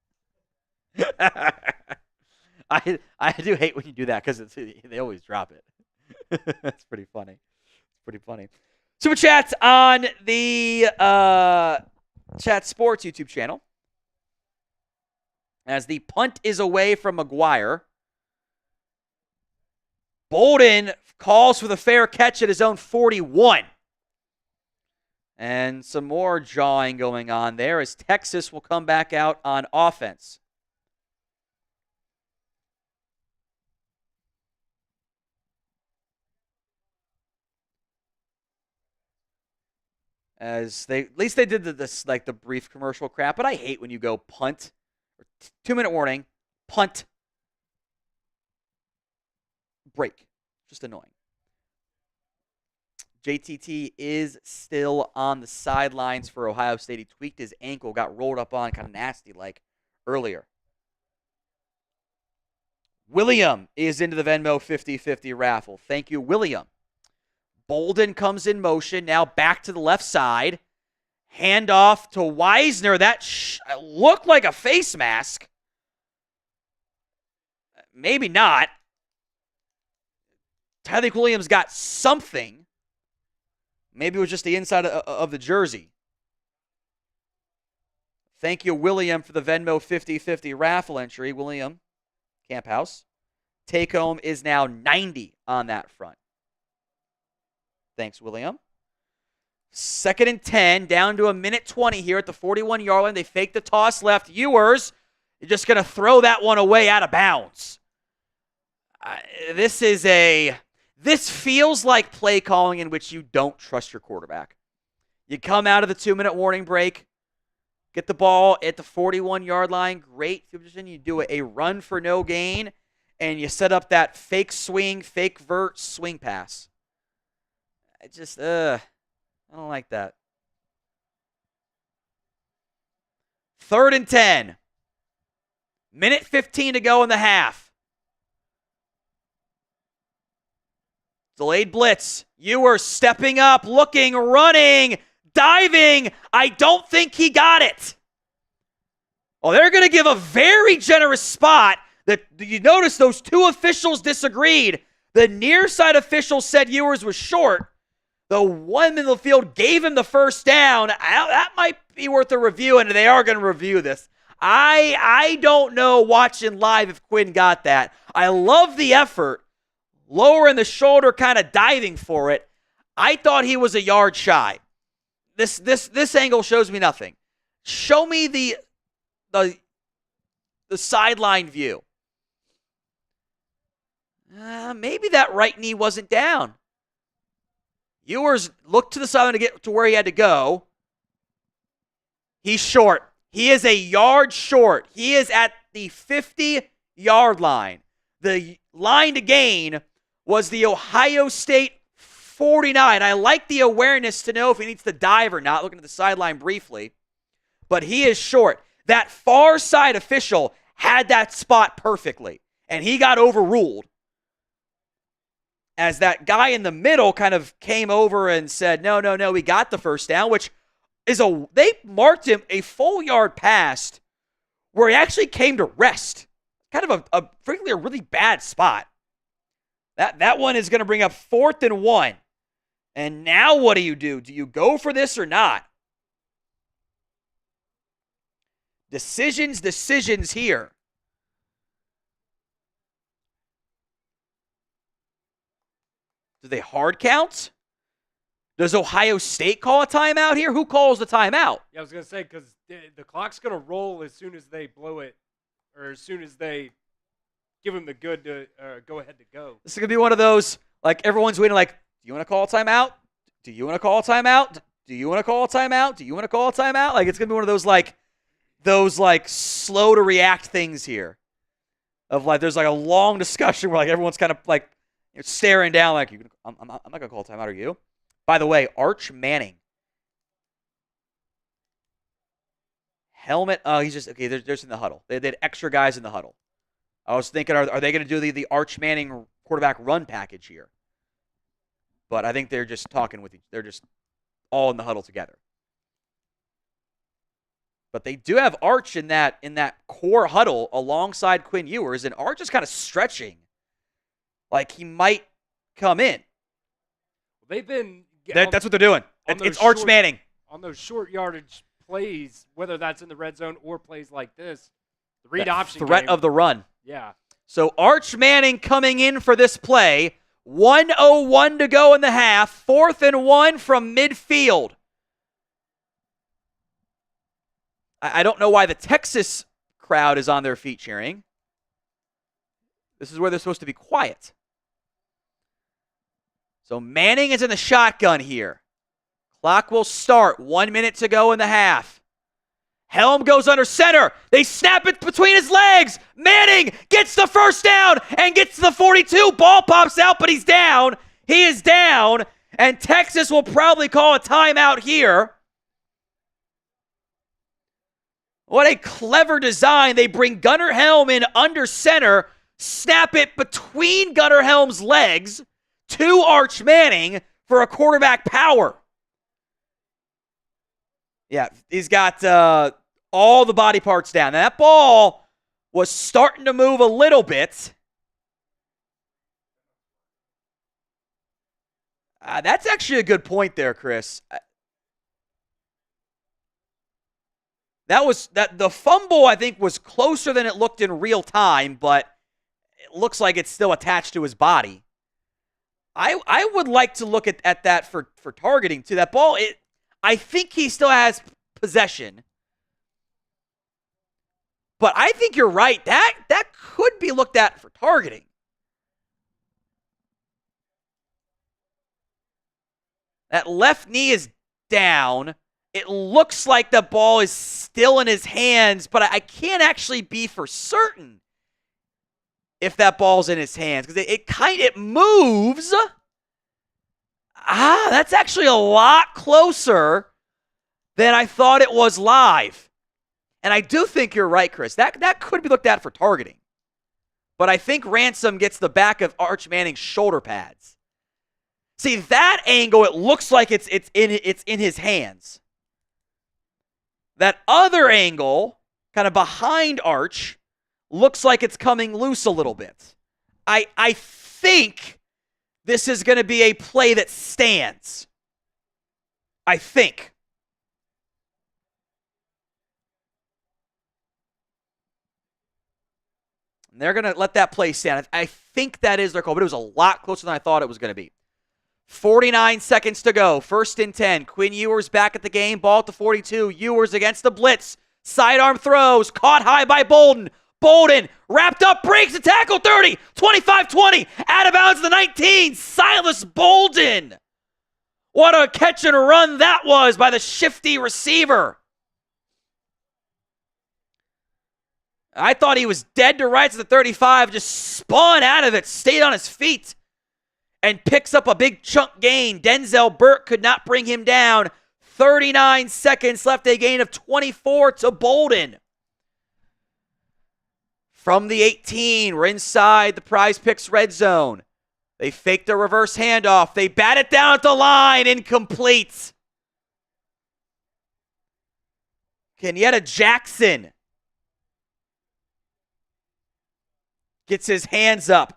I do hate when you do that because they always drop it. That's pretty funny. It's pretty funny. Super chats on the Chat Sports YouTube channel. As the punt is away from McGuire, Bolden calls for the fair catch at his own 41. And some more jawing going on there as Texas will come back out on offense. As they, at least they did this like the brief commercial crap, but I hate when you go punt, 2-minute warning, punt, break. Just annoying. JTT is still on the sidelines for Ohio State. He tweaked his ankle, got rolled up on, kind of nasty like earlier. William is into the Venmo 50-50 raffle. Thank you, William. Bolden comes in motion, now back to the left side. Handoff to Wisner. That looked like a face mask. Maybe not. Tyleik Williams got something. Maybe it was just the inside of the jersey. Thank you, William, for the Venmo 50-50 raffle entry. William Camphouse. Take home is now 90 on that front. Thanks, William. 2nd and 10, down to 1:20 here at the 41-yard line. They fake the toss left. Ewers, you're just going to throw that one away out of bounds. This feels like play calling in which you don't trust your quarterback. You come out of the 2-minute warning break, get the ball at the 41-yard line, great field position. You do a run for no gain, and you set up that fake swing, fake vert swing pass. I don't like that. 3rd and 10. 1:15 to go in the half. Delayed blitz. Ewers stepping up, looking, running, diving. I don't think he got it. Well, they're going to give a very generous spot. That you notice those two officials disagreed. The near side official said Ewers was short. The one in the field gave him the first down. That might be worth a review, and they are going to review this. I don't know watching live if Quinn got that. I love the effort. Lowering the shoulder, kind of diving for it. I thought he was a yard shy. This angle shows me nothing. Show me the sideline view. Maybe that right knee wasn't down. Ewers looked to the sideline to get to where he had to go. He's short. He is a yard short. He is at the 50-yard line. The line to gain was the Ohio State 49. I like the awareness to know if he needs to dive or not, looking at the sideline briefly. But he is short. That far side official had that spot perfectly, and he got overruled. As that guy in the middle kind of came over and said, no, we got the first down, which is they marked him a full yard past where he actually came to rest. Kind of frankly, a really bad spot. That one is going to bring up 4th and 1. And now what do? Do you go for this or not? Decisions here. Do they hard count? Does Ohio State call a timeout here? Who calls the timeout? Yeah, I was going to say, because the clock's going to roll as soon as they blow it, or as soon as they give them the good to go ahead to go. This is going to be one of those, like, everyone's waiting, like, do you want to call a timeout? Do you want to call a timeout? Do you want to call a timeout? Do you want to call a timeout? Like, it's going to be one of those, slow to react things here. Of, like, there's, like, a long discussion where, like, everyone's kind of, like, staring down like, I'm not going to call a timeout, are you? By the way, Arch Manning. Helmet. Oh, he's just, okay, they're just in the huddle. They had extra guys in the huddle. I was thinking, are they going to do the Arch Manning quarterback run package here? But I think they're just talking with they're just all in the huddle together. But they do have Arch in that core huddle alongside Quinn Ewers, and Arch is kind of stretching. Like he might come in. They've been... That's what they're doing. It's Arch Manning. On those short yardage plays, whether that's in the red zone or plays like this, the read option threat game, of the run. Yeah. So Arch Manning coming in for this play. 1:01 to go in the half. 4th and 1 from midfield. I don't know why the Texas crowd is on their feet cheering. This is where they're supposed to be quiet. So Manning is in the shotgun here. Clock will start. 1 minute to go in the half. Helm goes under center. They snap it between his legs. Manning gets the first down and gets to the 42. Ball pops out, but he's down. He is down. And Texas will probably call a timeout here. What a clever design. They bring Gunnar Helm in under center, snap it between Gunnar Helm's legs to Arch Manning for a quarterback power. Yeah, he's got all the body parts down. Now, that ball was starting to move a little bit. That's actually a good point there, Chris. The fumble, I think, was closer than it looked in real time, but it looks like it's still attached to his body. I would like to look at that for targeting, too. That ball, I think he still has possession. But I think you're right. That could be looked at for targeting. That left knee is down. It looks like the ball is still in his hands, but I can't actually be for certain if that ball's in his hands because it moves. That's actually a lot closer than I thought it was live. And I do think you're right, Chris. That could be looked at for targeting. But I think Ransom gets the back of Arch Manning's shoulder pads. See, that angle, it looks like it's in his hands. That other angle, kind of behind Arch, looks like it's coming loose a little bit. I think this is going to be a play that stands. I think. And they're going to let that play stand. I think that is their call, but it was a lot closer than I thought it was going to be. 49 seconds to go. 1st and 10. Quinn Ewers back at the game. Ball at the 42. Ewers against the blitz. Sidearm throws. Caught high by Bolden. Bolden wrapped up. Breaks the tackle. 30. 25-20. Out of bounds to the 19. Silas Bolden. What a catch and run that was by the shifty receiver. I thought he was dead to rights at the 35. Just spun out of it. Stayed on his feet. And picks up a big chunk gain. Denzel Burke could not bring him down. 39 seconds left, a gain of 24 to Bolden. From the 18, we're inside the Prize Picks red zone. They faked a reverse handoff. They bat it down at the line. Incomplete. Kenyatta Jackson gets his hands up.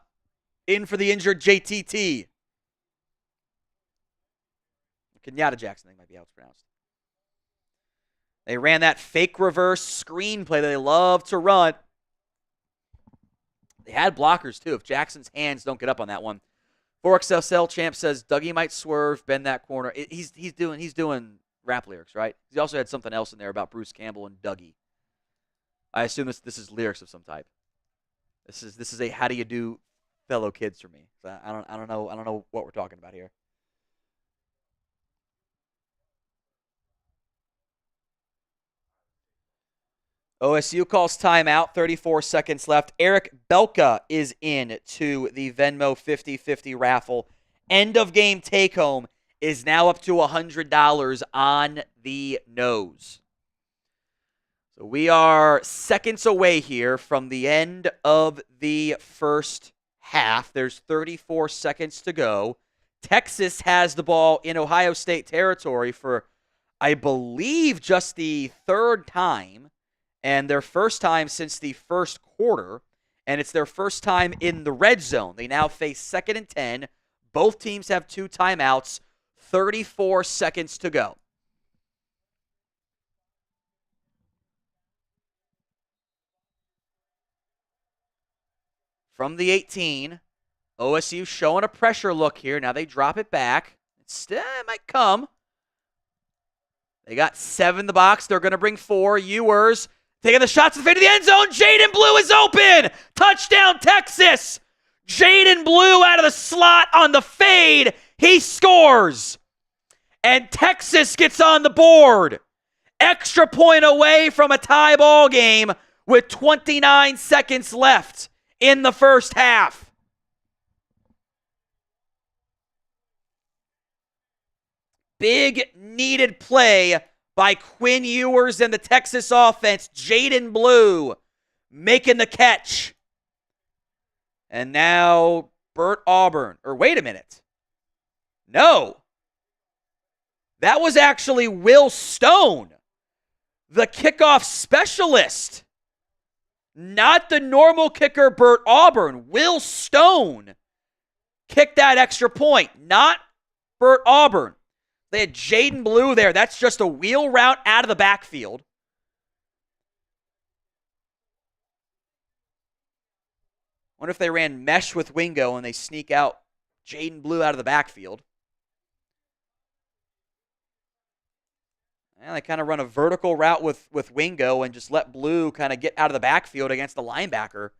In for the injured JTT. Kenyatta Jackson, I think might be how it's pronounced. They ran that fake reverse screen play that they love to run. They had blockers, too, if Jackson's hands don't get up on that one. Forex SL Champ says Dougie might swerve, bend that corner. He's doing rap lyrics, right? He also had something else in there about Bruce Campbell and Dougie. I assume this is lyrics of some type. This is a how do you do fellow kids for me. So I don't know what we're talking about here. OSU calls timeout, 34 seconds left. Eric Belka is in to the Venmo 50-50 raffle. End of game take home is now up to $100 on the nose. So we are seconds away here from the end of the first half. There's 34 seconds to go. Texas has the ball in Ohio State territory for, I believe, just the third time, and their first time since the first quarter, and it's their first time in the red zone. They now face 2nd and 10. Both teams have 2 timeouts. 34 seconds to go. From the 18, OSU showing a pressure look here. Now they drop it back. It might come. They got 7 in the box. They're going to bring 4. Ewers taking the shots to the fade of the end zone. Jaden Blue is open. Touchdown, Texas. Jaden Blue out of the slot on the fade. He scores. And Texas gets on the board. Extra point away from a tie ball game with 29 seconds left in the first half. Big needed play by Quinn Ewers and the Texas offense. Jaden Blue making the catch. And now Bert Auburn. Or wait a minute. No. That was actually Will Stone, the kickoff specialist. Not the normal kicker, Bert Auburn. Will Stone kicked that extra point, not Bert Auburn. They had Jaden Blue there. That's just a wheel route out of the backfield. Wonder if they ran mesh with Wingo and they sneak out Jaden Blue out of the backfield. And they kind of run a vertical route with Wingo and just let Blue kind of get out of the backfield against the linebacker.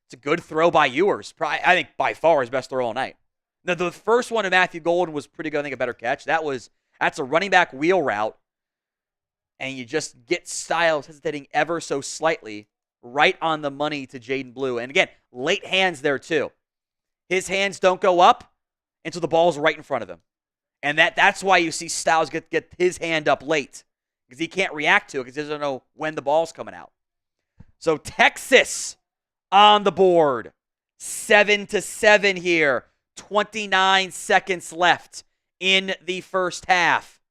It's a good throw by Ewers. Probably, I think by far his best throw all night. Now, the first one to Matthew Golden was pretty good. I think a better catch. That's a running back wheel route. And you just get Styles hesitating ever so slightly right on the money to Jaden Blue. And again, late hands there too. His hands don't go up until the ball's right in front of him. And that's why you see Styles get his hand up late. Because he can't react to it because he doesn't know when the ball's coming out. So Texas on the board. 7-7 here. 29 seconds left in the first half.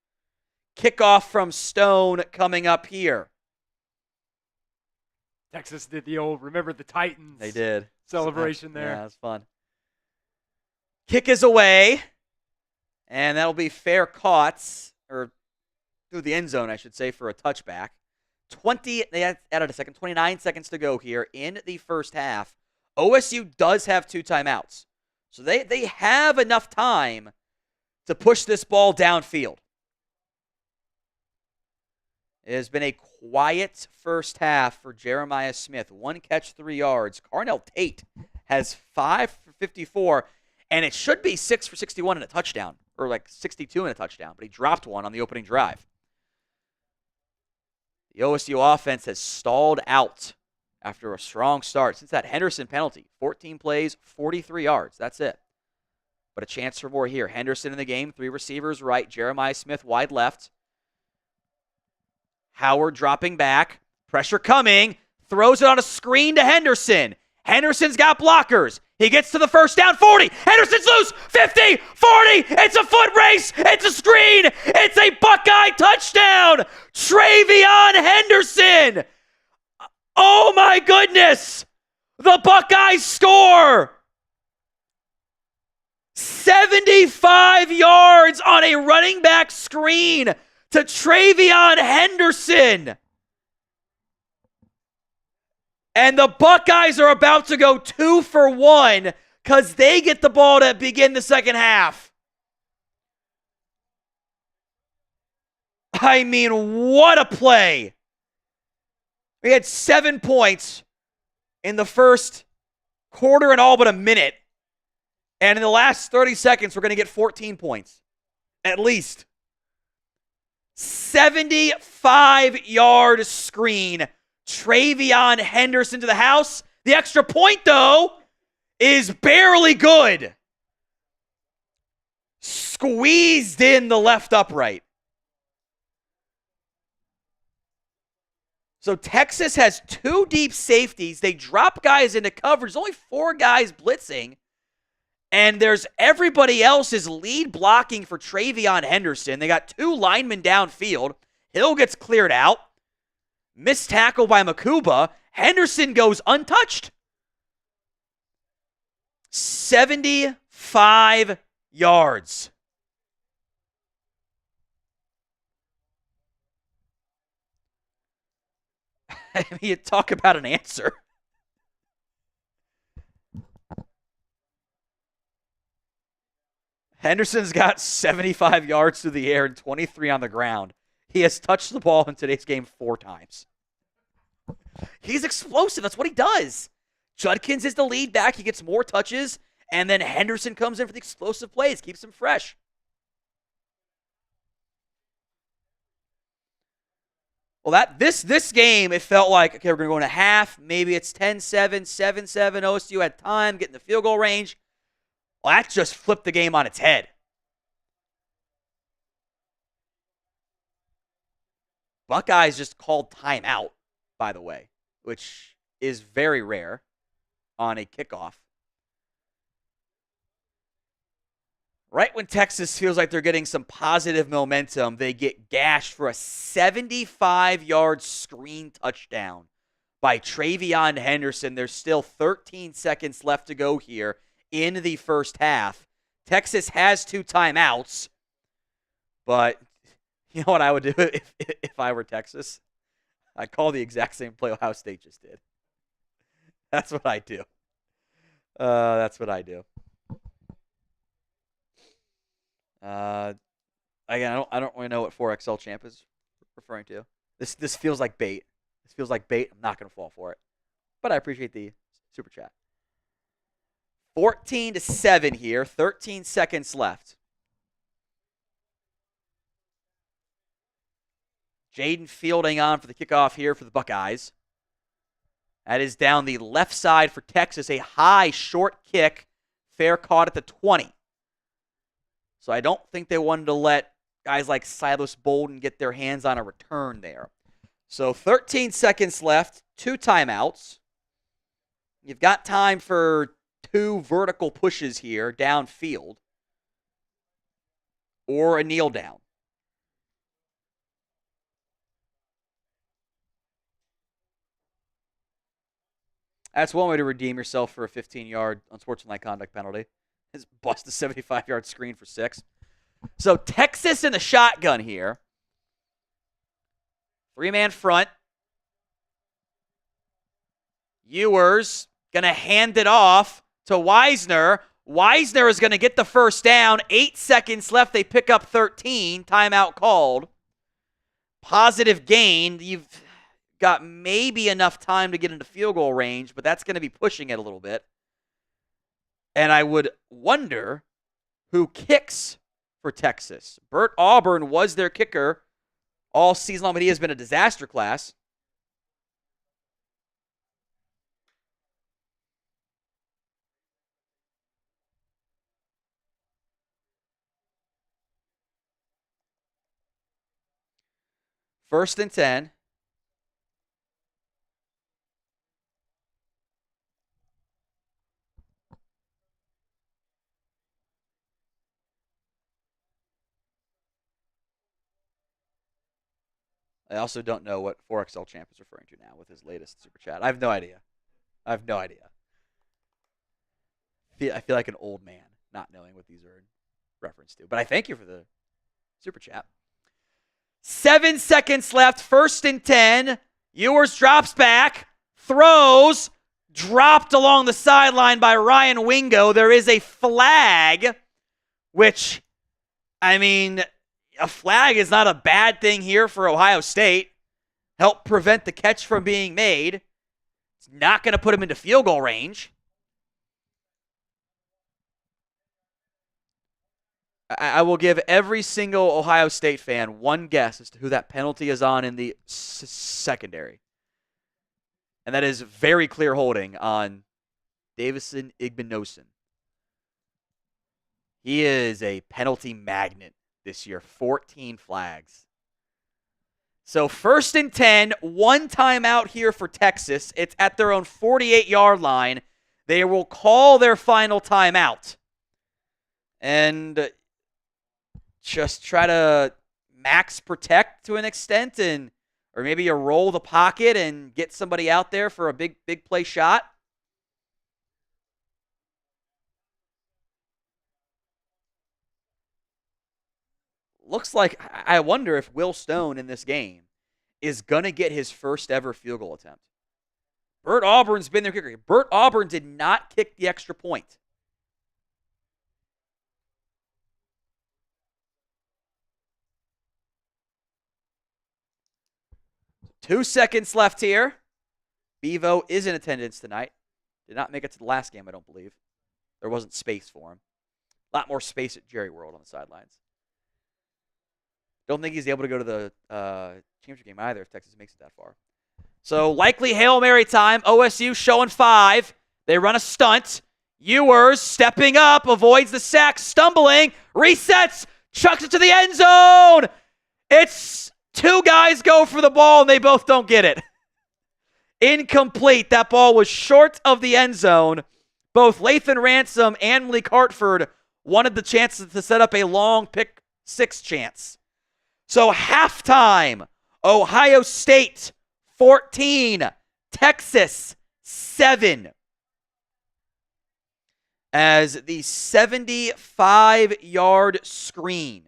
Kickoff from Stone coming up here. Texas did the old remember the Titans. They did. Celebration there. Yeah, it was fun. Kick is away. And that'll be fair caught, or through the end zone, I should say, for a touchback. They added a second. 29 seconds to go here in the first half. OSU does have 2 timeouts. So they have enough time to push this ball downfield. It has been a quiet first half for Jeremiah Smith. 1 catch, 3 yards. Carnell Tate has 5 for 54, and it should be 6 for 61 and a touchdown, or like 62 and a touchdown, but he dropped one on the opening drive. The OSU offense has stalled out after a strong start since that Henderson penalty. 14 plays, 43 yards. That's it. But a chance for more here. Henderson in the game, 3 receivers right. Jeremiah Smith wide left. Howard dropping back. Pressure coming. Throws it on a screen to Henderson. Henderson's got blockers. He gets to the first down, 40. Henderson's loose, 50, 40. It's a foot race. It's a screen. It's a Buckeye touchdown. Travion Henderson. Oh, my goodness. The Buckeyes score. 75 yards on a running back screen to Travion Henderson. And the Buckeyes are about to go 2 for 1 because they get the ball to begin the second half. I mean, what a play. We had 7 points in the first quarter and all but a minute. And in the last 30 seconds, we're going to get 14 points. At least. 75-yard screen. Travion Henderson to the house. The extra point, though, is barely good. Squeezed in the left upright. So Texas has 2 deep safeties. They drop guys into coverage. There's only 4 guys blitzing. And there's everybody else is lead blocking for Travion Henderson. They got 2 linemen downfield. Hill gets cleared out. Missed tackle by Makuba. Henderson goes untouched. 75 yards. I mean, talk about an answer. Henderson's got 75 yards through the air and 23 on the ground. He has touched the ball in today's game 4 times. He's explosive. That's what he does. Judkins is the lead back. He gets more touches. And then Henderson comes in for the explosive plays. Keeps him fresh. Well, this game, it felt like, okay, we're going to go into half. Maybe it's 10-7, 7-7. OSU had time, getting the field goal range. Well, that just flipped the game on its head. Buckeyes just called timeout, by the way, which is very rare on a kickoff. Right when Texas feels like they're getting some positive momentum, they get gashed for a 75-yard screen touchdown by Travion Henderson. There's still 13 seconds left to go here in the first half. Texas has 2 timeouts, but you know what I would do if I were Texas? I'd call the exact same play Ohio State just did. That's what I do. That's what I do. Again, I don't really know what 4XL champ is referring to. This feels like bait. This feels like bait. I'm not going to fall for it. But I appreciate the super chat. 14-7 here. 13 seconds left. Jaden Fielding on for the kickoff here for the Buckeyes. That is down the left side for Texas. A high, short kick. Fair caught at the 20. So I don't think they wanted to let guys like Silas Bolden get their hands on a return there. So 13 seconds left, 2 timeouts. You've got time for 2 vertical pushes here downfield or a kneel down. That's one way to redeem yourself for a 15-yard unsportsmanlike conduct penalty. Is bust a 75-yard screen for 6. So Texas in the shotgun here. 3-man front. Ewers going to hand it off to Wisner. Wisner is going to get the first down. 8 seconds left. They pick up 13. Timeout called. Positive gain. You've got maybe enough time to get into field goal range, but that's going to be pushing it a little bit. And I would wonder who kicks for Texas. Bert Auburn was their kicker all season long, but he has been a disaster class. First and 10. I also don't know what 4XL Champ is referring to now with his latest super chat. I have no idea. I feel like an old man not knowing what these are in reference to. But I thank you for the super chat. 7 seconds left. First and 10. Ewers drops back. Throws. Dropped along the sideline by Ryan Wingo. There is a flag, which, I mean, a flag is not a bad thing here for Ohio State. Help prevent the catch from being made. It's not going to put him into field goal range. I will give every single Ohio State fan one guess as to who that penalty is on in the secondary. And that is very clear holding on Davison Igbinosun. He is a penalty magnet this year. 14 flags. So first and 10, 1 timeout here for Texas. It's at their own 48-yard line. They will call their final timeout. And just try to max protect to an extent, and or maybe you roll the pocket and get somebody out there for a big play shot. Looks like, I wonder if Will Stone in this game is going to get his first ever field goal attempt. Bert Auburn's been their kicker. Bert Auburn did not kick the extra point. Two seconds left here. Bevo is in attendance tonight. Did not make it to the last game, I don't believe. There wasn't space for him. A lot more space at Jerry World on the sidelines. Don't think he's able to go to the championship game either if Texas makes it that far. So likely Hail Mary time. OSU showing 5. They run a stunt. Ewers stepping up, avoids the sack, stumbling, resets, chucks it to the end zone. It's 2 guys go for the ball, and they both don't get it. Incomplete. That ball was short of the end zone. Both Lathan Ransom and Malik Hartford wanted the chances to set up a long pick 6 chance. So halftime, Ohio State 14, Texas 7. As the 75-yard screen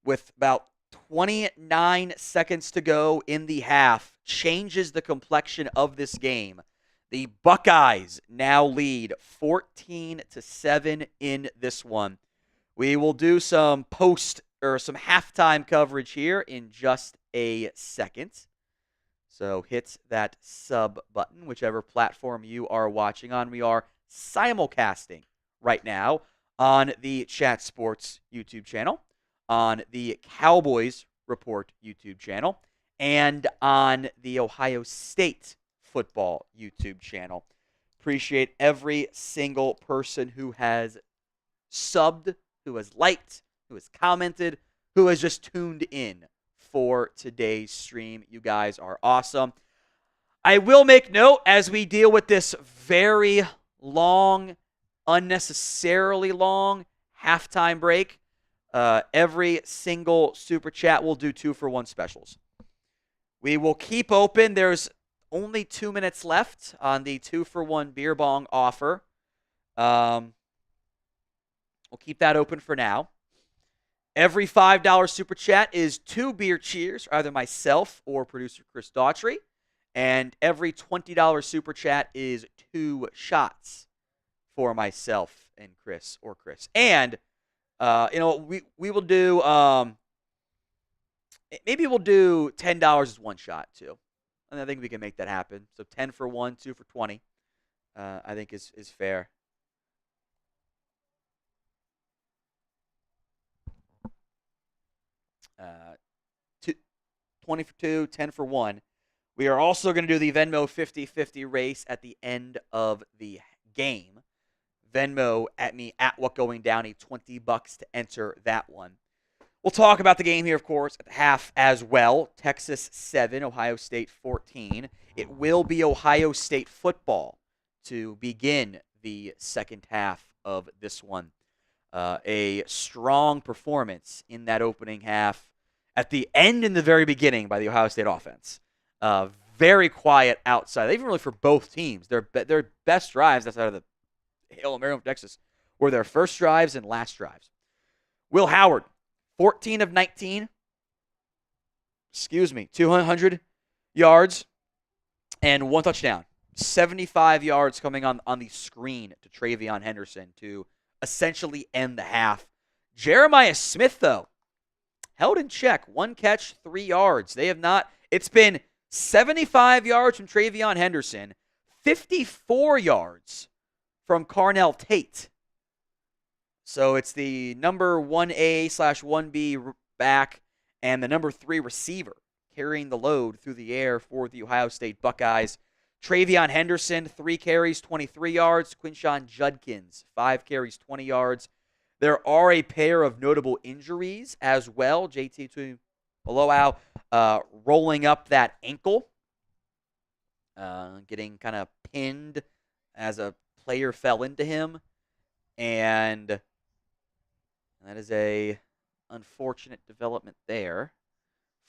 with about 29 seconds to go in the half changes the complexion of this game. The Buckeyes now lead 14-7 in this one. We will do some halftime coverage here in just a second. So hit that sub button, whichever platform you are watching on. We are simulcasting right now on the Chat Sports YouTube channel, on the Cowboys Report YouTube channel, and on the Ohio State Football YouTube channel. Appreciate every single person who has subbed, who has liked, who has commented, who has just tuned in for today's stream. You guys are awesome. I will make note as we deal with this very long, unnecessarily long halftime break. Every single super chat will do 2-for-1 specials. We will keep open. There's only 2 minutes left on the 2-for-1 beer bong offer. We'll keep that open for now. Every $5 super chat is 2 beer cheers for either myself or producer Chris Daughtry. And every $20 super chat is 2 shots for myself and Chris or Chris. And, we will do, maybe we'll do $10 as 1 shot too. And I think we can make that happen. So 10 for 1, 2 for 20, I think is fair. 20 for 2, 10 for 1. We are also going to do the Venmo 50-50 race at the end of the game. Venmo at me at WhatGoingDowney, $20 to enter that one. We'll talk about the game here, of course, at the half as well. Texas 7, Ohio State 14. It will be Ohio State football to begin the second half of this one. A strong performance in that opening half. At the end and the very beginning by the Ohio State offense. Very quiet outside. Even really for both teams. Their best drives outside of the Hail Mary from Texas were their first drives and last drives. Will Howard, 14 of 19. 200 yards and 1 touchdown. 75 yards coming on the screen to Travion Henderson to essentially end the half. Jeremiah Smith, though, held in check. 1 catch, 3 yards. They have not. It's been 75 yards from Travion Henderson, 54 yards from Carnell Tate. So it's the number 1A/1B back and the number 3 receiver carrying the load through the air for the Ohio State Buckeyes. Travion Henderson, 3 carries, 23 yards. Quinshon Judkins, 5 carries, 20 yards. There are a pair of notable injuries as well. JT Tuimoloau rolling up that ankle, getting kind of pinned as a player fell into him. And that is a unfortunate development there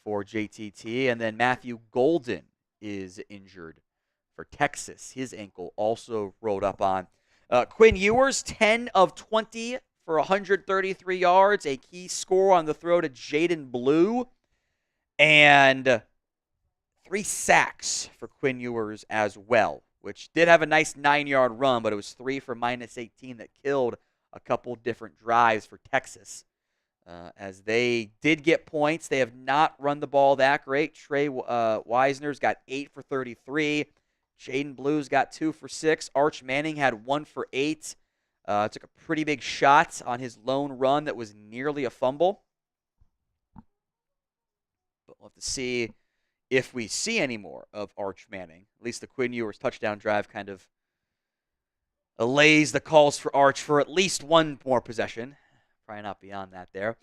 for JTT. And then Matthew Golden is injured for Texas. His ankle also rolled up on. Quinn Ewers, 10 of 20 for 133 yards, a key score on the throw to Jaden Blue, and 3 sacks for Quinn Ewers as well, which did have a nice 9-yard run, but it was 3 for -18 that killed a couple different drives for Texas. As they did get points, they have not run the ball that great. Trey Wisner's got 8 for 33. Jaden Blues got 2 for 6. Arch Manning had 1 for 8. Took a pretty big shot on his lone run that was nearly a fumble. But we'll have to see if we see any more of Arch Manning. At least the Quinn Ewers touchdown drive kind of allays the calls for Arch for at least one more possession. Probably not beyond that there.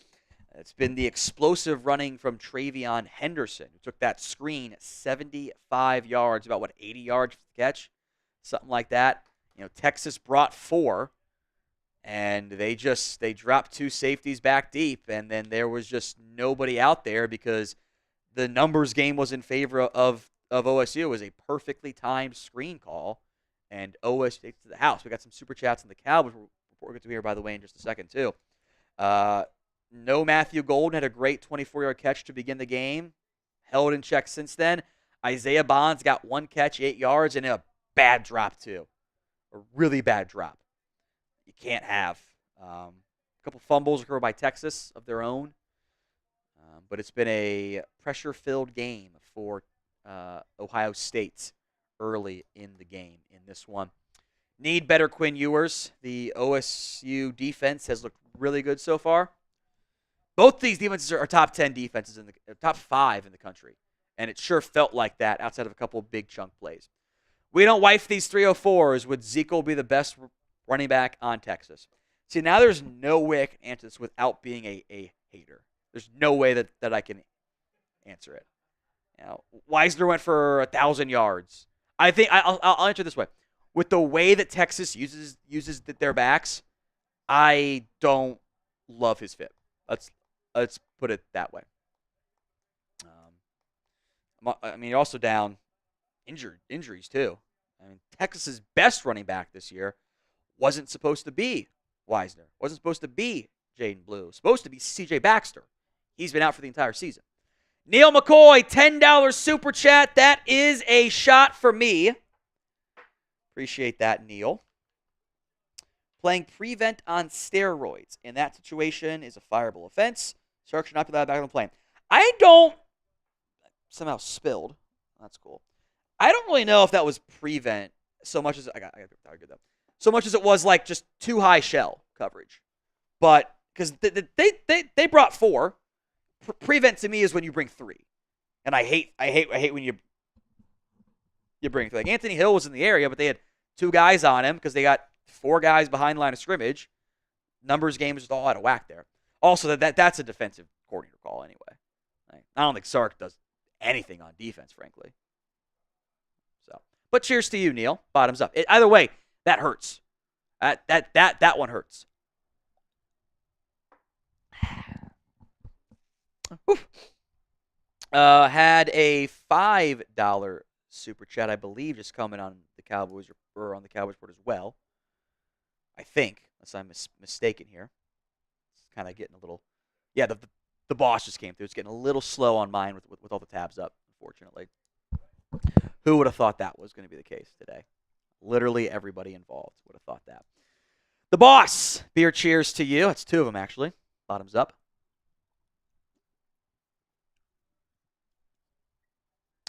It's been the explosive running from Travion Henderson, who took that screen 75 yards, about 80 yards for the catch, something like that. Texas brought 4, and they dropped 2 safeties back deep, and then there was just nobody out there because the numbers game was in favor of OSU. It was a perfectly timed screen call, and OSU takes to the house. We got some super chats on the Cowboys we'll get to here, by the way, in just a second too. No Matthew Golden had a great 24-yard catch to begin the game. Held in check since then. Isaiah Bonds got 1 catch, 8 yards, and a bad drop too. A really bad drop. You can't have. A couple fumbles occurred by Texas of their own. But it's been a pressure-filled game for Ohio State early in the game in this one. Need better Quinn Ewers. The OSU defense has looked really good so far. Both these defenses are top 10 defenses top 5 in the country, and it sure felt like that outside of a couple of big chunk plays. We don't wife these 304s. Would Zeke be the best running back on Texas? See, now there's no way I can answer this without being a hater. There's no way that I can answer it. Wisner went for 1,000 yards. I think I'll answer this way. With the way that Texas uses their backs, I don't love his fit. Let's put it that way. You're also down injuries too. Texas's best running back this year wasn't supposed to be Wisner. Wasn't supposed to be Jaden Blue. Supposed to be C.J. Baxter. He's been out for the entire season. Neil McCoy, $10 super chat. That is a shot for me. Appreciate that, Neil. Playing prevent on steroids in that situation is a fireable offense. Shark should not be allowed back on the plane. I don't somehow spilled. That's cool. I don't really know if that was prevent so much as I got that. So much as it was like just too high shell coverage, but because they brought 4. Prevent to me is when you bring 3, and I hate when you bring 3. Like Anthony Hill was in the area, but they had 2 guys on him because they got 4 guys behind line of scrimmage. Numbers game is just all out of whack there. Also, that's a defensive coordinator call anyway. I don't think Sark does anything on defense, frankly. So, but cheers to you, Neil. Bottoms up. Either way, that hurts. That one hurts. Had a $5 super chat, I believe, just coming on the Cowboys or on the Cowboys report as well. I think, unless I'm mistaken here. It's kind of getting a little. Yeah, the boss just came through. It's getting a little slow on mine with all the tabs up, unfortunately. Who would have thought that was going to be the case today? Literally everybody involved would have thought that. The boss, beer cheers to you. It's 2 of them, actually. Bottoms up.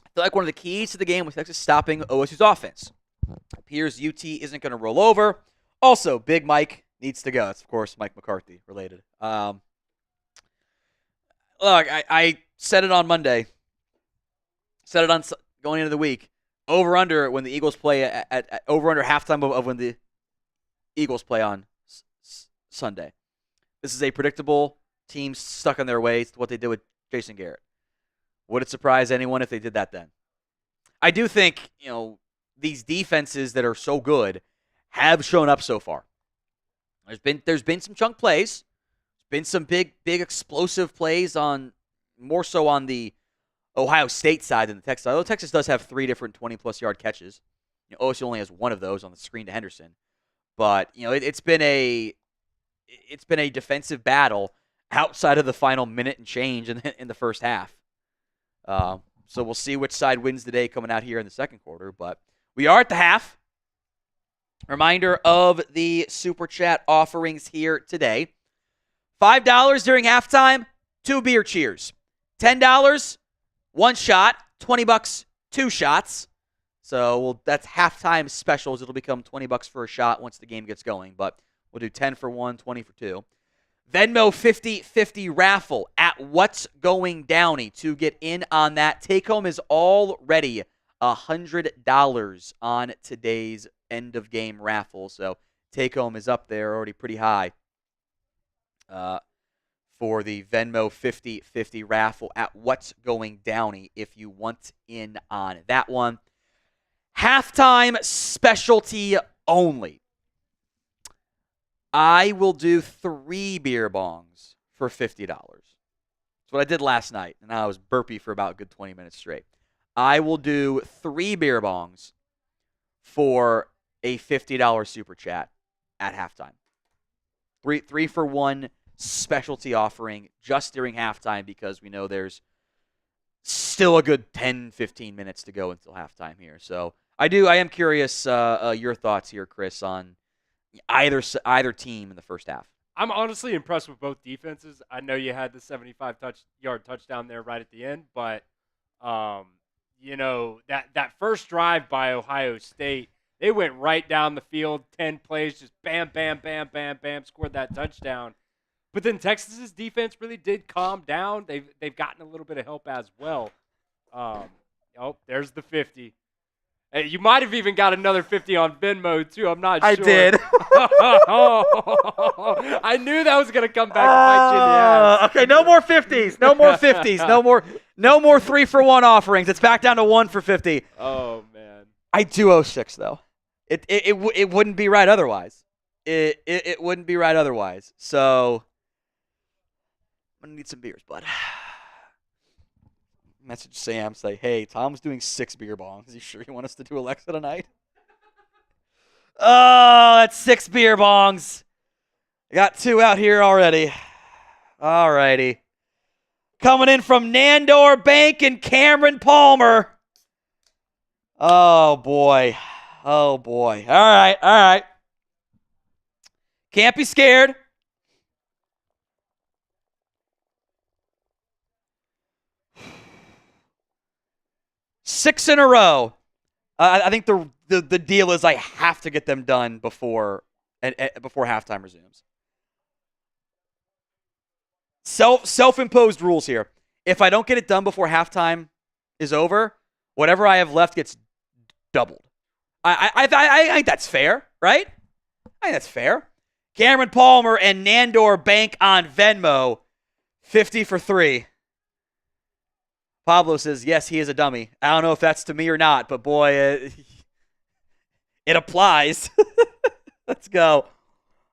I feel like one of the keys to the game was Texas stopping OSU's offense. Appears UT isn't going to roll over. Also, Big Mike needs to go. That's, of course, Mike McCarthy related. Look, I said it on Monday. Said it on going into the week. Over-under when the Eagles play at over-under halftime of when the Eagles play on Sunday. This is a predictable team stuck on their ways to what they did with Jason Garrett. Would it surprise anyone if they did that then? I do think, these defenses that are so good have shown up so far. There's been some chunk plays. There's been some big explosive plays more so on the Ohio State side than the Texas side. Although Texas does have 3 different 20-plus yard catches. OSU only has 1 of those on the screen to Henderson. But, it's been a defensive battle outside of the final minute and change in the first half. So we'll see which side wins the day coming out here in the second quarter. But we are at the half. Reminder of the Super Chat offerings here today. $5 during halftime, 2 beer cheers. $10, 1 shot. $20, 2 shots. So that's halftime specials. It'll become $20 for a shot once the game gets going. But we'll do 10 for 1, 20 for 2. Venmo 50/50 raffle at What's Going Downey to get in on that. Take home is already $100 on today's end of game raffle. So take home is up there, already pretty high for the Venmo 50/50 raffle at What's Going Downey if you want in on that one. Halftime specialty only. I will do 3 beer bongs for $50. That's what I did last night, and I was burpy for about a good 20 minutes straight. I will do 3 beer bongs for a $50 super chat at halftime. Three for 1 specialty offering just during halftime because we know there's still a good 10, 15 minutes to go until halftime here. So I am curious your thoughts here, Chris, on either team in the first half. I'm honestly impressed with both defenses. I know you had the 75-yard touchdown there right at the end, but that first drive by Ohio State, they went right down the field, 10 plays, just bam, bam, bam, bam, bam, scored that touchdown. But then Texas's defense really did calm down. They've gotten a little bit of help as well. There's the 50. Hey, you might have even got another 50 on Venmo, too. I'm not sure. I did. I knew that was going to come back and bite you in the ass. Okay, no more 50s. No more 50s. No more 3 for 1 offerings. It's back down to 1 for 50. Oh, man. I do owe 6, though. It wouldn't be right otherwise. It wouldn't be right otherwise. So I'm going to need some beers, bud. Message Sam, say, hey, Tom's doing 6 beer bongs. Is you sure you want us to do Alexa tonight? Oh, that's 6 beer bongs. I got 2 out here already. All righty. Coming in from Nandor Bank and Cameron Palmer. Oh, boy. Oh, boy. All right. Can't be scared. Six in a row. I think the deal is I have to get them done before halftime resumes. Self-imposed rules here. If I don't get it done before halftime is over, whatever I have left gets doubled. I think that's fair, right? I think that's fair. Cameron Palmer and Nandor Bank on Venmo, 50 for 3. Pablo says, yes, he is a dummy. I don't know if that's to me or not, but boy, it applies. Let's go.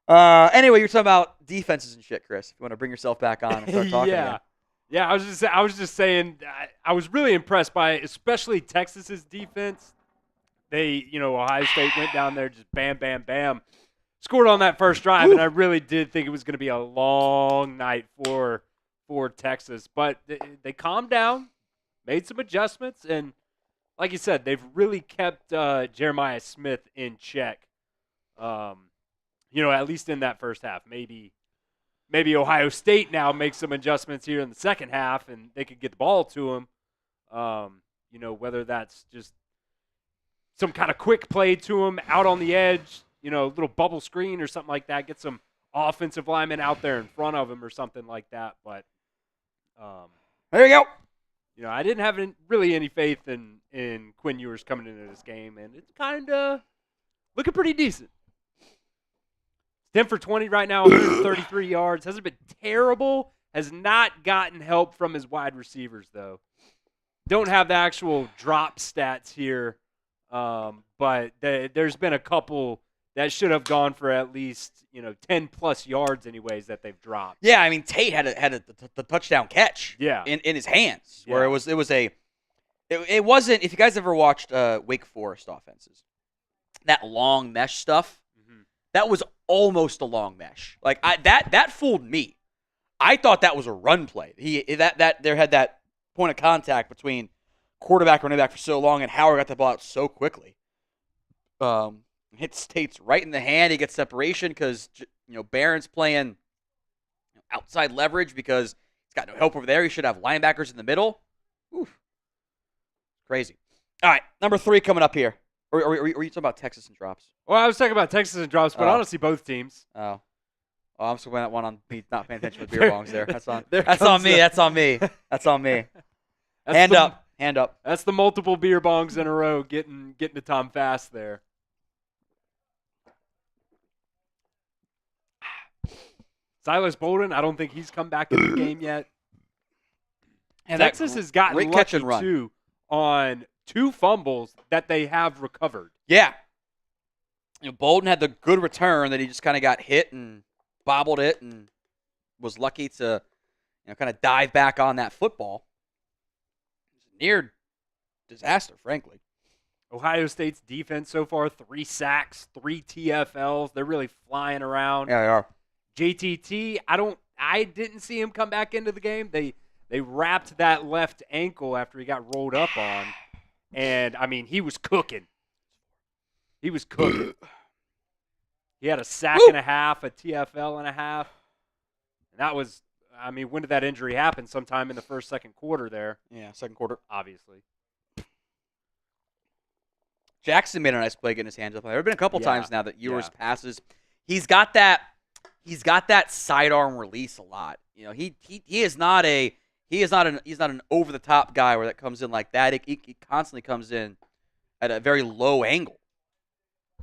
Anyway, you're talking about defenses and shit, Chris. If you want to bring yourself back on and start talking again. Yeah, I was just saying, I was really impressed by especially Texas's defense. Ohio State went down there, just bam, bam, bam, scored on that first drive, and I really did think it was going to be a long night for Texas. But they calmed down, made some adjustments, and like you said, they've really kept Jeremiah Smith in check. At least in that first half. Maybe Ohio State now makes some adjustments here in the second half, and they could get the ball to him. Whether that's just some kind of quick play to him out on the edge, a little bubble screen or something like that. Get some offensive linemen out there in front of him or something like that. But there you go. I didn't have really any faith in Quinn Ewers coming into this game, and it's kind of looking pretty decent. 10 for 20 right now, 133 yards. Hasn't been terrible. Has not gotten help from his wide receivers, though. Don't have the actual drop stats here, but there's been a couple that should have gone for at least 10-plus yards anyways that they've dropped. Yeah, I mean, Tate had the touchdown catch in his hands, where it wasn't, if you guys ever watched Wake Forest offenses, that long mesh stuff, that was almost a long mesh. Like that fooled me. I thought that was a run play. There had that point of contact between quarterback and running back for so long, and Howard got the ball out so quickly. Hits Tate's right in the hand. He gets separation because Barron's playing outside leverage because he's got no help over there. He should have linebackers in the middle. Oof. Crazy. All right, number 3 coming up here. Or were you talking about Texas and drops? Well, I was talking about Texas and drops, but Oh. honestly, both teams. Oh, I'm still going that one on me not paying attention with beer bongs there. That's on. There That's on comes me. the- That's on me. That's on me. That's Hand the- up. Hand up. That's the multiple beer bongs in a row getting to Tom fast there. Silas Bolden, I don't think he's come back in the game yet. And Texas has gotten great catch and lucky, run. too, on 2 fumbles that they have recovered. Yeah. Bolden had the good return that he just kind of got hit and bobbled it and was lucky to kind of dive back on that football. It was a near disaster, frankly. Ohio State's defense so far, 3 sacks, 3 TFLs. They're really flying around. Yeah, they are. JTT, I didn't see him come back into the game. They wrapped that left ankle after he got rolled up on. And, I mean, he was cooking. He was cooking. He had a sack and a half, a TFL and a half. And that was, I mean, when did that injury happen? Sometime in the first, second quarter there. Yeah, second quarter. Obviously. Jackson made a nice play getting his hands up. There have been a couple times now that Ewers passes. He's got that sidearm release a lot. He is not an over the top guy where that comes in like that. He constantly comes in at a very low angle.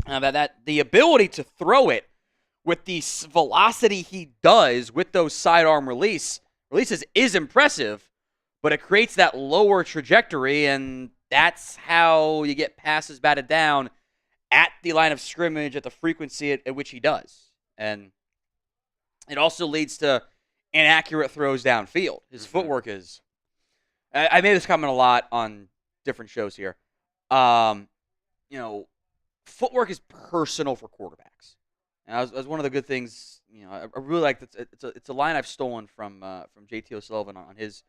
That the ability to throw it with the velocity he does with those sidearm releases is impressive, but it creates that lower trajectory, and that's how you get passes batted down at the line of scrimmage at the frequency at which he does. And it also leads to inaccurate throws downfield. His footwork is... I made this comment a lot on different shows here. Footwork is personal for quarterbacks. And that's one of the good things. I really like that. It's a line I've stolen from J.T. O'Sullivan on his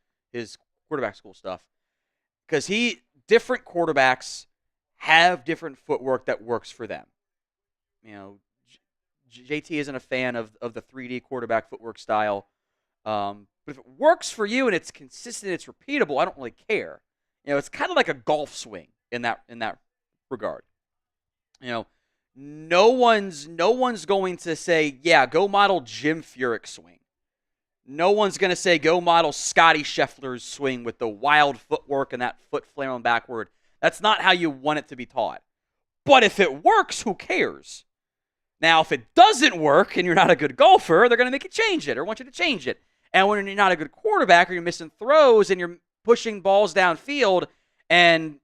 quarterback school stuff. Because different quarterbacks have different footwork that works for them. JT isn't a fan of the 3D quarterback footwork style. But if it works for you and it's consistent, it's repeatable, I don't really care. It's kind of like a golf swing in that regard. No one's going to say, yeah, go model Jim Furyk's swing. No one's going to say, go model Scotty Scheffler's swing with the wild footwork and that foot flailing backward. That's not how you want it to be taught. But if it works, who cares? Now, if it doesn't work and you're not a good golfer, they're going to make you change it or want you to change it. And when you're not a good quarterback or you're missing throws and you're pushing balls downfield and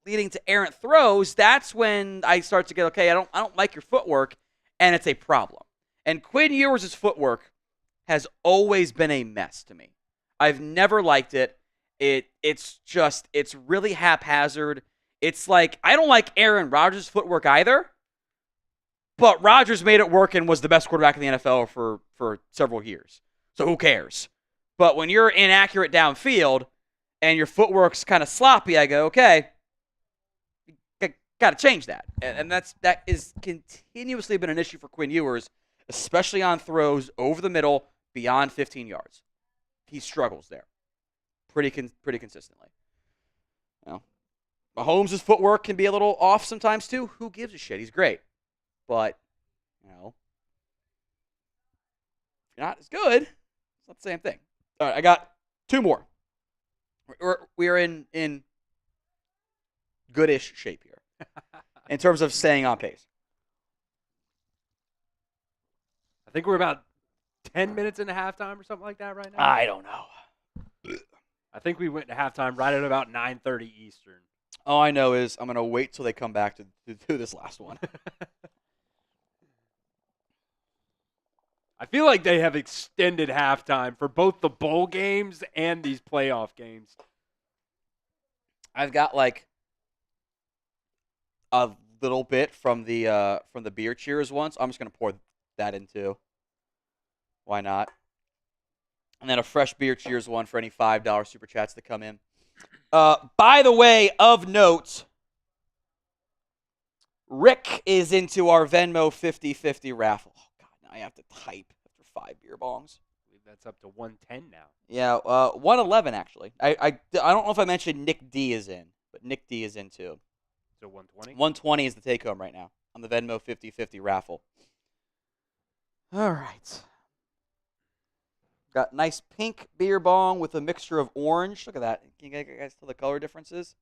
leading to errant throws, that's when I start to get, okay, I don't like your footwork, and it's a problem. And Quinn Ewers' footwork has always been a mess to me. I've never liked it. It's really haphazard. It's like, I don't like Aaron Rodgers' footwork either, but Rodgers made it work and was the best quarterback in the NFL for several years. So who cares? But when you're inaccurate downfield and your footwork's kind of sloppy, I go, okay, got to change that. And that is continuously been an issue for Quinn Ewers, especially on throws over the middle beyond 15 yards. He struggles there pretty consistently. Mahomes' footwork can be a little off sometimes too. Who gives a shit? He's great. But, if you're not as good, it's not the same thing. All right, I got 2 more. We're in goodish shape here in terms of staying on pace. I think we're about 10 minutes into halftime or something like that right now. I don't know. I think we went to halftime right at about 9:30 Eastern. All I know is I'm going to wait till they come back to do this last one. I feel like they have extended halftime for both the bowl games and these playoff games. I've got like a little bit from the beer cheers once. I'm just going to pour that in too. Why not? And then a fresh beer cheers one for any $5 super chats that come in. By the way, of note, Rick is into our Venmo 50-50 raffle. Oh, God, now I have to type after 5 beer bongs. I believe that's up to 110 now. Yeah, 111 actually. I don't know if I mentioned Nick D is in, but Nick D is in too. So 120? 120 is the take-home right now on the Venmo 50-50 raffle. All right. Got nice pink beer bong with a mixture of orange. Look at that. Can you guys tell the color differences?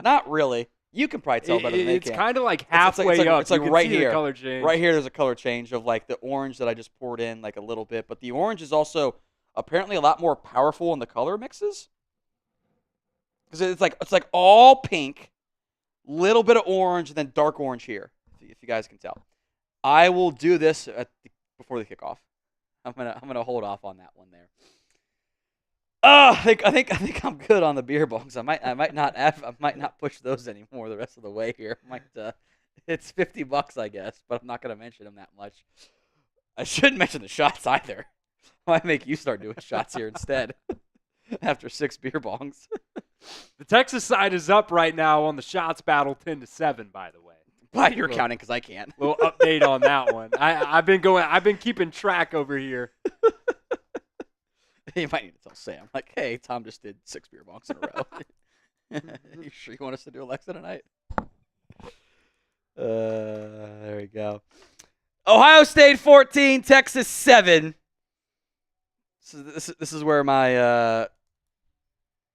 Not really. You can probably tell better than they It's can. kind of like halfway up. It's like you can right see here. The color change. Right here, there's a color change of like the orange that I just poured in like a little bit. But the orange is also apparently a lot more powerful in the color mixes. Because it's like all pink, little bit of orange, and then dark orange here. If you guys can tell, I will do this before the kickoff. I'm gonna hold off on that one there. I think I'm good on the beer bongs. I might not push those anymore the rest of the way here. It's $50, I guess, but I'm not gonna mention them that much. I shouldn't mention the shots either. I might make you start doing shots here instead. After 6 beer bongs. The Texas side is up right now on the shots battle 10-7, by the way. But you're counting because I can't. Little update on that one. I've been keeping track over here. You might need to tell Sam, like, hey, Tom just did 6 beer bongs in a row. You sure you want us to do Alexa tonight? There we go. Ohio State 14, Texas 7. So this is where my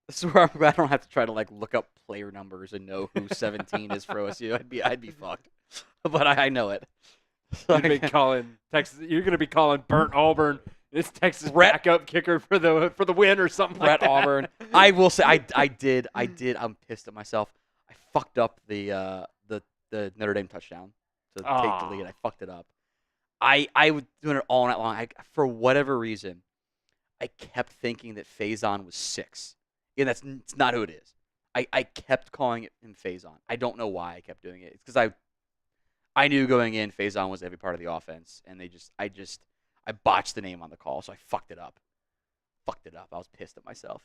this is where I don't have to try to like look up player numbers and know who 17 is for OSU. I'd be fucked, but I know it. So You're gonna be calling Burnt Auburn. This Texas Brett, backup kicker for the win or something Brett like that. Auburn. I will say I did. I'm pissed at myself. I fucked up the Notre Dame touchdown to take the lead. I fucked it up. I was doing it all night long. For whatever reason, I kept thinking that Faison was 6. And it's not who it is. I kept calling him Faison. I don't know why I kept doing it. It's because I knew going in Faison was every part of the offense, and I botched the name on the call, so I fucked it up. I was pissed at myself.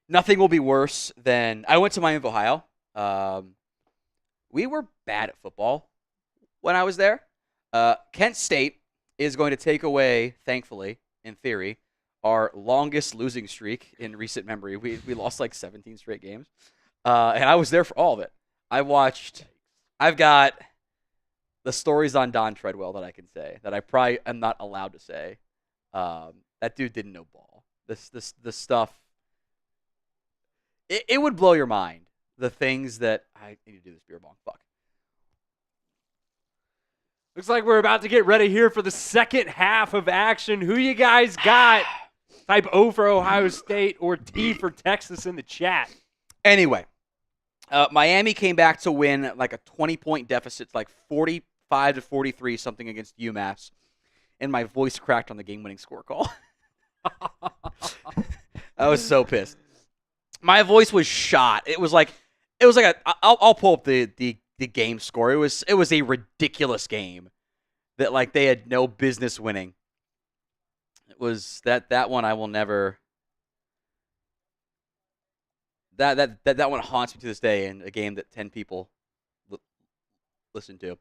Nothing will be worse than I went to Miami of Ohio. We were bad at football when I was there. Kent State is going to take away, thankfully, in theory, our longest losing streak in recent memory. We lost like 17 straight games. And I was there for all of it. I've got the stories on Don Treadwell that I can say that I probably am not allowed to say. That dude didn't know ball. This stuff. It would blow your mind. The things that I need to do this beer bong. Fuck. Looks like we're about to get ready here for the second half of action. Who you guys got? Type O for Ohio State or T for Texas in the chat. Anyway, Miami came back to win like a 20-point deficit, like 45-43, something against UMass, and my voice cracked on the game-winning score call. I was so pissed. My voice was shot. It was like I'll pull up the game score. It was a ridiculous game that like they had no business winning. It was that one I will never. That one haunts me to this day in a game that 10 people listened to.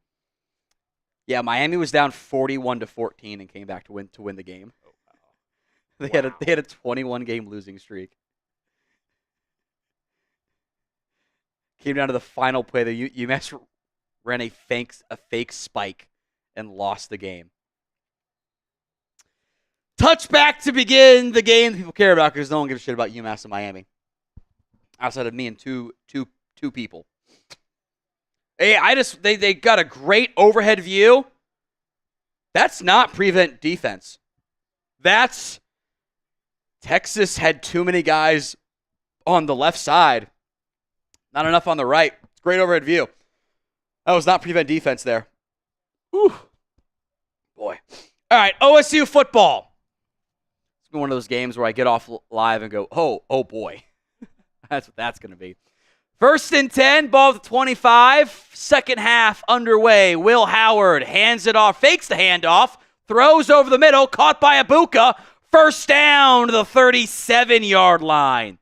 Yeah, Miami was down 41-14 and came back to win the game. Oh, wow. They had a 21 game losing streak. Came down to the final play. The UMass ran a fake spike and lost the game. Touchback to begin the game that people care about because no one gives a shit about UMass and Miami. Outside of me and two people. Hey, they got a great overhead view. That's not prevent defense. That's Texas had too many guys on the left side. Not enough on the right. It's great overhead view. That was not prevent defense there. Whew. Boy. All right, OSU football. It's been one of those games where I get off live and go, oh boy. That's what that's going to be. 1st and 10, ball to 25. Second half underway. Will Howard hands it off, fakes the handoff, throws over the middle, caught by Ibuka. First down to the 37-yard line.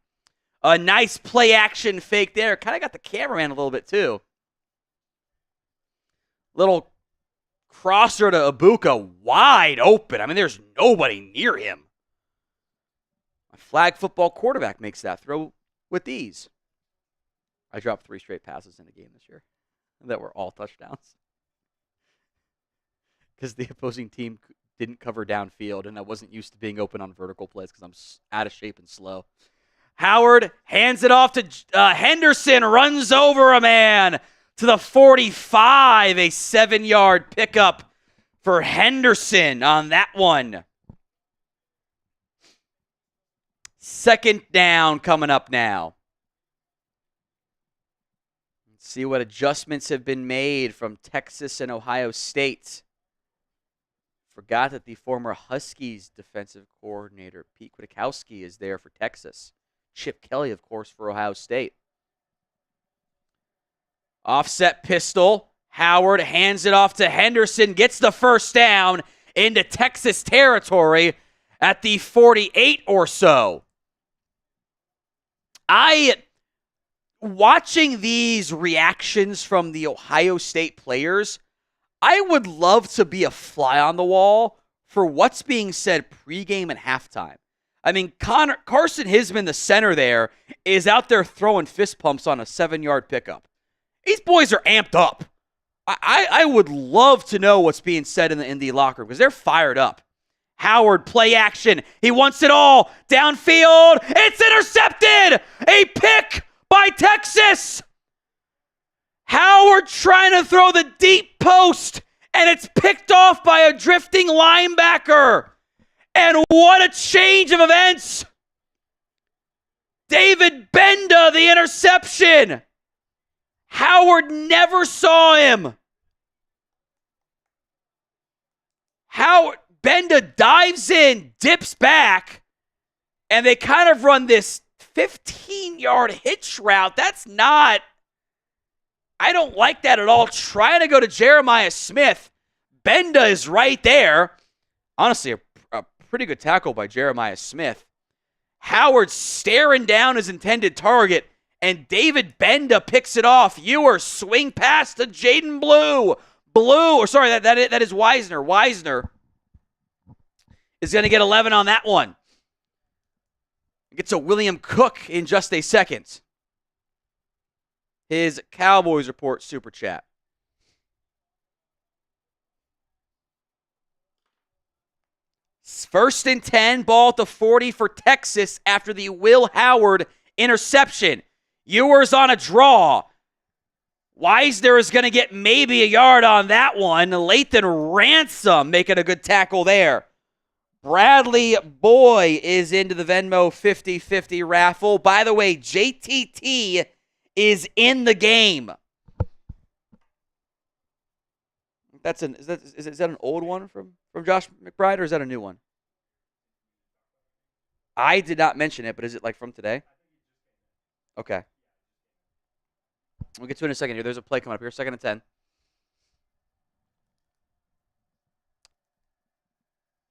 A nice play-action fake there. Kind of got the cameraman a little bit, too. Little crosser to Ibuka, wide open. I mean, there's nobody near him. A flag football quarterback makes that throw with these. I dropped 3 straight passes in a game this year that were all touchdowns because the opposing team didn't cover downfield, and I wasn't used to being open on vertical plays because I'm out of shape and slow. Howard hands it off to Henderson, runs over a man to the 45, a 7-yard pickup for Henderson on that one. Second down coming up now. Let's see what adjustments have been made from Texas and Ohio State. Forgot that the former Huskies defensive coordinator, Pete Kwiatkowski, is there for Texas. Chip Kelly, of course, for Ohio State. Offset pistol. Howard hands it off to Henderson, gets the first down into Texas territory at the 48 or so. Watching these reactions from the Ohio State players, I would love to be a fly on the wall for what's being said pregame and halftime. I mean, Carson Hisman, the center there, is out there throwing fist pumps on a 7-yard pickup. These boys are amped up. I would love to know what's being said in the locker room because they're fired up. Howard, play action. He wants it all. Downfield. It's intercepted. A pick by Texas. Howard trying to throw the deep post, and it's picked off by a drifting linebacker. And what a change of events. David Benda, the interception. Howard never saw him. Benda dives in, dips back, and they kind of run this 15-yard hitch route. I don't like that at all. Trying to go to Jeremiah Smith. Benda is right there. Honestly, a pretty good tackle by Jeremiah Smith. Howard staring down his intended target, and David Benda picks it off. Ewer swing pass to Jaden Blue. That is Wisner. Wisner is going to get 11 on that one. Gets a William Cook in just a second. His Cowboys Report Super Chat. First and 10, ball at the 40 for Texas after the Will Howard interception. Ewer's on a draw. Wisner is going to get maybe a yard on that one. Lathan Ransom making a good tackle there. Bradley Boy is into the Venmo 50-50 raffle. By the way, JTT is in the game. Is that an old one from Josh McBride, or is that a new one? I did not mention it, but is it like from today? Okay. We'll get to it in a second here. There's a play coming up here. 2nd and 10.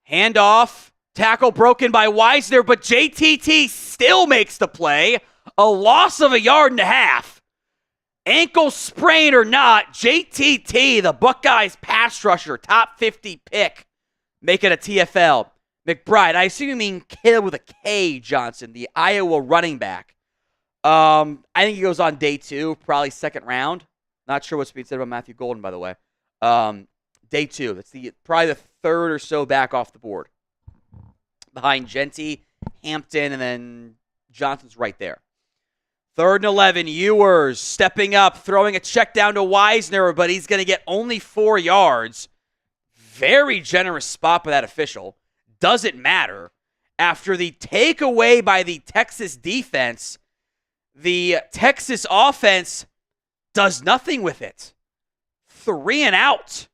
Handoff. Tackle broken by Wisner, but JTT still makes the play. A loss of 1.5 yards. Ankle sprain or not, JTT, the Buckeyes pass rusher, top 50 pick, making a TFL. McBride, I assume you mean Caleb with a K, Johnson, the Iowa running back. I think he goes on day 2, probably 2nd round. Not sure what's being said about Matthew Golden, by the way. Day 2. That's probably the 3rd or so back off the board. Behind Genty, Hampton, and then Johnson's right there. 3rd and 11, Ewers stepping up, throwing a check down to Wisner, but he's going to get only 4 yards. Very generous spot by that official. Doesn't matter. After the takeaway by the Texas defense, the Texas offense does nothing with it. 3 and out.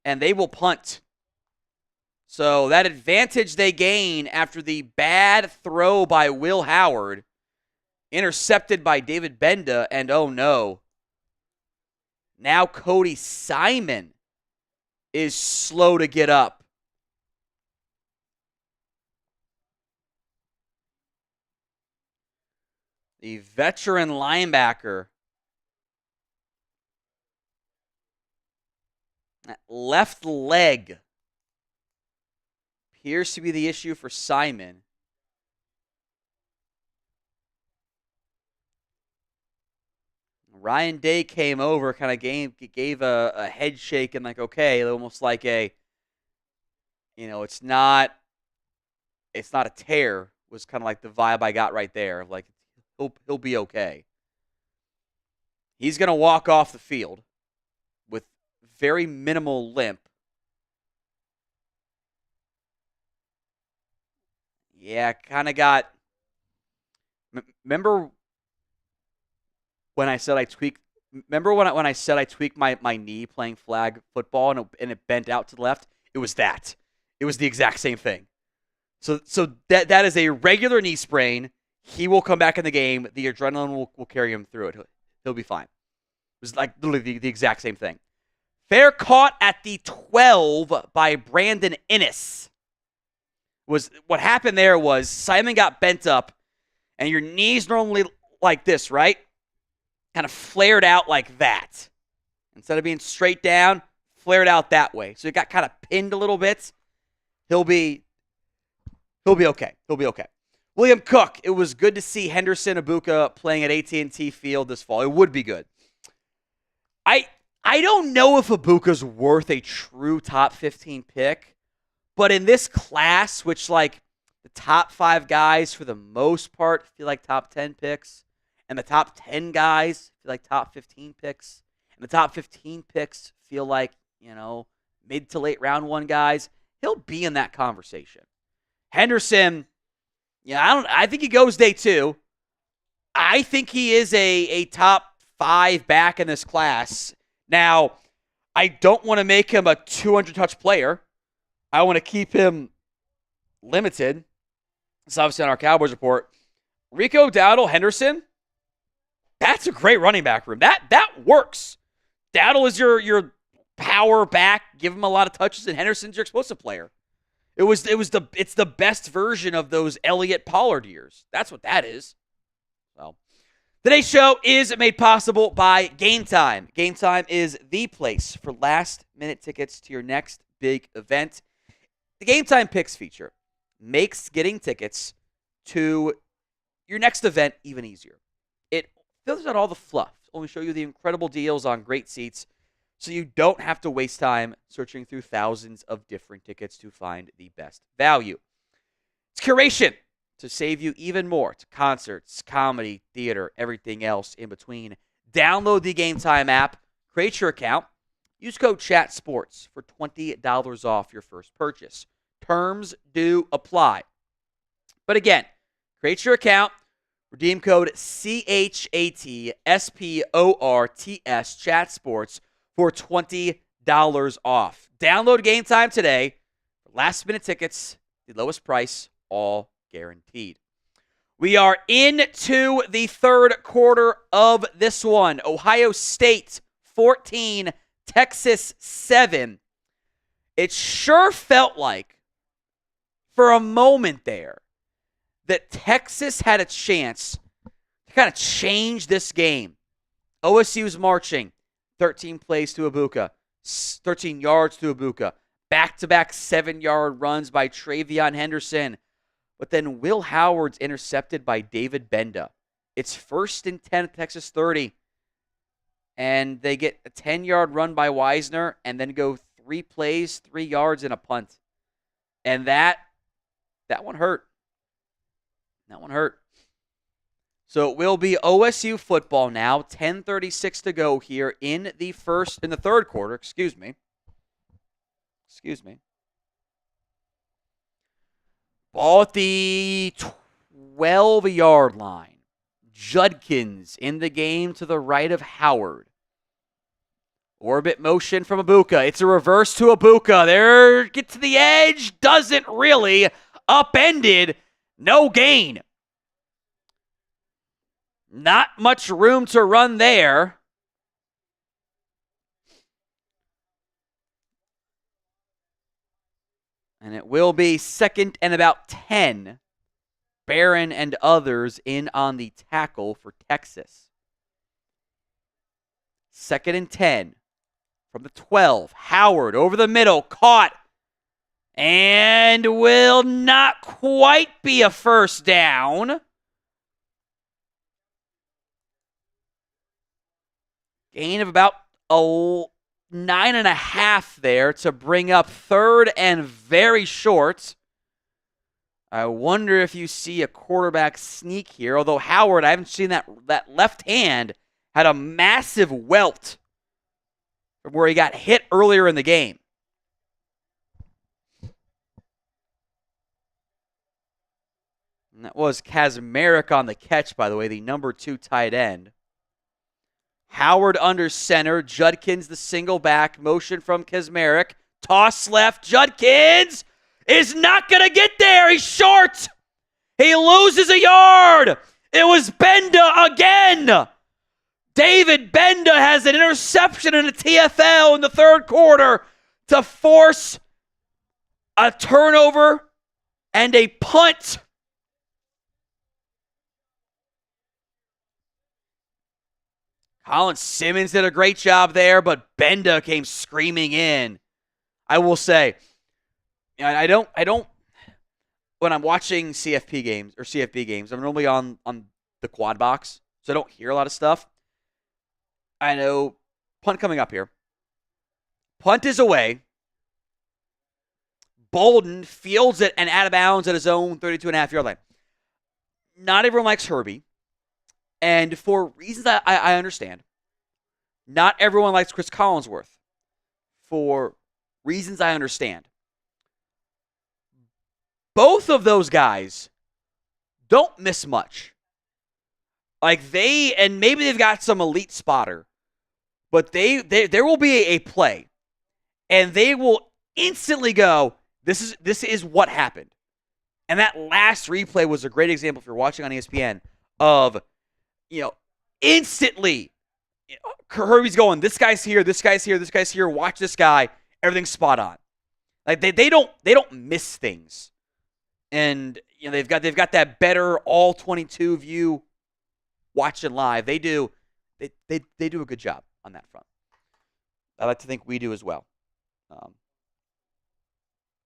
And they will punt. So that advantage they gain after the bad throw by Will Howard, intercepted by David Benda, and oh no, now Cody Simon is slow to get up. The veteran linebacker, that left leg appears to be the issue for Simon. Ryan Day came over, kind of gave a head shake and like, okay, almost like a, it's not a tear, was kind of like the vibe I got right there. Like, he'll be okay. He's going to walk off the field with very minimal limp. Yeah, kind of got. Remember when I said I tweaked? Remember when I said I tweaked my knee playing flag football and it bent out to the left? It was that. It was the exact same thing. So that is a regular knee sprain. He will come back in the game. The adrenaline will carry him through it. He'll be fine. It was like literally the exact same thing. Fair caught at the 12 by Brandon Innes. What happened there was Simon got bent up, and your knees normally like this, right? Kind of flared out like that. Instead of being straight down, flared out that way. So it got kind of pinned a little bit. He'll be okay. He'll be okay. William Cook, it was good to see Henderson Ibuka playing at AT&T Field this fall. It would be good. I don't know if Ibuka's worth a true top 15 pick, but in this class, which like the top 5 guys for the most part feel like top 10 picks, and the top 10 guys feel like top 15 picks, and the top 15 picks feel like, mid to late round 1 guys, he'll be in that conversation. Henderson, I think he goes day 2. I think he is a top 5 back in this class. Now, I don't want to make him a 200-touch player. I want to keep him limited. It's obviously on our Cowboys report. Rico Dowdle, Henderson, that's a great running back room. That works. Dowdle is your power back. Give him a lot of touches, and Henderson's your explosive player. It's the best version of those Elliott Pollard years. That's what that is. Well, today's show is made possible by Game Time. Game Time is the place for last-minute tickets to your next big event. The Game Time Picks feature makes getting tickets to your next event even easier. It filters out all the fluff. Only show you the incredible deals on great seats, so you don't have to waste time searching through thousands of different tickets to find the best value. It's curation to save you even more to concerts, comedy, theater, everything else in between. Download the Game Time app, create your account, use code CHATSPORTS for $20 off your first purchase. Terms do apply. But again, create your account, redeem code CHATSPORTS, CHATSPORTS, for $20 off. Download Game Time today. Last-minute tickets, the lowest price, all guaranteed. We are into the third quarter of this one. Ohio State 14, Texas 7. It sure felt like, for a moment there, that Texas had a chance to kind of change this game. OSU's marching 13 plays to Ibuka, 13 yards to Ibuka, back-to-back 7-yard runs by Travion Henderson. But then Will Howard's intercepted by David Benda. It's 1st and 10 at Texas 30. And they get a 10-yard run by Wisner and then go 3 plays, 3 yards, and a punt. And that one hurt. That one hurt. So it will be OSU football now. 10:36 to go here in the third quarter. Excuse me. Ball at the 12-yard line. Judkins in the game to the right of Howard. Orbit motion from Ibuka. It's a reverse to Ibuka. There, get to the edge. Doesn't really. Upended. No gain. Not much room to run there. And it will be 2nd and about 10. Barron and others in on the tackle for Texas. 2nd and 10 from the 12. Howard over the middle, caught, and will not quite be a first down. Gain of about 9.5 there to bring up 3rd and very short. I wonder if you see a quarterback sneak here, although Howard, I haven't seen that left hand, had a massive welt from where he got hit earlier in the game. And that was Kazmarek on the catch, by the way, the number 2 tight end. Howard under center. Judkins the single back. Motion from Kazmarek. Toss left. Judkins is not going to get there. He's short. He loses a yard. It was Benda again. David Benda has an interception in a TFL in the 3rd quarter to force a turnover and a punt. Colin Simmons did a great job there, but Benda came screaming in. I will say, I don't. When I'm watching CFP games, I'm normally on the quad box, so I don't hear a lot of stuff. I know punt coming up here. Punt is away. Bolden fields it and out of bounds at his own 32.5-yard line. Not everyone likes Herbie. And for reasons I understand, not everyone likes Chris Collinsworth. For reasons I understand. Both of those guys don't miss much. And maybe they've got some elite spotter, but there will be a play, and they will instantly go, this is what happened. And that last replay was a great example, if you're watching on ESPN, of instantly, Herbie's going, this guy's here, this guy's here, this guy's here, watch this guy, everything's spot on. Like they don't miss things. And they've got that better all 22 view watching live. They do a good job on that front. I like to think we do as well.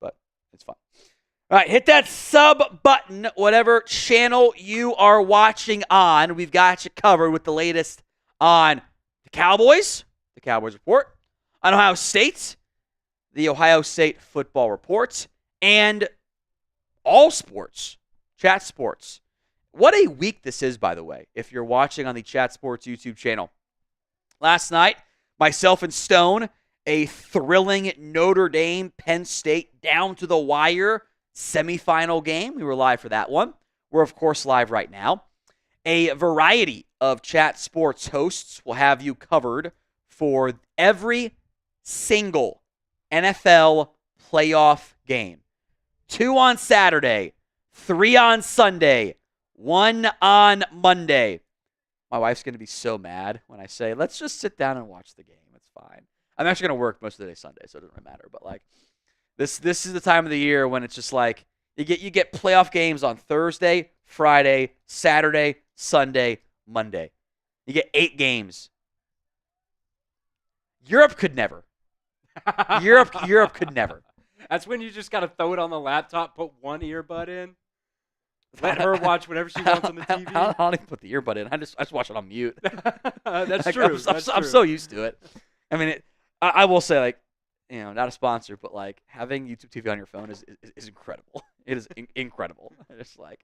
But it's fun. All right, hit that sub button, whatever channel you are watching on. We've got you covered with the latest on the Cowboys Report, on Ohio State, the Ohio State Football Report, and all sports, Chat Sports. What a week this is, by the way, if you're watching on the Chat Sports YouTube channel. Last night, myself and Stone, a thrilling Notre Dame, Penn State, down to the wire semifinal game. We were live for that one. We're, of course, live right now. A variety of Chat Sports hosts will have you covered for every single NFL playoff game. 2 on Saturday, 3 on Sunday, 1 on Monday. My wife's going to be so mad when I say, let's just sit down and watch the game. It's fine. I'm actually going to work most of the day Sunday, so it doesn't really matter. But This is the time of the year when it's just like you get playoff games on Thursday, Friday, Saturday, Sunday, Monday. You get 8 games. Europe could never. Europe could never. That's when you just got to throw it on the laptop, put one earbud in, let her watch whatever she wants on the TV. I don't even put the earbud in. I just watch it on mute. That's true. I'm so used to it. I mean, I will say, not a sponsor, but having YouTube TV on your phone is incredible. It is incredible. It's I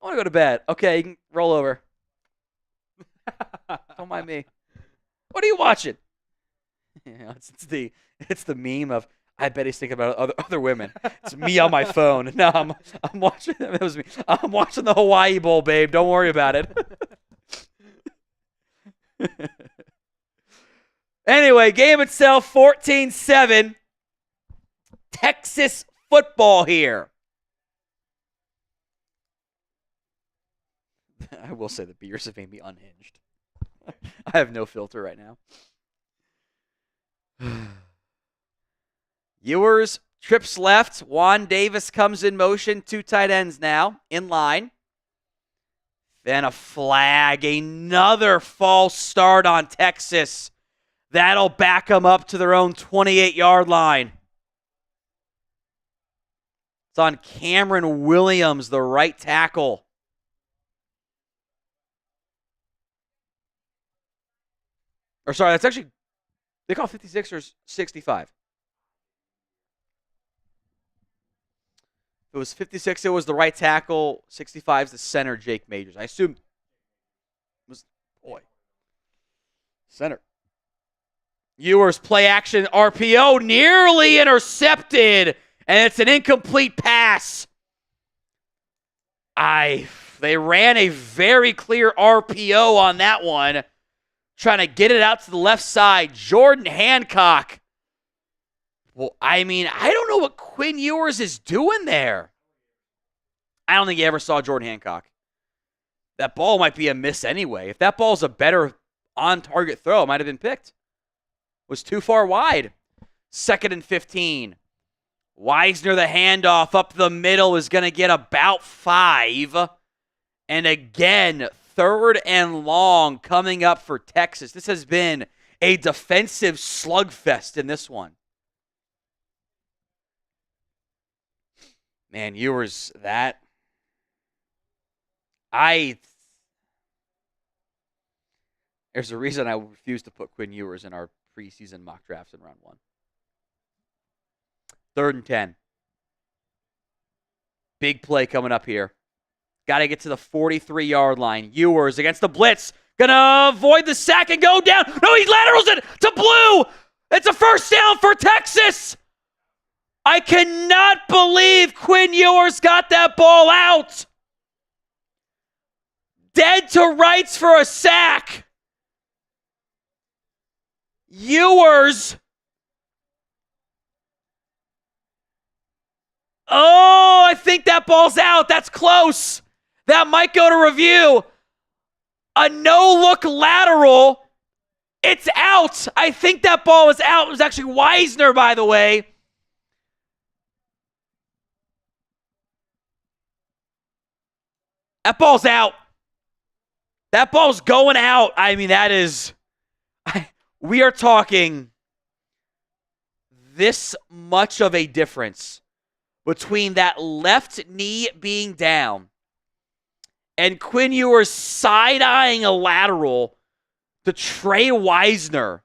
want to go to bed. Okay, you can roll over. Don't mind me. What are you watching? It's the meme of, I bet he's thinking about other women. It's me on my phone. No, I'm watching. It was me. I'm watching the Hawaii Bowl, babe. Don't worry about it. Anyway, game itself, 14-7. Texas football here. I will say the beers have made me unhinged. I have no filter right now. Ewers trips left. Juan Davis comes in motion. 2 tight ends now in line. Then a flag. Another false start on Texas. That'll back them up to their own 28-yard line. It's on Cameron Williams, the right tackle. Or sorry, that's actually, they call 56 or 65. If it was 56, it was the right tackle. 65 is the center, Jake Majors. I assume it was, boy, center. Ewers play action RPO, nearly intercepted, and it's an incomplete pass. They ran a very clear RPO on that one, trying to get it out to the left side. Jordan Hancock. Well, I mean, I don't know what Quinn Ewers is doing there. I don't think he ever saw Jordan Hancock. That ball might be a miss anyway. If that ball's a better on-target throw, it might have been picked. It was too far wide. 2nd and 15. Wisner, the handoff up the middle, is going to get about 5. And again, 3rd and long coming up for Texas. This has been a defensive slugfest in this one. Man, Ewers, there's a reason I refuse to put Quinn Ewers in our preseason mock drafts in round 1. 3rd and 10. Big play coming up here. Got to get to the 43-yard line. Ewers against the blitz. Gonna avoid the sack and go down. No, he laterals it to Blue. It's a first down for Texas. I cannot believe Quinn Ewers got that ball out. Dead to rights for a sack. Ewers. Oh, I think that ball's out. That's close. That might go to review. A no-look lateral. It's out. I think that ball was out. It was actually Wisner, by the way. That ball's out. That ball's going out. I mean, that is... we are talking this much of a difference between that left knee being down and Quinn Ewers side-eyeing a lateral to Trey Wisner,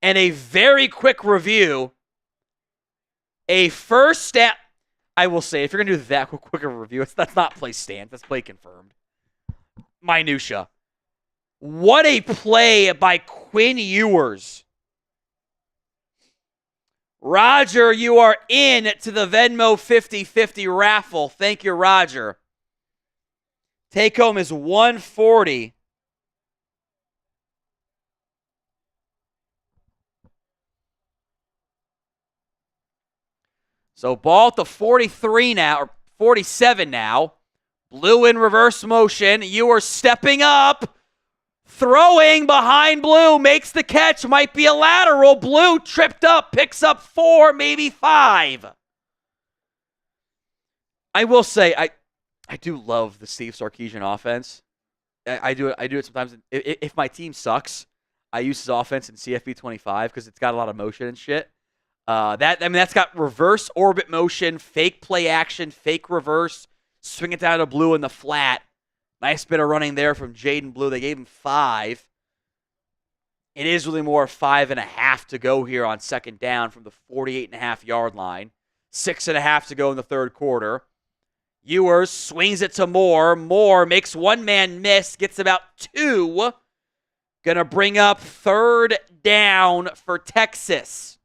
and a very quick review. A first step. I will say, if you're going to do that quick of a review, that's not play stand. That's play confirmed. Minutia. What a play by Quinn Ewers. Roger, you are in to the Venmo 50-50 raffle. Thank you, Roger. Take home is $140. So ball at the 43 now, or 47 now. Blue in reverse motion. You are stepping up. Throwing behind Blue. Makes the catch. Might be a lateral. Blue tripped up. Picks up 4, maybe 5. I will say, I do love the Steve Sarkisian offense. I do it sometimes. If my team sucks, I use his offense in CFP 25 because it's got a lot of motion and shit. That's got reverse orbit motion, fake play action, fake reverse, swing it down to Blue in the flat. Nice bit of running there from Jaden Blue. They gave him 5. It is really more 5.5 to go here on second down from the 48.5-yard line. 6.5 to go in the third quarter. Ewers swings it to Moore. Moore makes one man miss, gets about 2. Gonna bring up 3rd down for Texas.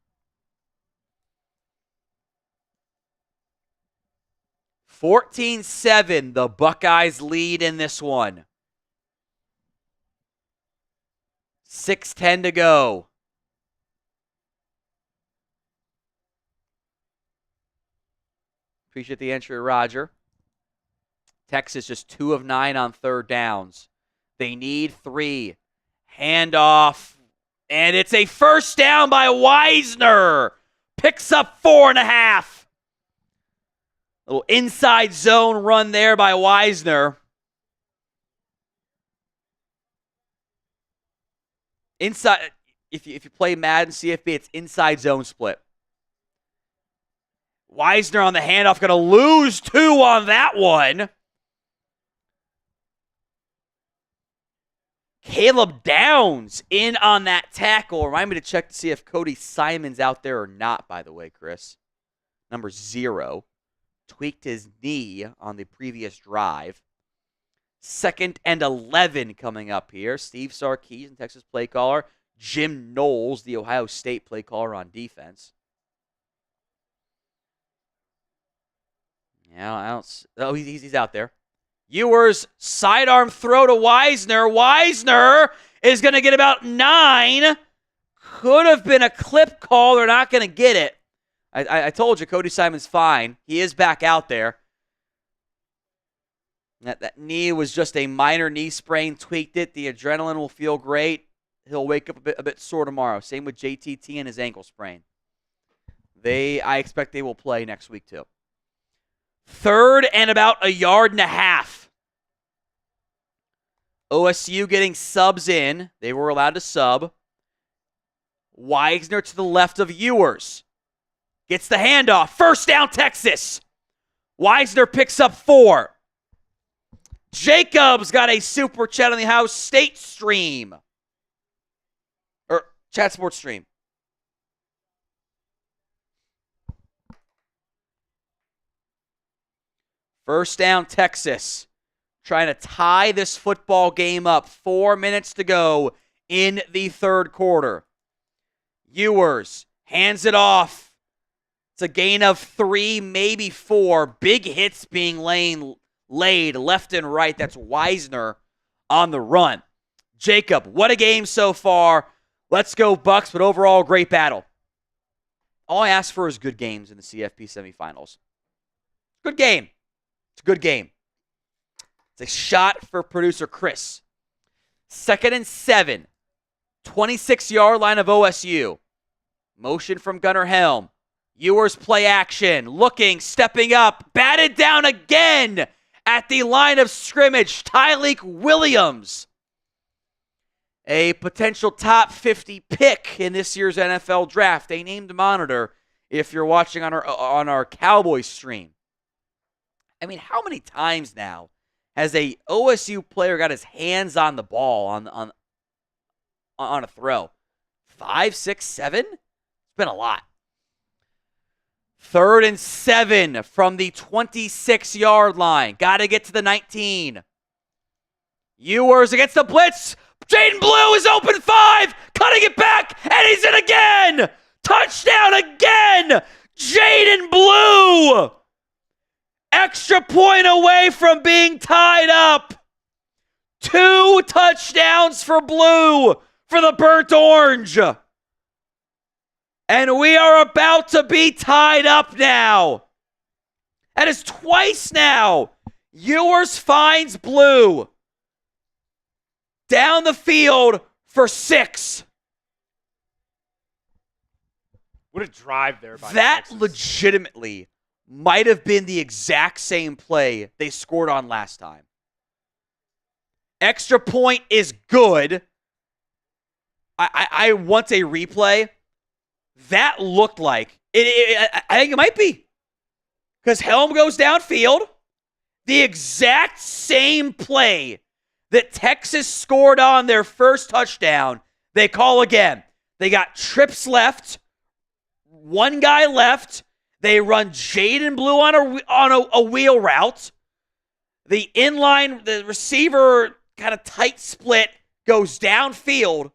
14-7, the Buckeyes lead in this one. 6:10 to go. Appreciate the entry, Roger. Texas just 2 of 9 on third downs. They need 3. Handoff. And it's a first down by Wisner. Picks up 4.5. Little inside zone run there by Wisner. Inside, if you play Madden CFB, it's inside zone split. Wisner on the handoff, going to lose 2 on that one. Caleb Downs in on that tackle. Remind me to check to see if Cody Simon's out there or not, by the way, Chris. Number 0. Tweaked his knee on the previous drive. 2nd and 11 coming up here. Steve Sarkisian, Texas play caller. Jim Knowles, the Ohio State play caller on defense. Yeah, I don't. Oh, he's out there. Ewers, sidearm throw to Wisner. Wisner is going to get about 9. Could have been a clip call. They're not going to get it. I told you, Cody Simon's fine. He is back out there. That knee was just a minor knee sprain. Tweaked it. The adrenaline will feel great. He'll wake up a bit sore tomorrow. Same with JTT and his ankle sprain. I expect they will play next week too. 3rd and about 1.5 yards. OSU getting subs in. They were allowed to sub. Wisner to the left of Ewers. Gets the handoff. 1st down, Texas. Wisner picks up 4. Jacobs got a super chat on the Ohio State stream. Or chat sports stream. First down, Texas. Trying to tie this football game up. 4 minutes to go in the 3rd quarter. Ewers hands it off. It's a gain of 3, maybe 4. Big hits being laid left and right. That's Wisner on the run. Jacob, what a game so far. Let's go Bucks, but overall, great battle. All I ask for is good games in the CFP Semifinals. Good game. It's a good game. It's a shot for producer Chris. 2nd and 7. 26-yard line of OSU. Motion from Gunnar Helm. Ewers play action. Looking, stepping up. Batted down again at the line of scrimmage. Tyleik Williams. A potential top 50 pick in this year's NFL draft. A name to monitor if you're watching on our Cowboys stream. I mean, how many times now has a OSU player got his hands on the ball on a throw? 5, 6, 7? It's been a lot. 3rd and 7 from the 26-yard line. Got to get to the 19. Ewers against the blitz. Jaden Blue is open 5. Cutting it back, and he's in again. Touchdown again. Jaden Blue. Extra point away from being tied up. 2 touchdowns for Blue for the Burnt Orange. And we are about to be tied up now. That is twice now. Ewers finds Blue down the field for 6. What a drive there by that Texas. Legitimately might have been the exact same play they scored on last time. Extra point is good. I want a replay. That looked like I think it might be. Because Helm goes downfield. The exact same play that Texas scored on their first touchdown, they call again. They got trips left. One guy left. They run Jaden Blue on a wheel route. The inline, the receiver kind of tight split goes downfield.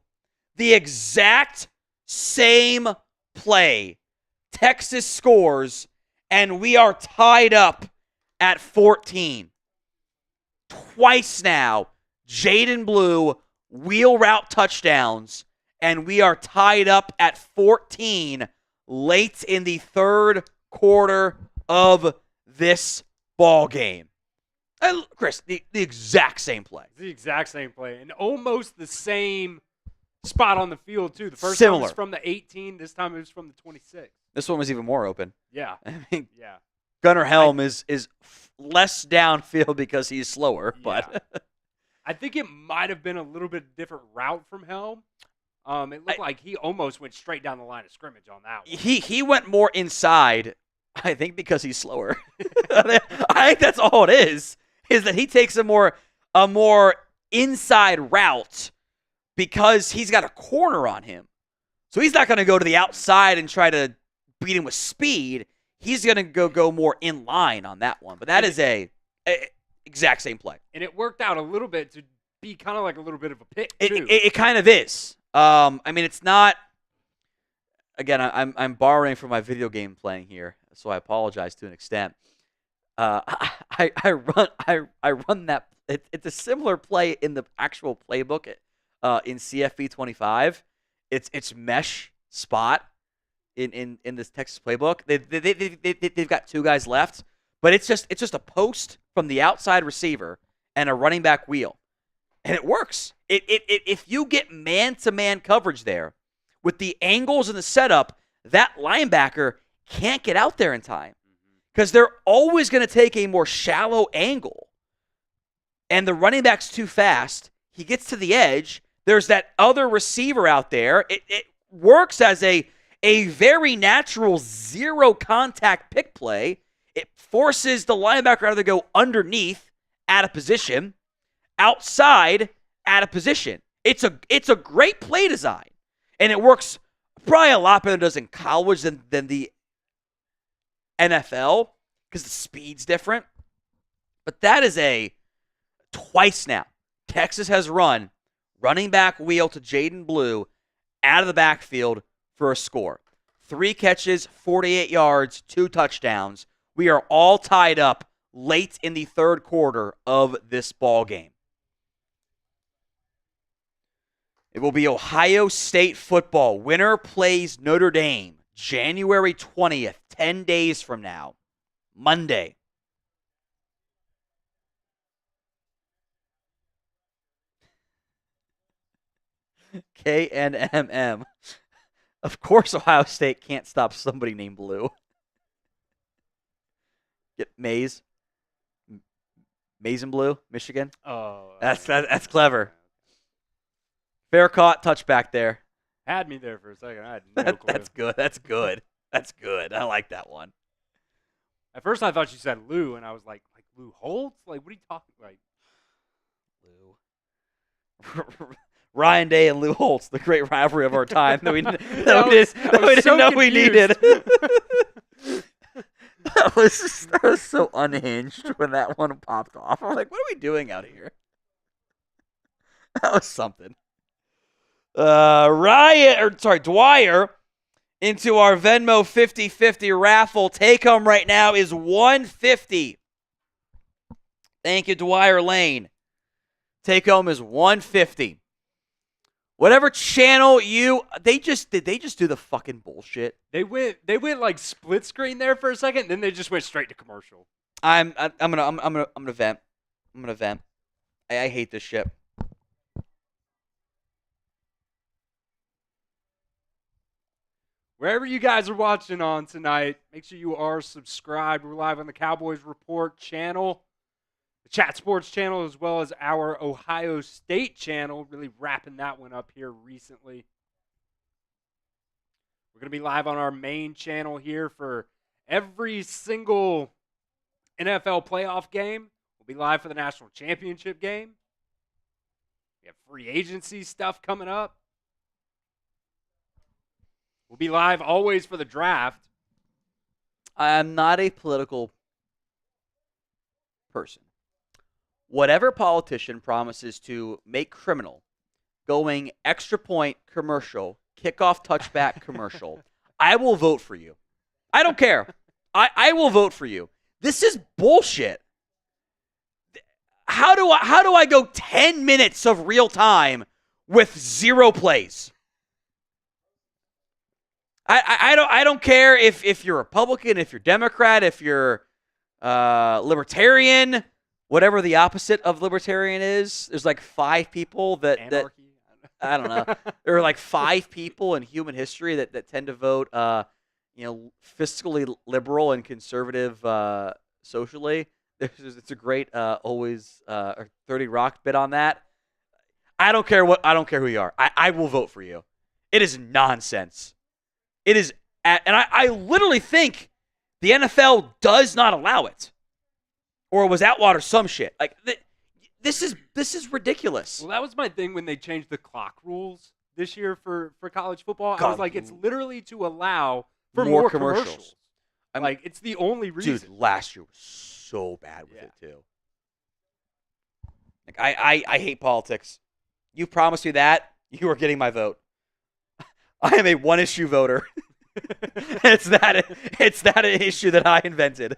The exact same play. Texas scores, and we are tied up at 14. Twice now, Jaden Blue wheel route touchdowns, and we are tied up at 14 late in the 3rd quarter of this ball game. Chris, the exact same play. The exact same play. And almost the same spot on the field, too. The first Similar. time was from the 18. This time it was from the 26. This one was even more open. Yeah. I mean, Yeah. Gunnar Helm is less downfield because he's slower. But I think it might have been a little bit different route from Helm. It looked like he almost went straight down the line of scrimmage on that one. He went more inside, I think, because he's slower. I think that's all it is that he takes a more inside route because he's got a corner on him. So he's not going to go to the outside and try to beat him with speed. He's going to go more in line on that one. But that is a exact same play. And it worked out a little bit to be kind of like a little bit of a pick, too. It kind of is. I mean, it's not. Again, I'm borrowing from my video game playing here, so I apologize to an extent. I run that. It's a similar play in the actual playbook in CFP 25. It's mesh spot in this Texas playbook. They've got two guys left, but it's just a post from the outside receiver and a running back wheel, and it works. If you get man-to-man coverage there with the angles and the setup, that linebacker can't get out there in time because they're always going to take a more shallow angle, and the running back's too fast. He gets to the edge. There's that other receiver out there. It works as a very natural zero-contact pick play. It forces the linebacker either to go underneath out of position, outside out of position. It's a great play design, and it works probably a lot better than it does in college than the NFL because the speed's different. But that is twice now. Texas has run running back wheel to Jaden Blue out of the backfield for a score. 3 catches, 48 yards, 2 touchdowns. We are all tied up late in the third quarter of this ball game. It will be Ohio State football. Winner plays Notre Dame, January 20th, 10 days from now, Monday. KNMM. Of course, Ohio State can't stop somebody named Blue. Get Maze and Blue, Michigan. Oh, that's clever. Fair caught, touchback there. Had me there for a second. I had no clue. That's good. I like that one. At first, I thought you said Lou, and I was like Lou Holtz? Like, what are you talking about? Lou. Ryan Day and Lou Holtz, the great rivalry of our time that we didn't know we needed. That was so unhinged when that one popped off. I'm like, what are we doing out here? That was something. Dwyer into our Venmo 50-50 raffle. Take home right now is $150. Thank you, Dwyer Lane. Take home is $150. Whatever channel they just do the fucking bullshit. They went like split screen there for a second, then they just went straight to commercial. I'm gonna vent. I'm gonna vent. I hate this shit. Wherever you guys are watching on tonight, make sure you are subscribed. We're live on the Cowboys Report channel, the Chat Sports channel, as well as our Ohio State channel. Really wrapping that one up here recently. We're going to be live on our main channel here for every single NFL playoff game. We'll be live for the national championship game. We have free agency stuff coming up. We'll be live always for the draft. I'm not a political person. Whatever politician promises to make criminal going extra point commercial, kickoff touchback commercial, I will vote for you. I don't care. I will vote for you. This is bullshit. How do I go 10 minutes of real time with 0 plays? I don't care if you're Republican, if you're Democrat, if you're libertarian, whatever the opposite of libertarian is. There's like 5 people that I don't know. There are like 5 people in human history that tend to vote fiscally liberal and conservative socially. It's a great 30 Rock bit on that. I don't care who you are. I will vote for you. It is nonsense. It is, and I literally think the NFL does not allow it, or was outlawed or some shit. Like This is ridiculous. Well, that was my thing when they changed the clock rules this year for college football. God, I was like, it's literally to allow for more more commercials. commercials. Like, it's the only reason. Dude, last year was so bad with it too. Like I hate politics. You promised me that, you are getting my vote. I am a one-issue voter. It's that issue that I invented.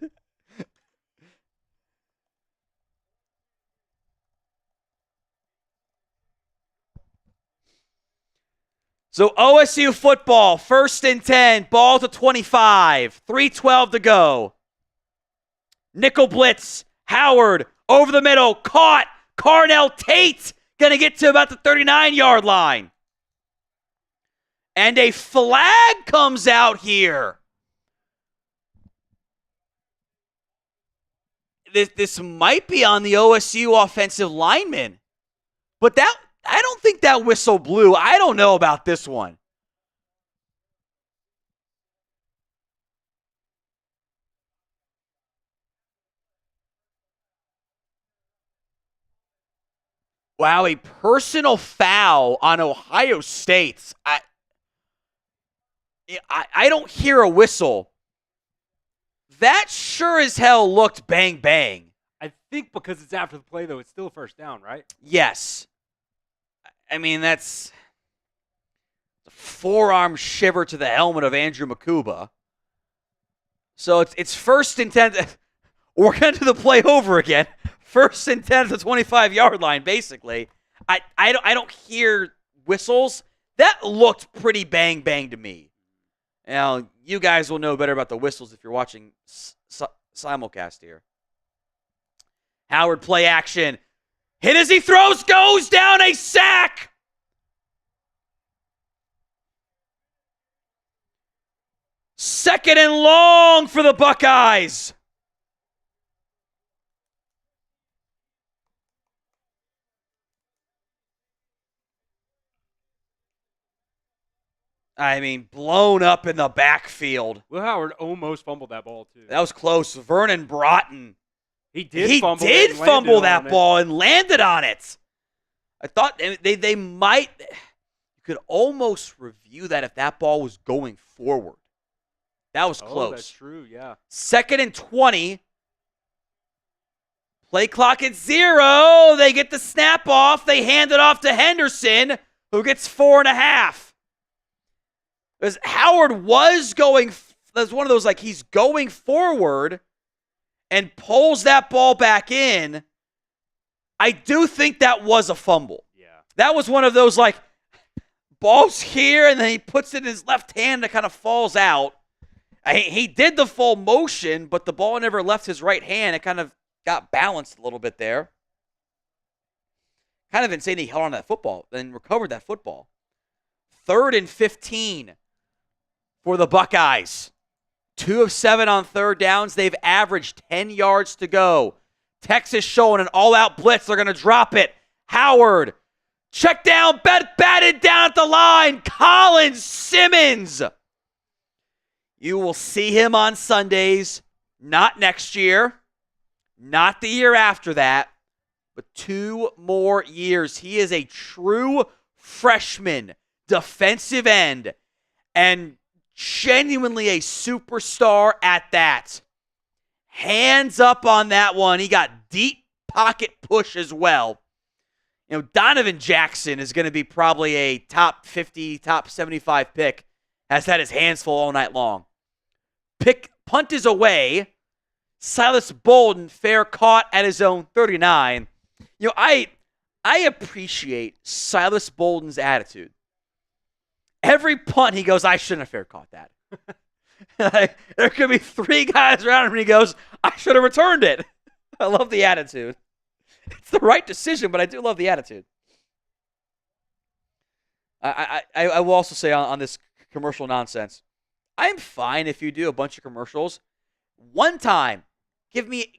So OSU football, 1st and 10, ball to 25, 3:12 to go. Nickel blitz, Howard over the middle, caught. Carnell Tate going to get to about the 39-yard line. And a flag comes out here. This might be on the OSU offensive lineman. But I don't think that whistle blew. I don't know about this one. Wow, a personal foul on Ohio State. I don't hear a whistle. That sure as hell looked bang bang. I think because it's after the play, though, it's still a first down, right? Yes. I mean, that's a forearm shiver to the helmet of Andrew Makuba. So it's 1st and 10. We're going to do the play over again. 1st and 10 at the 25-yard line, basically. I don't hear whistles. That looked pretty bang bang to me. Now, you guys will know better about the whistles if you're watching simulcast here. Howard play action. Hit as he throws, goes down, a sack. Second and long for the Buckeyes. I mean, blown up in the backfield. Will Howard almost fumbled that ball, too. That was close. Vernon Broughton. He did fumble that ball and landed on it. I thought they might. You could almost review that if that ball was going forward. That was close. That's true, yeah. 2nd and 20. Play clock at 0. They get the snap off. They hand it off to Henderson, who gets 4.5. Because Howard was going, that's one of those, like, he's going forward and pulls that ball back in. I do think that was a fumble. Yeah. That was one of those, like, ball's here, and then he puts it in his left hand that kind of falls out. He did the full motion, but the ball never left his right hand. It kind of got balanced a little bit there. Kind of insane he held on to that football and recovered that football. 3rd and 15 for the Buckeyes. 2 of 7 on 3rd downs. They've averaged 10 yards to go. Texas showing an all-out blitz. They're going to drop it. Howard, check down, batted down at the line. Collins Simmons. You will see him on Sundays. Not next year. Not the year after that. But 2 more years. He is a true freshman defensive end. And genuinely a superstar at that. Hands up on that one. He got deep pocket push as well. You know, Donovan Jackson is going to be probably a top 50, top 75 pick. Has had his hands full all night long. Punt is away. Silas Bolden, fair caught at his own 39. You know, I appreciate Silas Bolden's attitude. Every punt, he goes, I shouldn't have fair caught that. Like, there could be 3 guys around him, and he goes, I should have returned it. I love the attitude. It's the right decision, but I do love the attitude. I will also say on this commercial nonsense, I'm fine if you do a bunch of commercials. One time, give me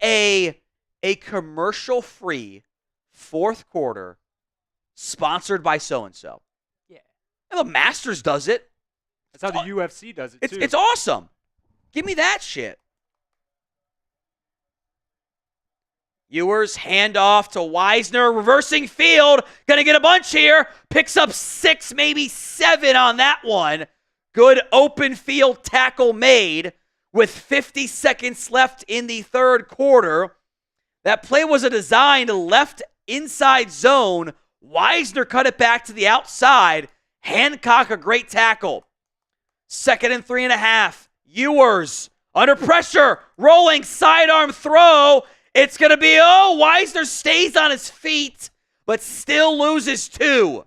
a commercial-free 4th quarter sponsored by so-and-so. Yeah. And the Masters does it. That's how the UFC does it, too. It's awesome. Give me that shit. Ewers, handoff to Wisner, reversing field, gonna get a bunch here, picks up 6, maybe 7 on that one. Good open field tackle made with 50 seconds left in the third quarter. That play was a designed left inside zone. Wisner cut it back to the outside. Hancock, a great tackle. 2nd and 3.5. Ewers under pressure, rolling sidearm throw. It's going to be, Wisner stays on his feet, but still loses 2.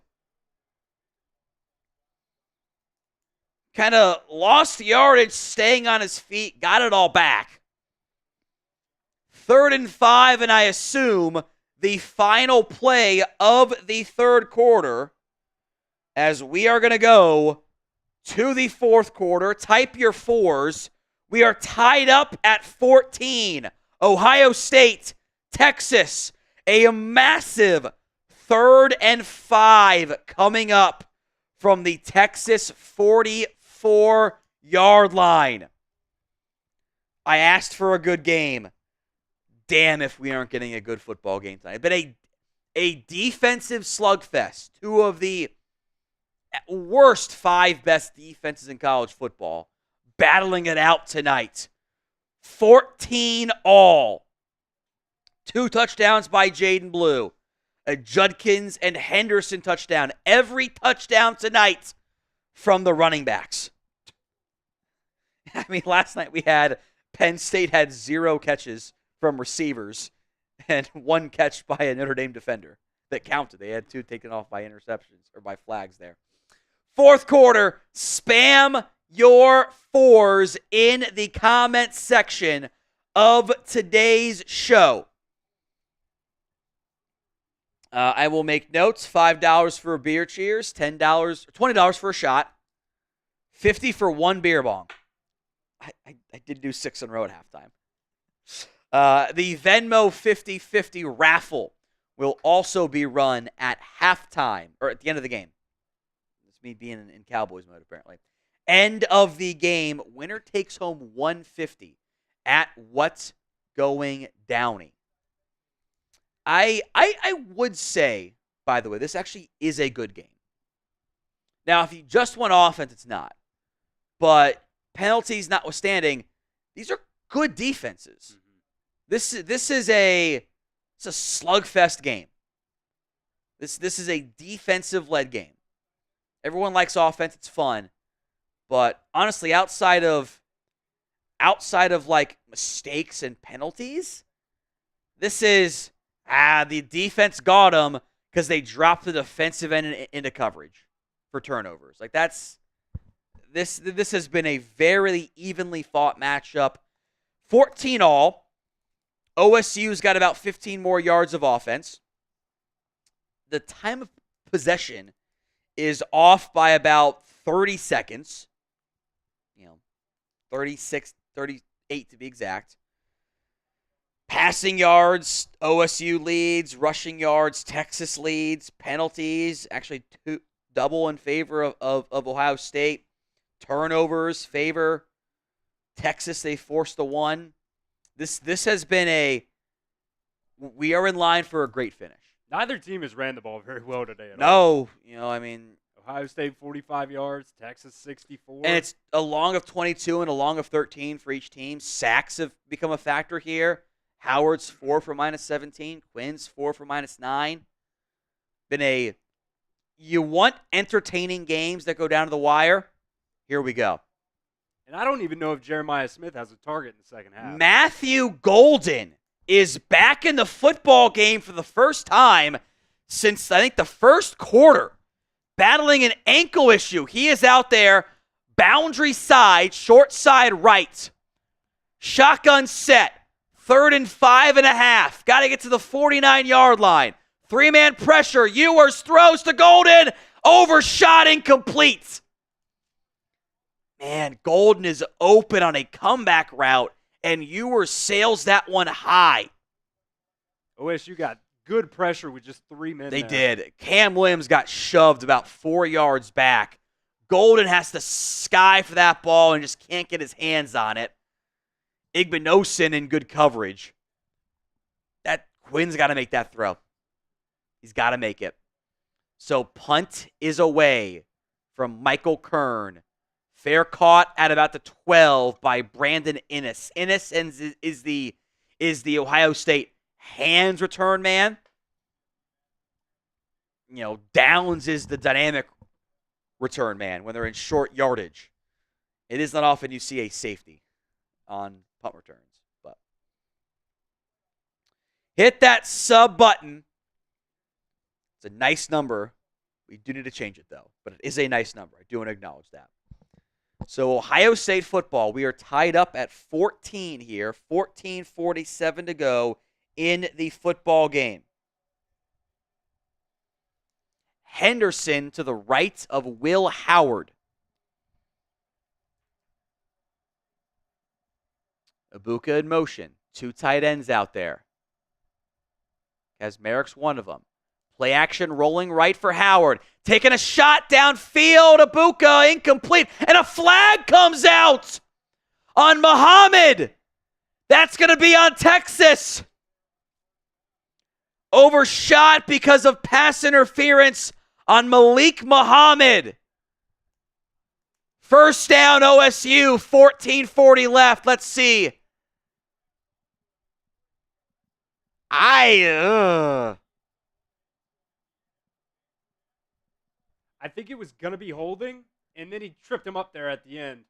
Kind of lost yardage staying on his feet, got it all back. 3rd and 5, and I assume the final play of the third quarter, as we are going to go to the fourth quarter. Type your 4s. We are tied up at 14. Ohio State, Texas, a massive 3rd and 5 coming up from the Texas 44-yard line. I asked for a good game. Damn if we aren't getting a good football game tonight. But a defensive slugfest. 2 of the worst 5 best defenses in college football battling it out tonight. 14 all. 2 touchdowns by Jaden Blue. A Judkins and Henderson touchdown. Every touchdown tonight from the running backs. I mean, last night Penn State had 0 catches from receivers and 1 catch by a Notre Dame defender that counted. They had 2 taken off by interceptions or by flags there. Fourth quarter, spam your 4s in the comment section of today's show. I will make notes. $5 for a beer cheers, $10, $20 for a shot, $50 for 1 beer bong. I did do 6 in a row at halftime. The Venmo 50-50 raffle will also be run at halftime, or at the end of the game. It's me being in Cowboys mode, apparently. End of the game, winner takes home $150 at What's Going Downey. I would say, by the way, this actually is a good game. Now, if you just want offense, it's not. But penalties notwithstanding, these are good defenses. Mm-hmm. This is a slugfest game. This is a defensive-led game. Everyone likes offense; it's fun. But honestly, outside of like mistakes and penalties, this is the defense got them because they dropped the defensive end into coverage for turnovers. Like this has been a very evenly fought matchup. 14 all. OSU's got about 15 more yards of offense. The time of possession is off by about 30 seconds. 36, 38 to be exact. Passing yards, OSU leads. Rushing yards, Texas leads. Penalties, actually double in favor of Ohio State. Turnovers favor Texas. They forced the 1. This has been we are in line for a great finish. Neither team has ran the ball very well today at all. No, Ohio State 45 yards, Texas 64. And it's a long of 22 and a long of 13 for each team. Sacks have become a factor here. Howard's 4 for -17. Quinn's 4 for -9. You want entertaining games that go down to the wire? Here we go. And I don't even know if Jeremiah Smith has a target in the second half. Matthew Golden is back in the football game for the first time since, I think, the first quarter. Battling an ankle issue. He is out there, boundary side, short side right. Shotgun set. 3rd and 5.5. Got to get to the 49-yard line. 3-man pressure. Ewers throws to Golden. Overshot, incomplete. Man, Golden is open on a comeback route, and Ewers sails that one high. OSU got good pressure with just 3 men. They did. Cam Williams got shoved about 4 yards back. Golden has to sky for that ball and just can't get his hands on it. Igbinosin in good coverage. That Quinn's got to make that throw. He's got to make it. So punt is away from Michael Kern. Fair caught at about the 12 by Brandon Innes. Innes is the Ohio State hands return man. Downs is the dynamic return man when they're in short yardage. It is not often you see a safety on punt returns. But hit that sub button. It's a nice number. We do need to change it, though. But it is a nice number. I do want to acknowledge that. So Ohio State football, we are tied up at 14 here. 14:47 to go in the football game. Henderson to the right of Will Howard. Ibuka in motion. 2 tight ends out there. Kazmarik's one of them. Play action rolling right for Howard. Taking a shot downfield. Ibuka incomplete. And a flag comes out on Muhammad. That's going to be on Texas. Overshot because of pass interference on Malik Muhammad. First down OSU, 14:40 left. Let's see. I think it was going to be holding, and then he tripped him up there at the end.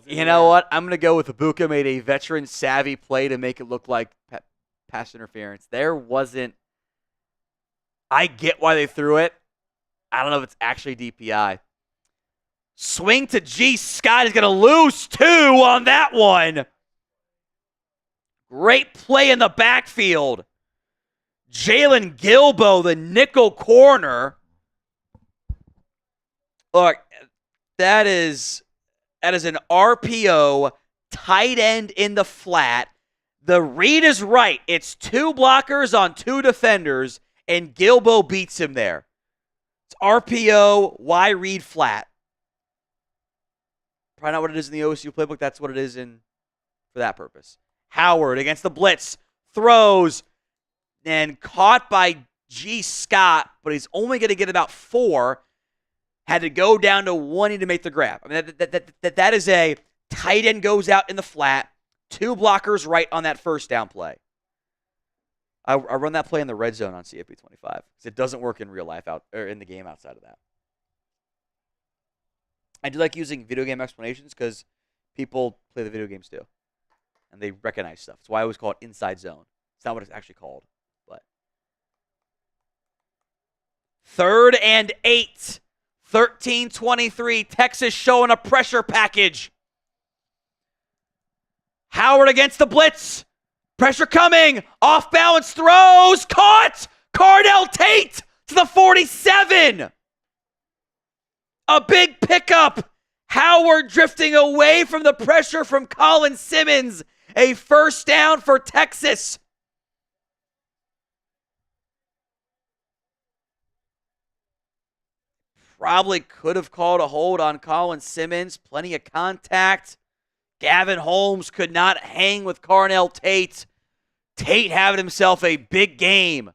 You know what? I'm going to go with Ibuka made a veteran-savvy play to make it look like pass interference. There wasn't. I get why they threw it. I don't know if it's actually DPI. Swing to G. Scott is going to lose 2 on that one. Great play in the backfield. Jalen Gilbo, the nickel corner. Look, that is an RPO tight end in the flat. The read is right. It's 2 blockers on 2 defenders, and Gilbo beats him there. It's RPO, Y read flat. Probably not what it is in the OSU playbook. That's what it is for that purpose. Howard against the blitz. Throws and caught by G. Scott, but he's only going to get about 4. Had to go down to 1 to make the grab. I mean, that is a tight end goes out in the flat. 2 blockers right on that first down play. I run that play in the red zone on CFP 25 because it doesn't work in real life or in the game outside of that. I do like using video game explanations because people play the video games too, and they recognize stuff. That's why I always call it inside zone. It's not what it's actually called, but 3rd and 8. 13-23. Texas showing a pressure package. Howard against the blitz. Pressure coming. Off balance throws. Caught. Carnell Tate to the 47. A big pickup. Howard drifting away from the pressure from Colin Simmons. A first down for Texas. Probably could have called a hold on Colin Simmons. Plenty of contact. Gavin Holmes could not hang with Carnell Tate. Tate having himself a big game.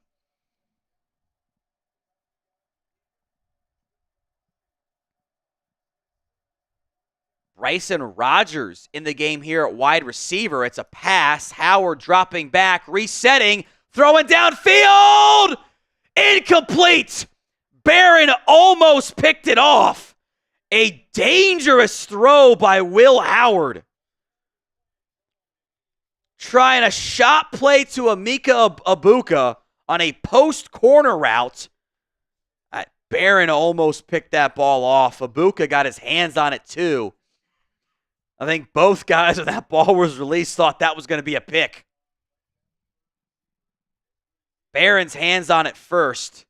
Bryson Rogers in the game here at wide receiver. It's a pass. Howard dropping back, resetting, throwing downfield. Incomplete. Barron almost picked it off. A dangerous throw by Will Howard. Trying a shot play to Emeka Ibuka on a post corner route. Barron almost picked that ball off. Ibuka got his hands on it too. I think both guys when that ball was released thought that was going to be a pick. Barron's hands on it first.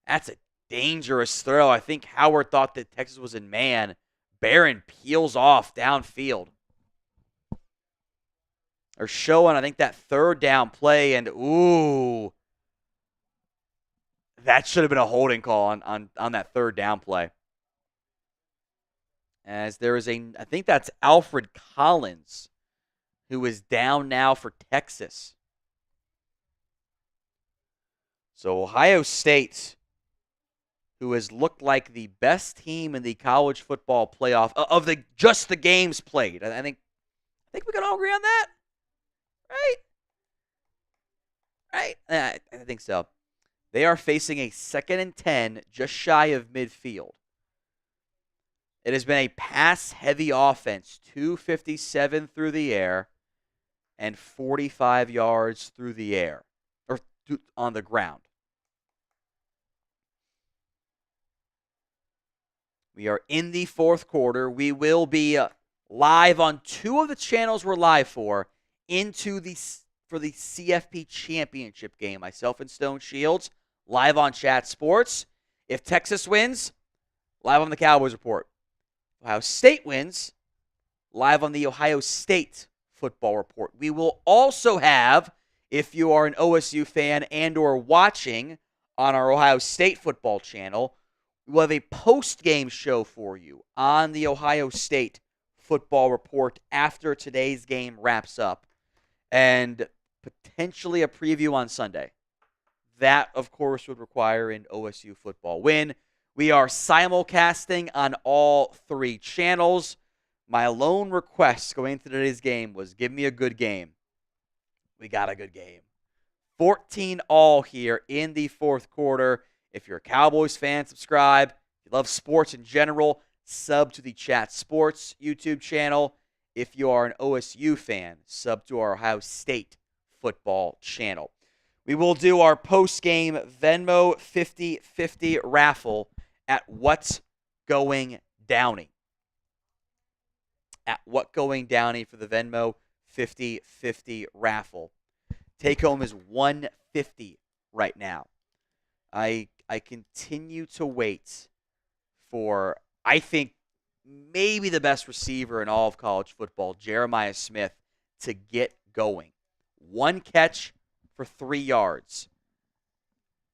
That's a dangerous throw. I think Howard thought that Texas was in man. Barron peels off downfield. They're showing, I think, that 3rd down play, and ooh, that should have been a holding call on that 3rd down play. As there is I think that's Alfred Collins, who is down now for Texas. So Ohio State, who has looked like the best team in the college football playoff of the games played. I think we can all agree on that, right? Right? I think so. They are facing a 2nd and 10, just shy of midfield. It has been a pass-heavy offense, 257 through the air and 45 yards through the air, or on the ground. We are in the 4th quarter. We will be live on 2 of the channels we're live for for the CFP Championship game. Myself and Stone Shields, live on Chat Sports. If Texas wins, live on the Cowboys Report. Ohio State wins, live on the Ohio State Football Report. We will also have, if you are an OSU fan and or watching on our Ohio State football channel, we'll have a post-game show for you on the Ohio State Football Report after today's game wraps up, and potentially a preview on Sunday. That, of course, would require an OSU football win. We are simulcasting on all 3 channels. My lone request going into today's game was give me a good game. We got a good game. 14-all here in the 4th quarter. If you're a Cowboys fan, subscribe. If you love sports in general, sub to the Chat Sports YouTube channel. If you are an OSU fan, sub to our Ohio State football channel. We will do our post-game Venmo 50-50 raffle at What's Going Downey. At What Going Downey for the Venmo 50-50 raffle. Take home is $150 right now. I continue to wait for, I think, maybe the best receiver in all of college football, Jeremiah Smith, to get going. 1 catch for 3 yards.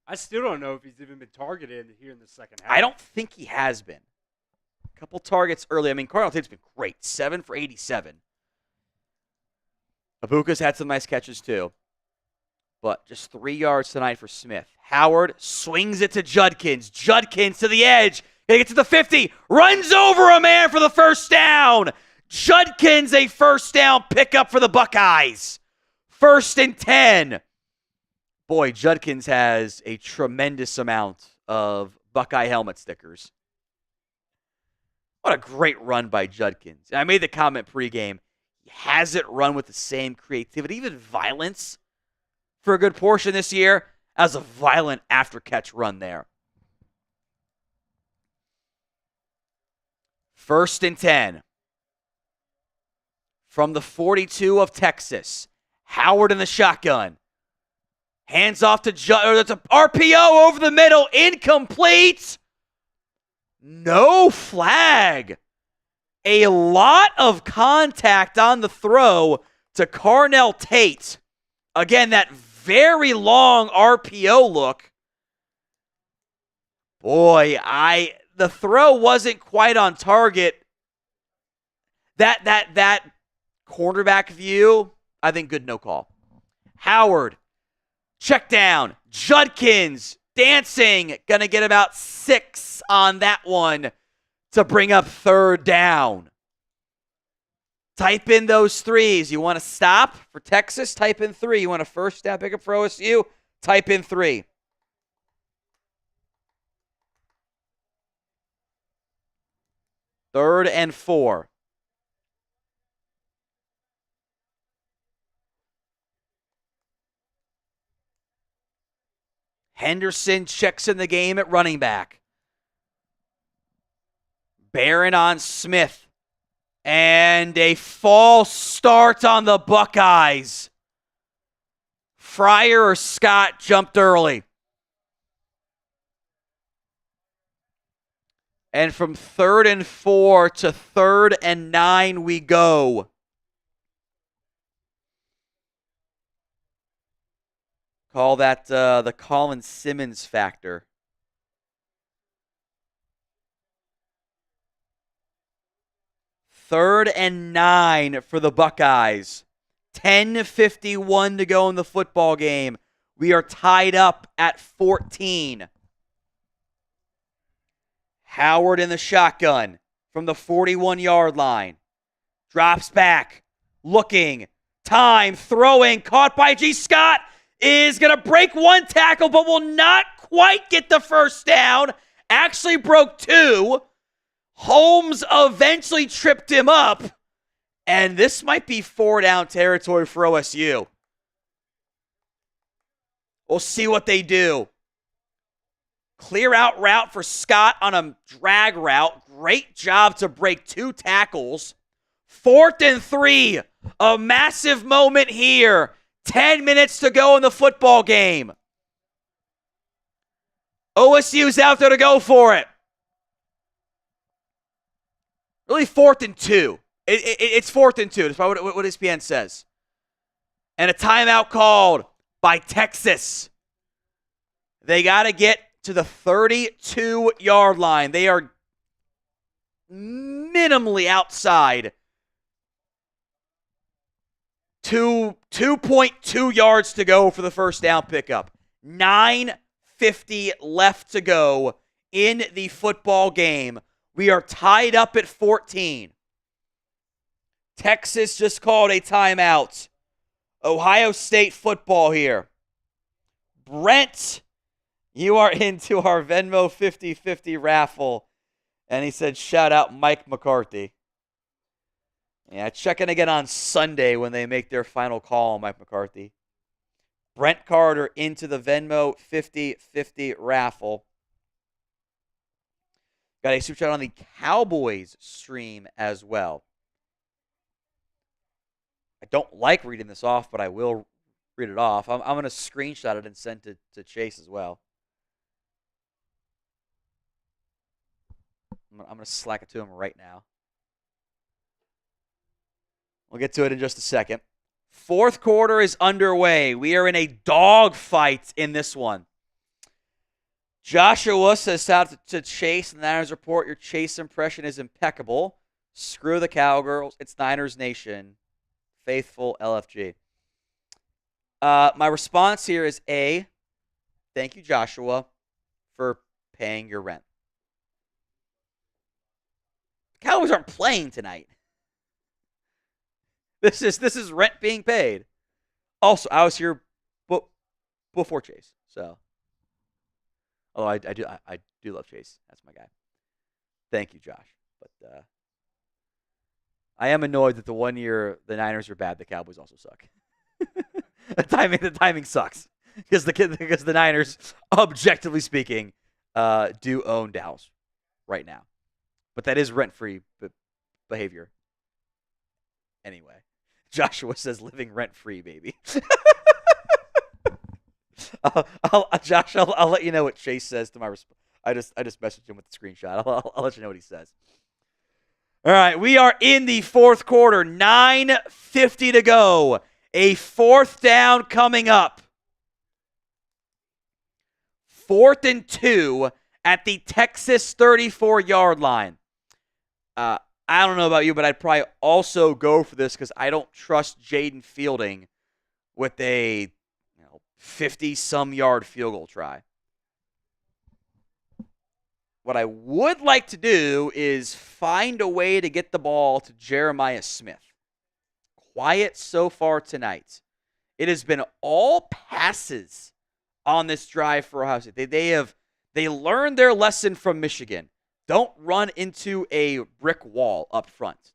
I still don't know if he's even been targeted here in the second half. I don't think he has been. A couple targets early. I mean, Cardinal Tate's been great. 7 for 87. Abuka's had some nice catches too. But just 3 yards tonight for Smith. Howard swings it to Judkins. Judkins to the edge. Gonna get to the 50. Runs over a man for the first down. Judkins, a first down pickup for the Buckeyes. 1st and 10. Boy, Judkins has a tremendous amount of Buckeye helmet stickers. What a great run by Judkins. I made the comment pregame. He hasn't run with the same creativity, even violence, for a good portion this year, as a violent after-catch run there. 1st and 10. From the 42 of Texas. Howard in the shotgun. Hands off to that's a RPO over the middle. Incomplete. No flag. A lot of contact on the throw to Carnell Tate. Again, that very long RPO look. Boy, the throw wasn't quite on target. That cornerback view, I think good no call. Howard, check down. Judkins dancing, gonna get about 6 on that one to bring up 3rd down. Type in those 3s. You want to stop for Texas? Type in 3. You want a first down pickup for OSU? Type in 3. Third and 4. Henderson checks in the game at running back. Barron on Smith. And a false start on the Buckeyes. Fryer or Scott jumped early. And from 3rd and 4 to 3rd and 9 we go. Call that the Colin Simmons factor. Third and 9 for the Buckeyes. 10:51 to go in the football game. We are tied up at 14. Howard in the shotgun from the 41-yard line. Drops back. Looking. Time. Throwing. Caught by G. Scott. Is going to break one tackle, but will not quite get the first down. Actually broke two. Holmes eventually tripped him up. And this might be 4-down territory for OSU. We'll see what they do. Clear out route for Scott on a drag route. Great job to break two tackles. 4th and 3. A massive moment here. 10 minutes to go in the football game. OSU's out there to go for it. Really 4th and 2. It's 4th and 2. That's probably what ESPN says. And a timeout called by Texas. They got to get to the 32-yard line. They are minimally outside. 2.2 yards to go for the first down pickup. 9:50 left to go in the football game. We are tied up at 14. Texas just called a timeout. Ohio State football here. Brent, you are into our Venmo 50-50 raffle. And he said, shout out Mike McCarthy. Yeah, checking again on Sunday when they make their final call on Mike McCarthy. Brent Carter into the Venmo 50-50 raffle. Got a super chat on the Cowboys stream as well. I don't like reading this off, but I will read it off. I'm going to screenshot it and send it to Chase as well. I'm going to Slack it to him right now. We'll get to it in just a second. Fourth quarter is underway. We are in a dogfight in this one. Joshua says out to Chase in the Niners report, your Chase impression is impeccable. Screw the Cowgirls. It's Niners Nation. Faithful LFG. My response here is A, thank you, Joshua, for paying your rent. The Cowboys aren't playing tonight. This is rent being paid. Also, I was here before Chase, so. Although I do love Chase. That's my guy. Thank you, Josh. But I am annoyed that the one year the Niners are bad, the Cowboys also suck. the timing sucks because the Niners, objectively speaking, do own Dallas right now. But that is rent-free behavior. Anyway, Joshua says living rent-free, baby. Josh, I'll let you know what Chase says to my response. I just messaged him with the screenshot. I'll let you know what he says. All right, we are in the fourth quarter. 9:50 to go. A fourth down coming up. 4th and 2 at the Texas 34-yard line. I don't know about you, but I'd probably also go for this because I don't trust Jaden Fielding with a 50-some yard field goal try. What I would like to do is find a way to get the ball to Jeremiah Smith. Quiet so far tonight. It has been all passes on this drive for Ohio State. They learned their lesson from Michigan. Don't run into a brick wall up front.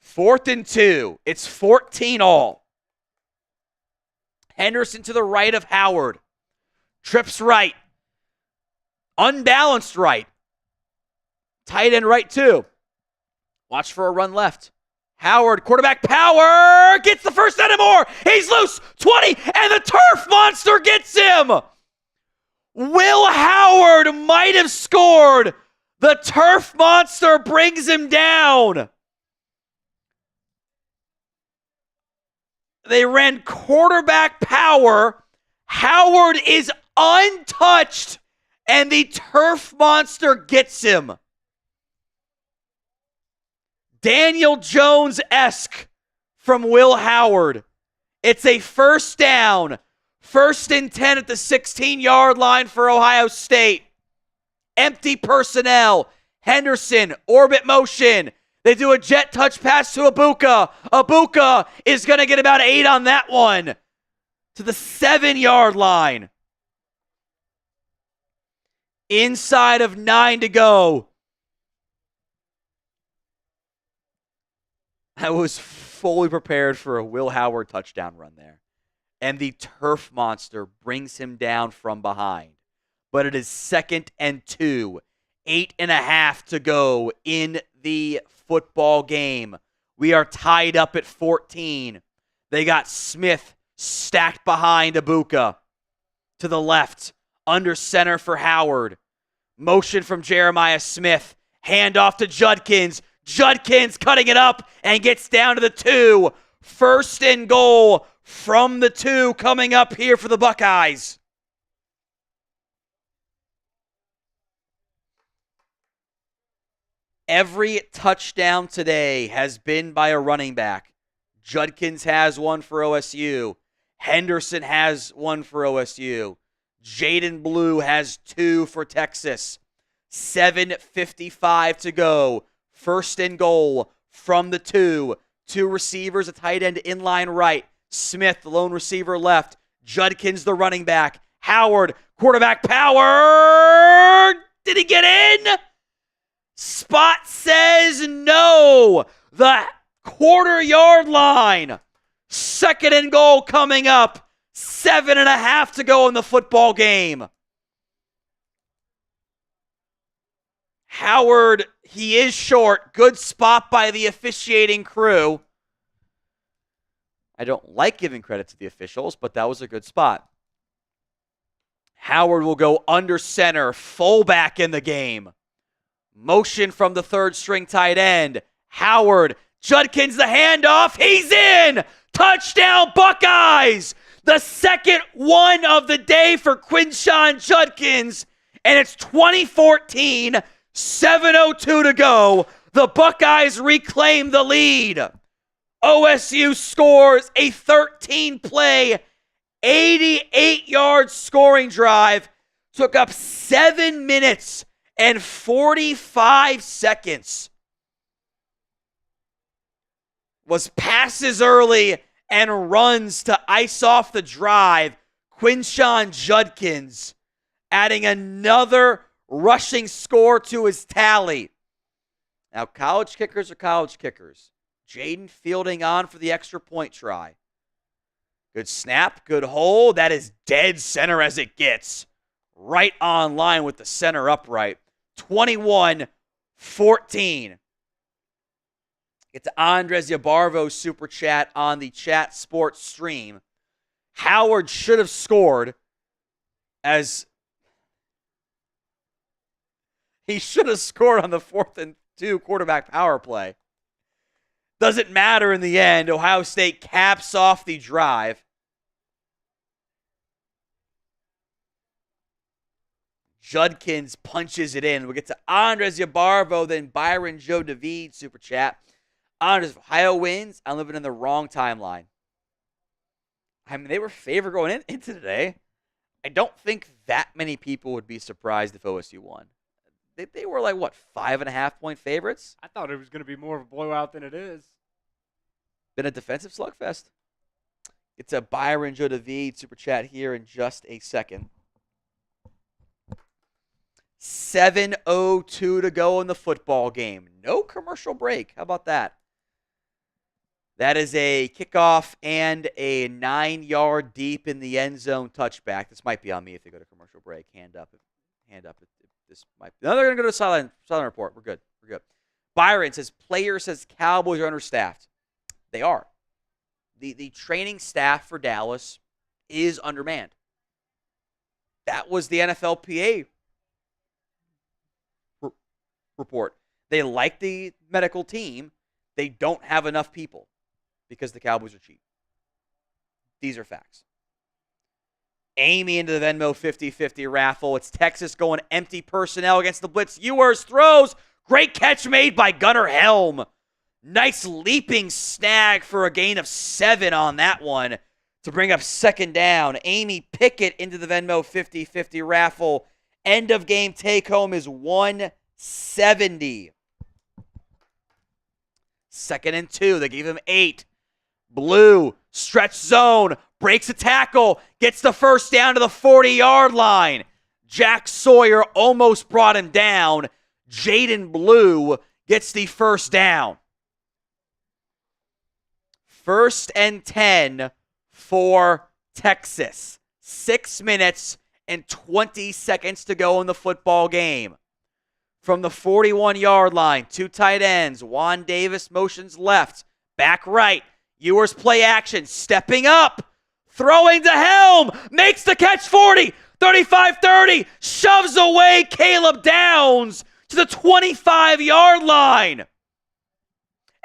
4th and 2. It's 14 all. Henderson to the right of Howard. Trips right. Unbalanced right. Tight end right too. Watch for a run left. Howard, quarterback power. Gets the first down and more. He's loose. 20. And the turf monster gets him. Will Howard might have scored. The turf monster brings him down. They ran quarterback power. Howard is untouched, and the turf monster gets him. Daniel Jones-esque from Will Howard. It's a first down. 1st and 10 at the 16-yard line for Ohio State. Empty personnel. Henderson, orbit motion. They do a jet touch pass to Abuka. Abuka is going to get about 8 on that one. To the 7-yard line. Inside of 9 to go. I was fully prepared for a Will Howard touchdown run there. And the turf monster brings him down from behind. But it is 2nd and 2. 8.5 to go in the football game. We are tied up at 14. They got Smith stacked behind Abuka. To the left. Under center for Howard. Motion from Jeremiah Smith. Handoff to Judkins. Judkins cutting it up and gets down to the 2. 1st and goal from the 2 coming up here for the Buckeyes. Every touchdown today has been by a running back. Judkins has one for OSU. Henderson has one for OSU. Jaden Blue has 2 for Texas. 7:55 to go. 1st and goal from the 2. 2 receivers, a tight end inline right. Smith, the lone receiver left. Judkins, the running back. Howard, quarterback power. Did he get in? Spot says no. The quarter-yard line. 2nd and goal coming up. 7.5 to go in the football game. Howard, he is short. Good spot by the officiating crew. I don't like giving credit to the officials, but that was a good spot. Howard will go under center, fullback in the game. Motion from the 3rd-string tight end. Howard, Judkins the handoff. He's in! Touchdown Buckeyes! The 2nd one of the day for Quinshon Judkins. And it's 2014, 7:02 to go. The Buckeyes reclaim the lead. OSU scores a 13-play, 88-yard scoring drive. Took up 7 minutes and 45 seconds. Was passes early and runs to ice off the drive. Quinshon Judkins adding another rushing score to his tally. Now, college kickers are college kickers. Jaden fielding on for the extra point try. Good snap, good hold. That is dead center as it gets. Right on line with the center upright. 21-14. Get to Andres Yabarvo's super chat on the Chat Sports stream. Howard should have scored as he should have scored on the 4th and 2 quarterback power play. Doesn't matter in the end. Ohio State caps off the drive. Judkins punches it in. We'll get to Andres Yabarvo, then Byron Joe David super chat. Andres, Ohio wins. I'm living in the wrong timeline. I mean, they were favored going into today. I don't think that many people would be surprised if OSU won. They were like, what, 5.5-point favorites? I thought it was going to be more of a blowout than it is. Been a defensive slugfest. It's a Byron Joe David super chat here in just a second. 7:02 to go in the football game. No commercial break. How about that? That is a kickoff and a 9-yard deep in the end zone touchback. This might be on me if they go to commercial break. Hand up. This might be. No, they're going to go to silent report. We're good. Byron says, player says Cowboys are understaffed. They are. The training staff for Dallas is undermanned. That was the NFLPA report. They like the medical team. They don't have enough people because the Cowboys are cheap. These are facts. Amy into the Venmo 50-50 raffle. It's Texas going empty personnel against the Blitz. Ewers throws. Great catch made by Gunnar Helm. Nice leaping snag for a gain of 7 on that one. to bring up second down. Amy Pickett into the Venmo 50-50 raffle. End of game take home is 170. 2nd and 2. They gave him 8. Blue, stretch zone, breaks a tackle, gets the first down to the 40-yard line. Jack Sawyer almost brought him down. Jaden Blue gets the first down. 1st and 10 for Texas. 6 minutes and 20 seconds to go in the football game. From the 41-yard line, 2 tight ends. Juan Davis motions left, back right. Ewers play action, stepping up, throwing to Helm, makes the catch 40, 35-30, shoves away Caleb Downs to the 25-yard line.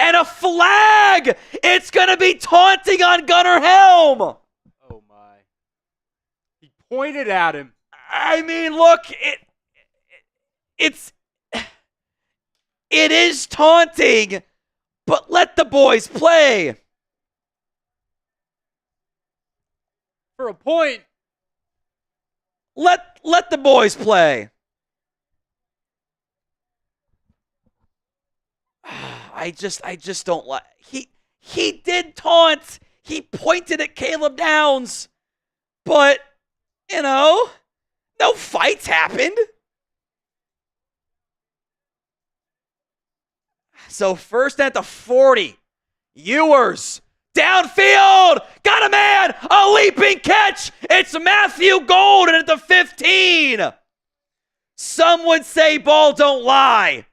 And a flag! It's going to be taunting on Gunnar Helm. Oh, my. He pointed at him. I mean, look, it is taunting, but let the boys play. For a point. Let the boys play. I just don't like. He did taunt. He pointed at Caleb Downs, but no fights happened. So 1st at the 40. Ewers downfield, got a man, a leaping catch. It's Matthew Golden at the 15. Some would say ball don't lie.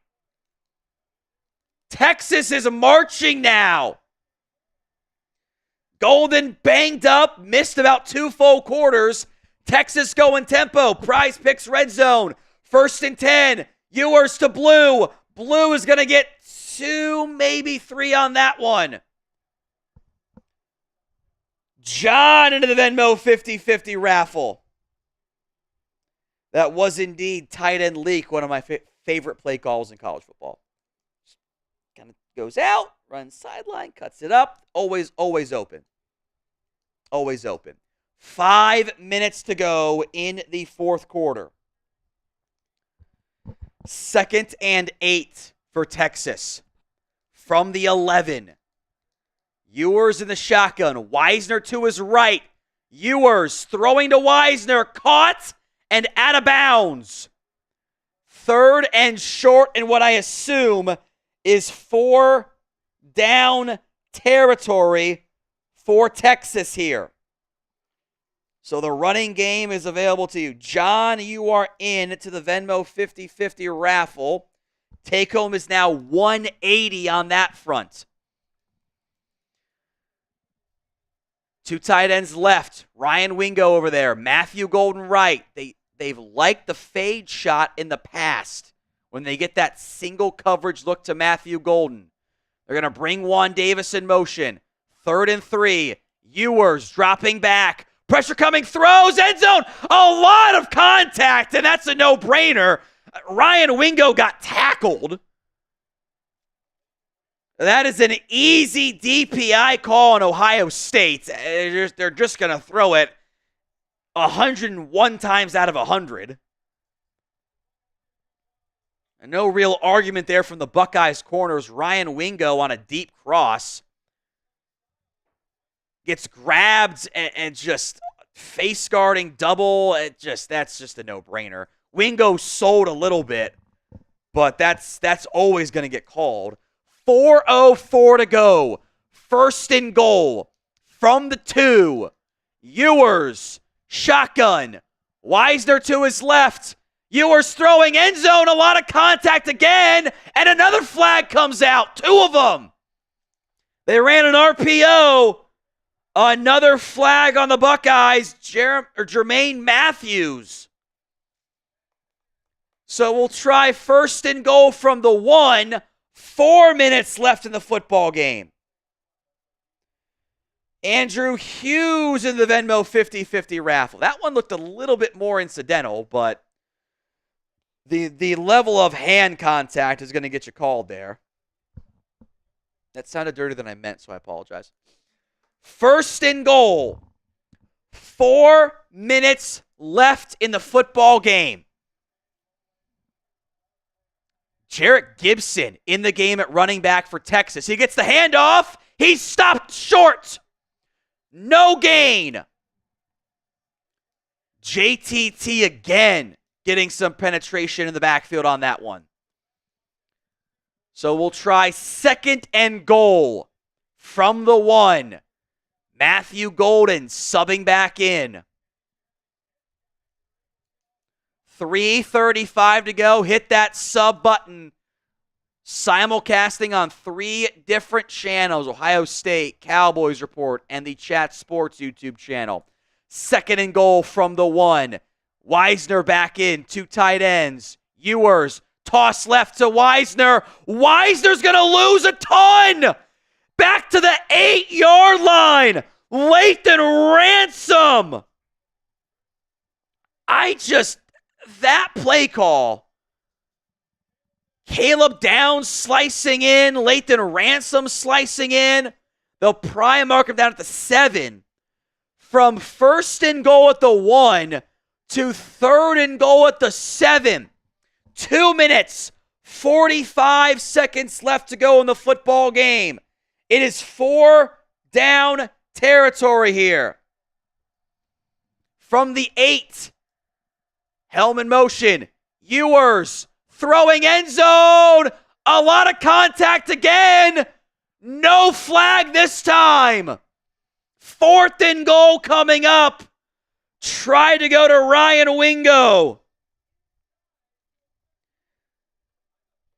Texas is marching now. Golden banged up, missed about 2 full quarters. Texas going tempo. Prize Picks red zone. 1st and 10. Ewers to Blue. Blue is going to get 2, maybe 3 on that one. John into the Venmo 50-50 raffle. That was indeed tight end leak, one of my favorite play calls in college football. Kind of goes out, runs sideline, cuts it up. Always open. Always open. 5 minutes to go in the 4th quarter. 2nd and 8 for Texas. From the 11. Ewers in the shotgun. Weisner to his right. Ewers throwing to Weisner. Caught and out of bounds. 3rd and short in what I assume is 4 down territory for Texas here. So the running game is available to you. John, you are in to the Venmo 50-50 raffle. Take home is now 180 on that front. 2 tight ends left. Ryan Wingo over there. Matthew Golden right. They've liked the fade shot in the past when they get that single coverage look to Matthew Golden. They're going to bring Juan Davis in motion. 3rd and 3. Ewers dropping back. Pressure coming, throws, end zone. A lot of contact, and that's a no-brainer. Ryan Wingo got tackled. That is an easy DPI call on Ohio State. They're just going to throw it 101 times out of 100. And no real argument there from the Buckeyes corners. Ryan Wingo on a deep cross gets grabbed and just face guarding double. That's just a no-brainer. Wingo sold a little bit, but that's always going to get called. 4:04 to go. 1st and goal from the 2. Ewers, shotgun. Weisner to his left. Ewers throwing end zone. A lot of contact again. And another flag comes out. 2 of them. They ran an RPO. Another flag on the Buckeyes. Jermaine Matthews. So we'll try 1st and goal from the 1. 4 minutes left in the football game. Andrew Hughes in the Venmo 50-50 raffle. That one looked a little bit more incidental, but the level of hand contact is going to get you called there. That sounded dirtier than I meant, so I apologize. 1st and goal 4 minutes left in the football game. Jarrett Gibson in the game at running back for Texas. He gets the handoff. He's stopped short. No gain. JTT again getting some penetration in the backfield on that one. So we'll try 2nd and goal from the 1. Matthew Golden subbing back in. 3:35 to go. Hit that sub button. Simulcasting on 3 different channels. Ohio State, Cowboys Report, and the Chat Sports YouTube channel. 2nd and goal from the 1. Wisner back in. 2 tight ends. Ewers. Toss left to Wisner. Wisner's going to lose a ton. Back to the 8-yard line. Lathan Ransom. That play call. Caleb Downs slicing in. Lathan Ransom slicing in. They'll pry and mark him down at the 7. From 1st and goal at the 1 to 3rd and goal at the 7. 2 minutes, 45 seconds left to go in the football game. It is 4 down territory here. From the 8, helm in motion. Ewers throwing end zone. A lot of contact again. No flag this time. 4th and goal coming up. Try to go to Ryan Wingo.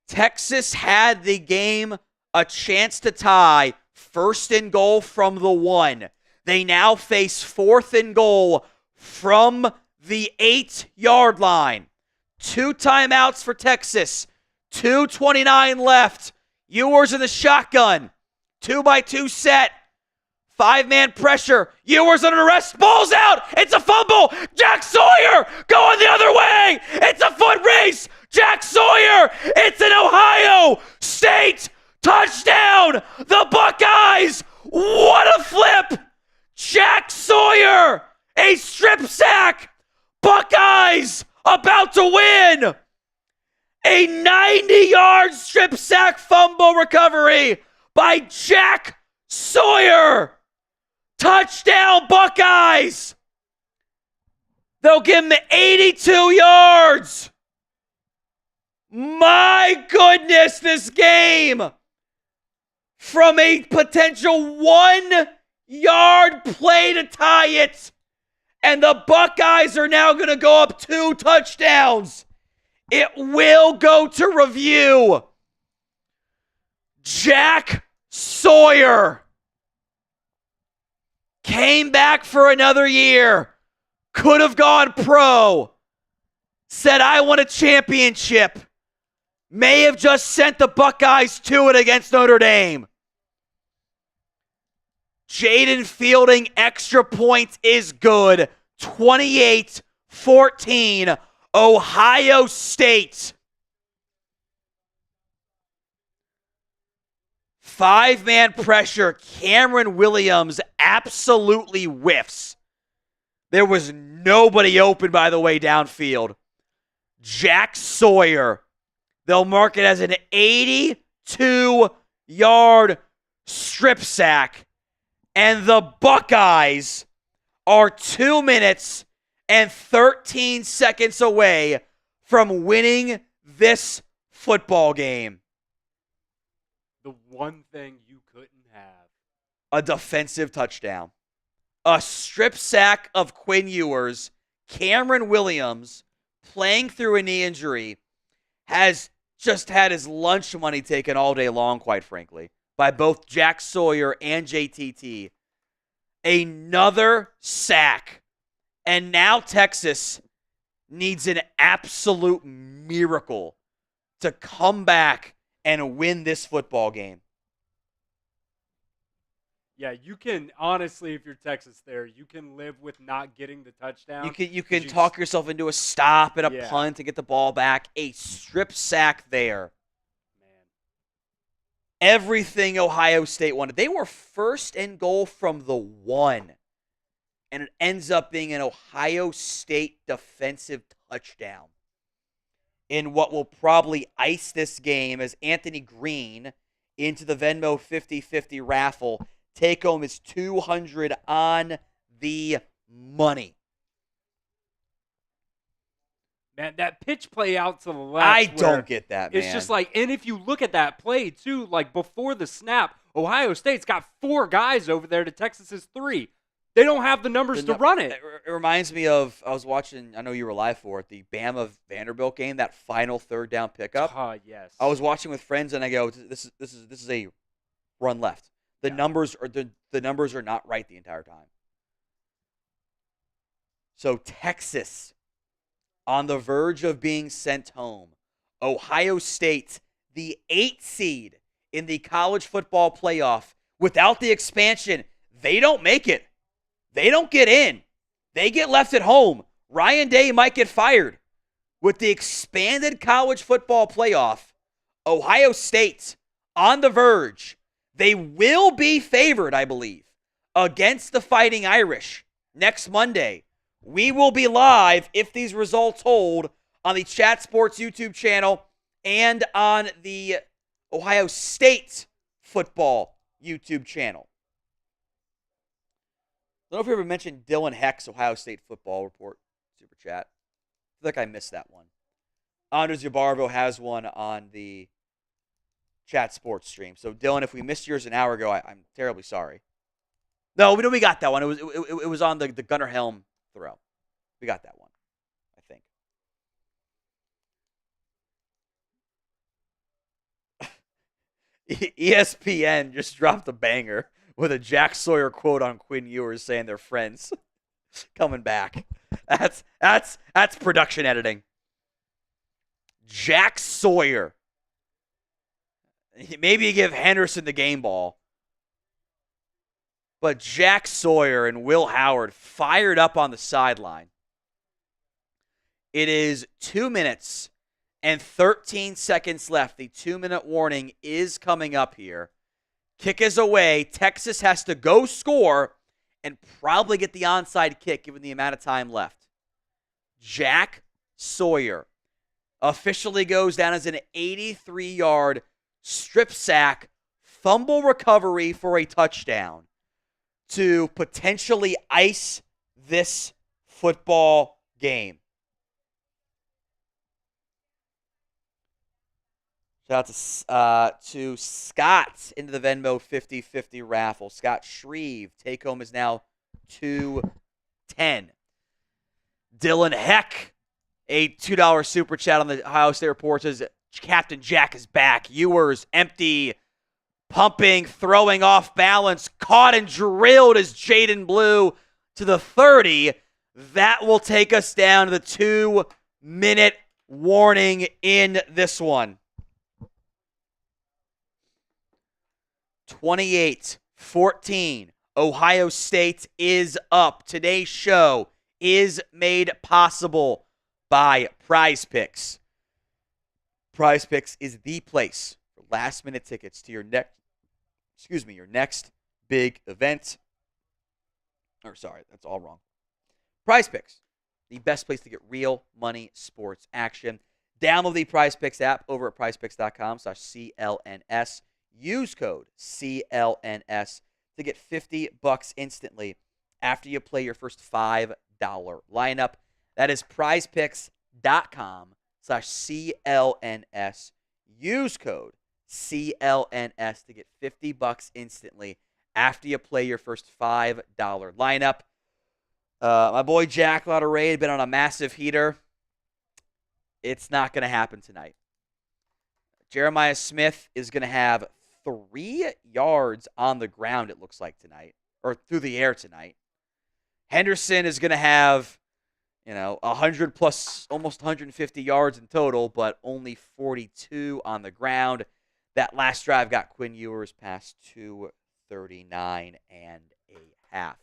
Texas had the game a chance to tie. 1st and goal from the 1. They now face 4th and goal from the 8-yard line. 2 timeouts for Texas. 2:29 left. Ewers in the shotgun. 2-by-2 set. 5-man pressure. Ewers under arrest. Ball's out. It's a fumble. Jack Sawyer going the other way. It's a foot race. Jack Sawyer. It's an Ohio State touchdown. The Buckeyes. What a flip. Jack Sawyer. A strip sack. Buckeyes about to win. A 90-yard strip sack fumble recovery by Jack Sawyer. Touchdown, Buckeyes. They'll give him 82 yards. My goodness, this game. From a potential 1-yard play to tie it. And the Buckeyes are now going to go up 2 touchdowns. It will go to review. Jack Sawyer came back for another year. Could have gone pro. Said, I want a championship. May have just sent the Buckeyes to it against Notre Dame. Jaden Fielding extra point is good. 28-14, Ohio State. 5-man pressure. Cameron Williams absolutely whiffs. There was nobody open, by the way, downfield. Jack Sawyer. They'll mark it as an 82-yard strip sack. And the Buckeyes are 2 minutes and 13 seconds away from winning this football game. The one thing you couldn't have. A defensive touchdown. A strip sack of Quinn Ewers. Cameron Williams, playing through a knee injury, has just had his lunch money taken all day long, quite frankly, by both Jack Sawyer and JTT. Another sack. And now Texas needs an absolute miracle to come back and win this football game. Yeah, you can, honestly, if you're Texas there, you can live with not getting the touchdown. You can talk yourself into a stop and a punt to get the ball back. A strip sack there. Everything Ohio State wanted. They were 1st and goal from the 1. and it ends up being an Ohio State defensive touchdown in what will probably ice this game as Anthony Green into the Venmo 50-50 raffle. Take home is $200 on the money. Man, that pitch play out to the left. I don't get that, man. It's just like, and if you look at that play too, like before the snap, Ohio State's got 4 guys over there to Texas's 3. They don't have the numbers to run it. It reminds me of, I was watching, I know you were live for it, the Bama-Vanderbilt game, that final third down pickup. Yes. I was watching with friends, and I go, this is a run left. The numbers are not right the entire time. So Texas on the verge of being sent home. Ohio State, the 8th seed in the college football playoff. Without the expansion, they don't make it. They don't get in. They get left at home. Ryan Day might get fired. With the expanded college football playoff, Ohio State on the verge. They will be favored, I believe, against the Fighting Irish next Monday. We will be live, if these results hold, on the Chat Sports YouTube channel and on the Ohio State football YouTube channel. I don't know if you ever mentioned Dylan Heck's Ohio State football report super chat. I feel like I missed that one. Anders Yabarvo has one on the Chat Sports stream. So Dylan, if we missed yours an hour ago, I'm terribly sorry. No, we got that one. It was on the Gunnar Helm throw. We got that one, I think. ESPN just dropped a banger with a Jack Sawyer quote on Quinn Ewers saying they're friends. Coming back. That's production editing. Jack Sawyer. Maybe you give Henderson the game ball. But Jack Sawyer and Will Howard fired up on the sideline. It is 2 minutes and 13 seconds left. The 2-minute warning is coming up here. Kick is away. Texas has to go score and probably get the onside kick given the amount of time left. Jack Sawyer officially goes down as an 83-yard strip sack, fumble recovery for a touchdown to potentially ice this football game. Shout out to Scott into the Venmo 50-50 raffle. Scott Shreve. Take home is now $210. Dylan Heck, a $2 super chat on the Ohio State Report, says Captain Jack is back. Ewers empty, pumping, throwing off balance, caught and drilled as Jaden Blue to the 30. That will take us down to the 2-minute warning in this one. 28-14. Ohio State is up. Today's show is made possible by Prize Picks. Prize Picks is the place for last-minute tickets to your next big event. That's all wrong. Prize Picks, the best place to get real money sports action. Download the Prize Picks app over at prizepicks.com/CLNS. Use code CLNS to get $50 instantly after you play your first $5 lineup. That is prizepicks.com/CLNS. Use code CLNS to get $50 instantly after you play your first $5 lineup. My boy Jack Lauderay had been on a massive heater. It's not going to happen tonight. Jeremiah Smith is going to have 3 yards on the ground, it looks like, tonight, or through the air tonight. Henderson is going to have, 100 plus, almost 150 yards in total, but only 42 on the ground. That last drive got Quinn Ewers past 239.5.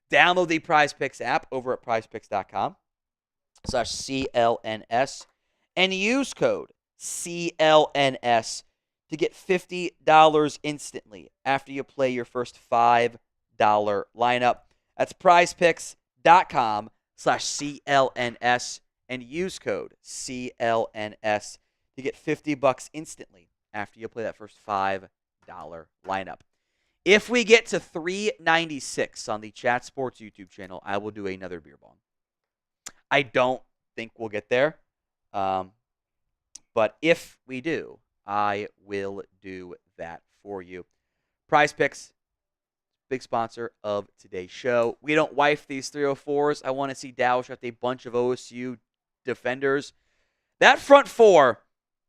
Download the Prize Picks app over at prizepicks.com/CLNS and use code CLNS to get $50 instantly after you play your first $5 lineup. That's prizepicks.com/CLNS and use code CLNS to get $50 instantly after you play that first $5 lineup. If we get to 396 on the Chat Sports YouTube channel, I will do another beer bong. I don't think we'll get there. But if we do, I will do that for you. Prize Picks, big sponsor of today's show. We don't wife these 304s. I want to see Dallas draft a bunch of OSU defenders. That front four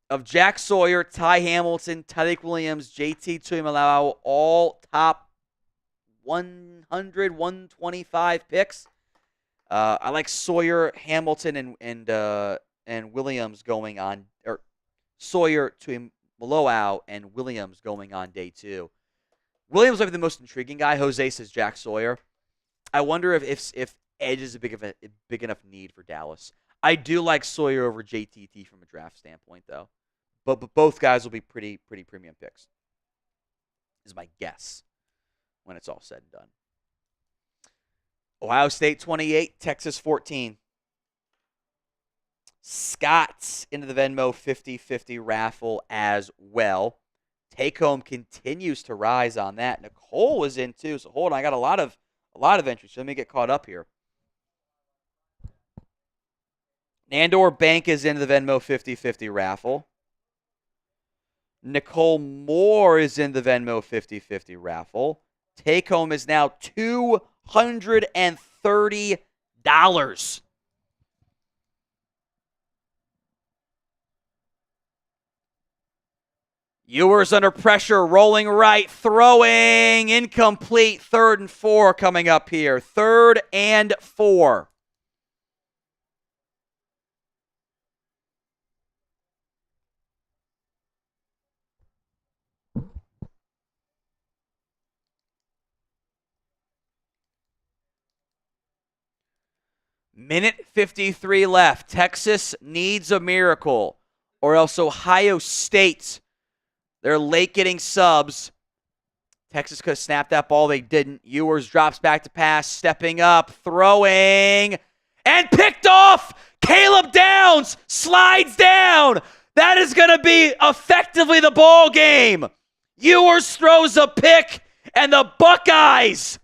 of Jack Sawyer, Ty Hamilton, Tyreek Williams, JT Tuimoloau, all top 100, 125 picks. I like Sawyer, Hamilton, and Williams going on, or Sawyer, Tuimoloau, and Williams going on day 2. Williams might be the most intriguing guy. Jose says Jack Sawyer. I wonder if edge is a big enough need for Dallas. I do like Sawyer over JTT from a draft standpoint, though. But both guys will be pretty premium picks, is my guess when it's all said and done. Ohio State 28, Texas 14. Scott's into the Venmo 50-50 raffle as well. Take home continues to rise on that. Nicole was in too, so hold on. I got a lot of entries. So let me get caught up here. Nandor Bank is into the Venmo 50-50 raffle. Nicole Moore is in the Venmo 50-50 raffle. Take home is now $230. Ewers under pressure, rolling right, throwing, incomplete, 3rd and 4 coming up here. 3rd and 4. Minute 53 left. Texas needs a miracle, or else Ohio State, they're late getting subs. Texas could have snapped that ball. They didn't. Ewers drops back to pass, stepping up, throwing, and picked off. Caleb Downs slides down. That is going to be effectively the ball game. Ewers throws a pick, and the Buckeyes,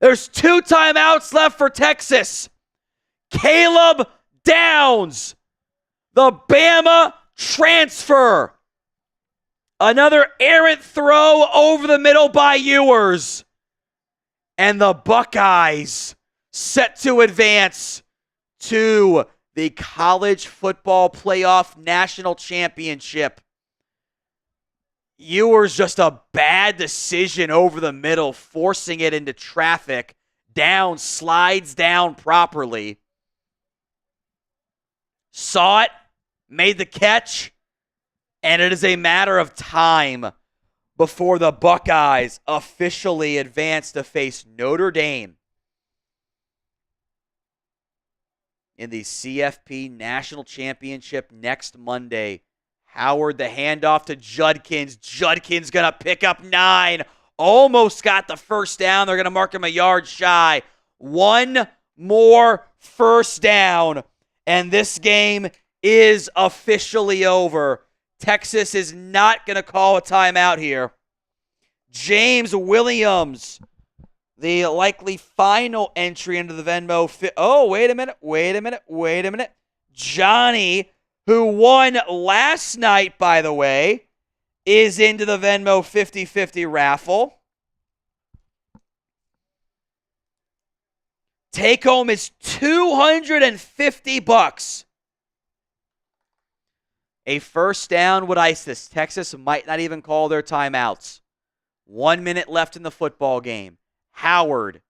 there's 2 timeouts left for Texas. Caleb Downs, the Bama transfer. Another errant throw over the middle by Ewers. And the Buckeyes set to advance to the College Football Playoff National Championship. Ewers just a bad decision over the middle, forcing it into traffic. Downs slides down properly. Saw it, made the catch, and it is a matter of time before the Buckeyes officially advance to face Notre Dame in the CFP National Championship next Monday. Howard, the handoff to Judkins. Judkins going to pick up 9. Almost got the first down. They're going to mark him a yard shy. 1 more first down, and this game is officially over. Texas is not going to call a timeout here. James Williams, the likely final entry into the Venmo. Oh, wait a minute. Johnny, who won last night, by the way, is into the Venmo 50-50 raffle. Take home is $250. A first down would ice this. Texas might not even call their timeouts. 1 minute left in the football game. Howard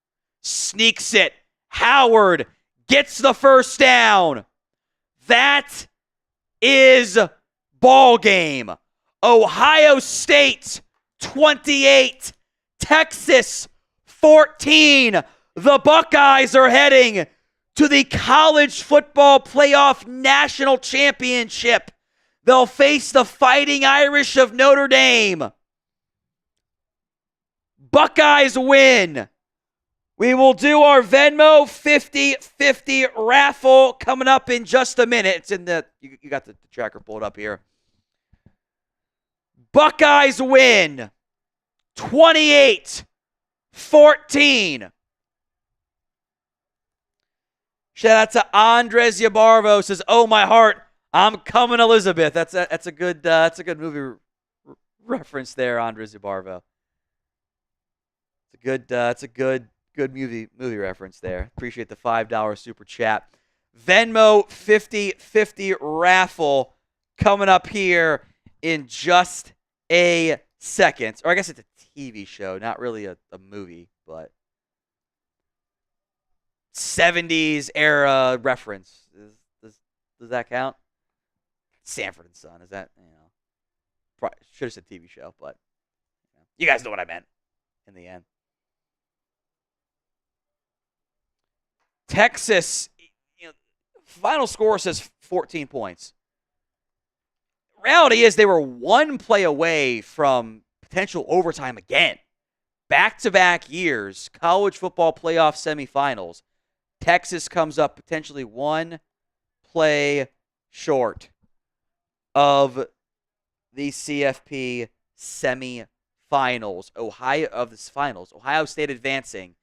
sneaks it. Howard gets the first down. That is ball game. Ohio State 28, Texas 14. The Buckeyes are heading to the College Football Playoff National Championship. They'll face the Fighting Irish of Notre Dame. Buckeyes win We will do our Venmo 50-50 raffle coming up in just a minute. It's in the, you got the tracker pulled up here. Buckeyes win 28-14. Shout out to Andres Yabarvo, says, "Oh my heart, I'm coming, Elizabeth." That's a good movie reference there, Andres Yabarvo. It's a good movie reference there. Appreciate the $5 super chat. Venmo 50-50 raffle coming up here in just a second. Or I guess it's a TV show, not really a movie, but 70s era reference. Does that count? Sanford and Son. Is that, should have said TV show, but you guys know what I meant in the end. Texas, final score says 14 points. Reality is they were one play away from potential overtime again. Back-to-back years, college football playoff semifinals. Texas comes up potentially one play short of the CFP semifinals. Ohio State advancing.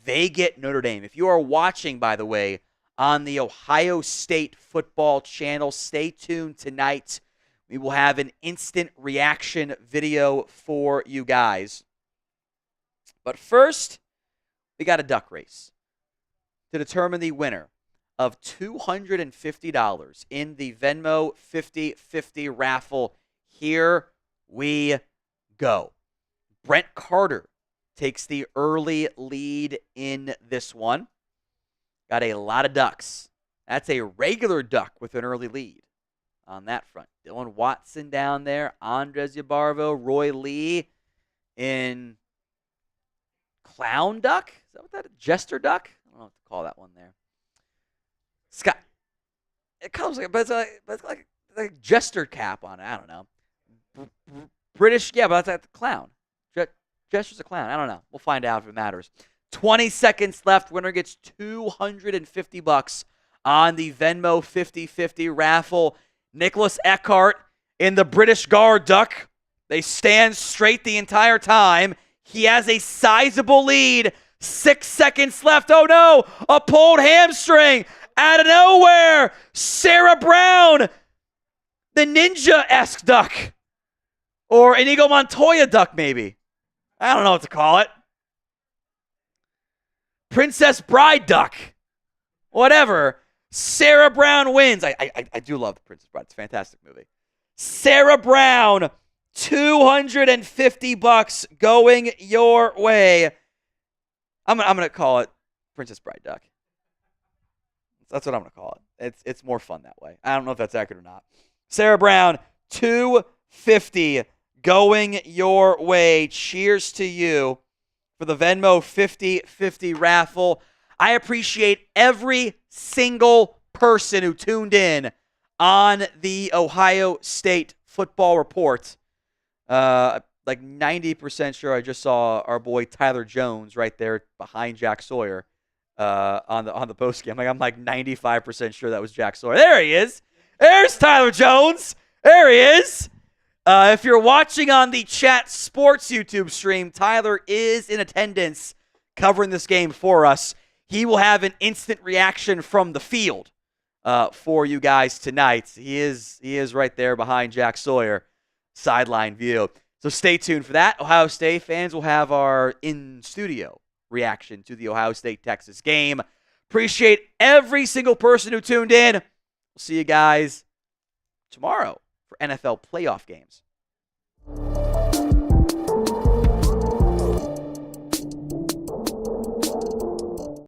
They get Notre Dame. If you are watching, by the way, on the Ohio State football channel, stay tuned tonight. We will have an instant reaction video for you guys. But first, we got a duck race to determine the winner of $250 in the Venmo 50-50 raffle. Here we go. Brent Carter takes the early lead in this one. Got a lot of ducks. That's a regular duck with an early lead on that front. Dylan Watson down there, Andres Yabarvo, Roy Lee in clown duck? Is that what that is? Jester duck? I don't know what to call that one there. Scott. It comes like, but it's like jester cap on it. I don't know. British, yeah, but that's a clown. Jester's a clown. I don't know. We'll find out if it matters. 20 seconds left. Winner gets $250 on the Venmo 50-50 raffle. Nicholas Eckhart in the British Guard duck. They stand straight the entire time. He has a sizable lead. 6 seconds left. Oh no! A pulled hamstring out of nowhere. Sarah Brown, the ninja-esque duck. Or Inigo Montoya duck, maybe. I don't know what to call it. Princess Bride duck. Whatever. Sarah Brown wins. I do love The Princess Bride. It's a fantastic movie. Sarah Brown, $250 going your way. I'm gonna call it Princess Bride duck. That's what I'm gonna call it. It's more fun that way. I don't know if that's accurate or not. Sarah Brown, $250 going your way. Cheers to you for the Venmo 50-50 raffle. I appreciate every single person who tuned in on the Ohio State football report. Like 90% sure I just saw our boy Tyler Jones right there behind Jack Sawyer on the post game. I'm like 95% sure that was Jack Sawyer. There he is. There's Tyler Jones. There he is. If you're watching on the Chat Sports YouTube stream, Tyler is in attendance covering this game for us. He will have an instant reaction from the field for you guys tonight. He is right there behind Jack Sawyer, sideline view. So stay tuned for that. Ohio State fans will have our in-studio reaction to the Ohio State-Texas game. Appreciate every single person who tuned in. We'll see you guys tomorrow for NFL playoff games.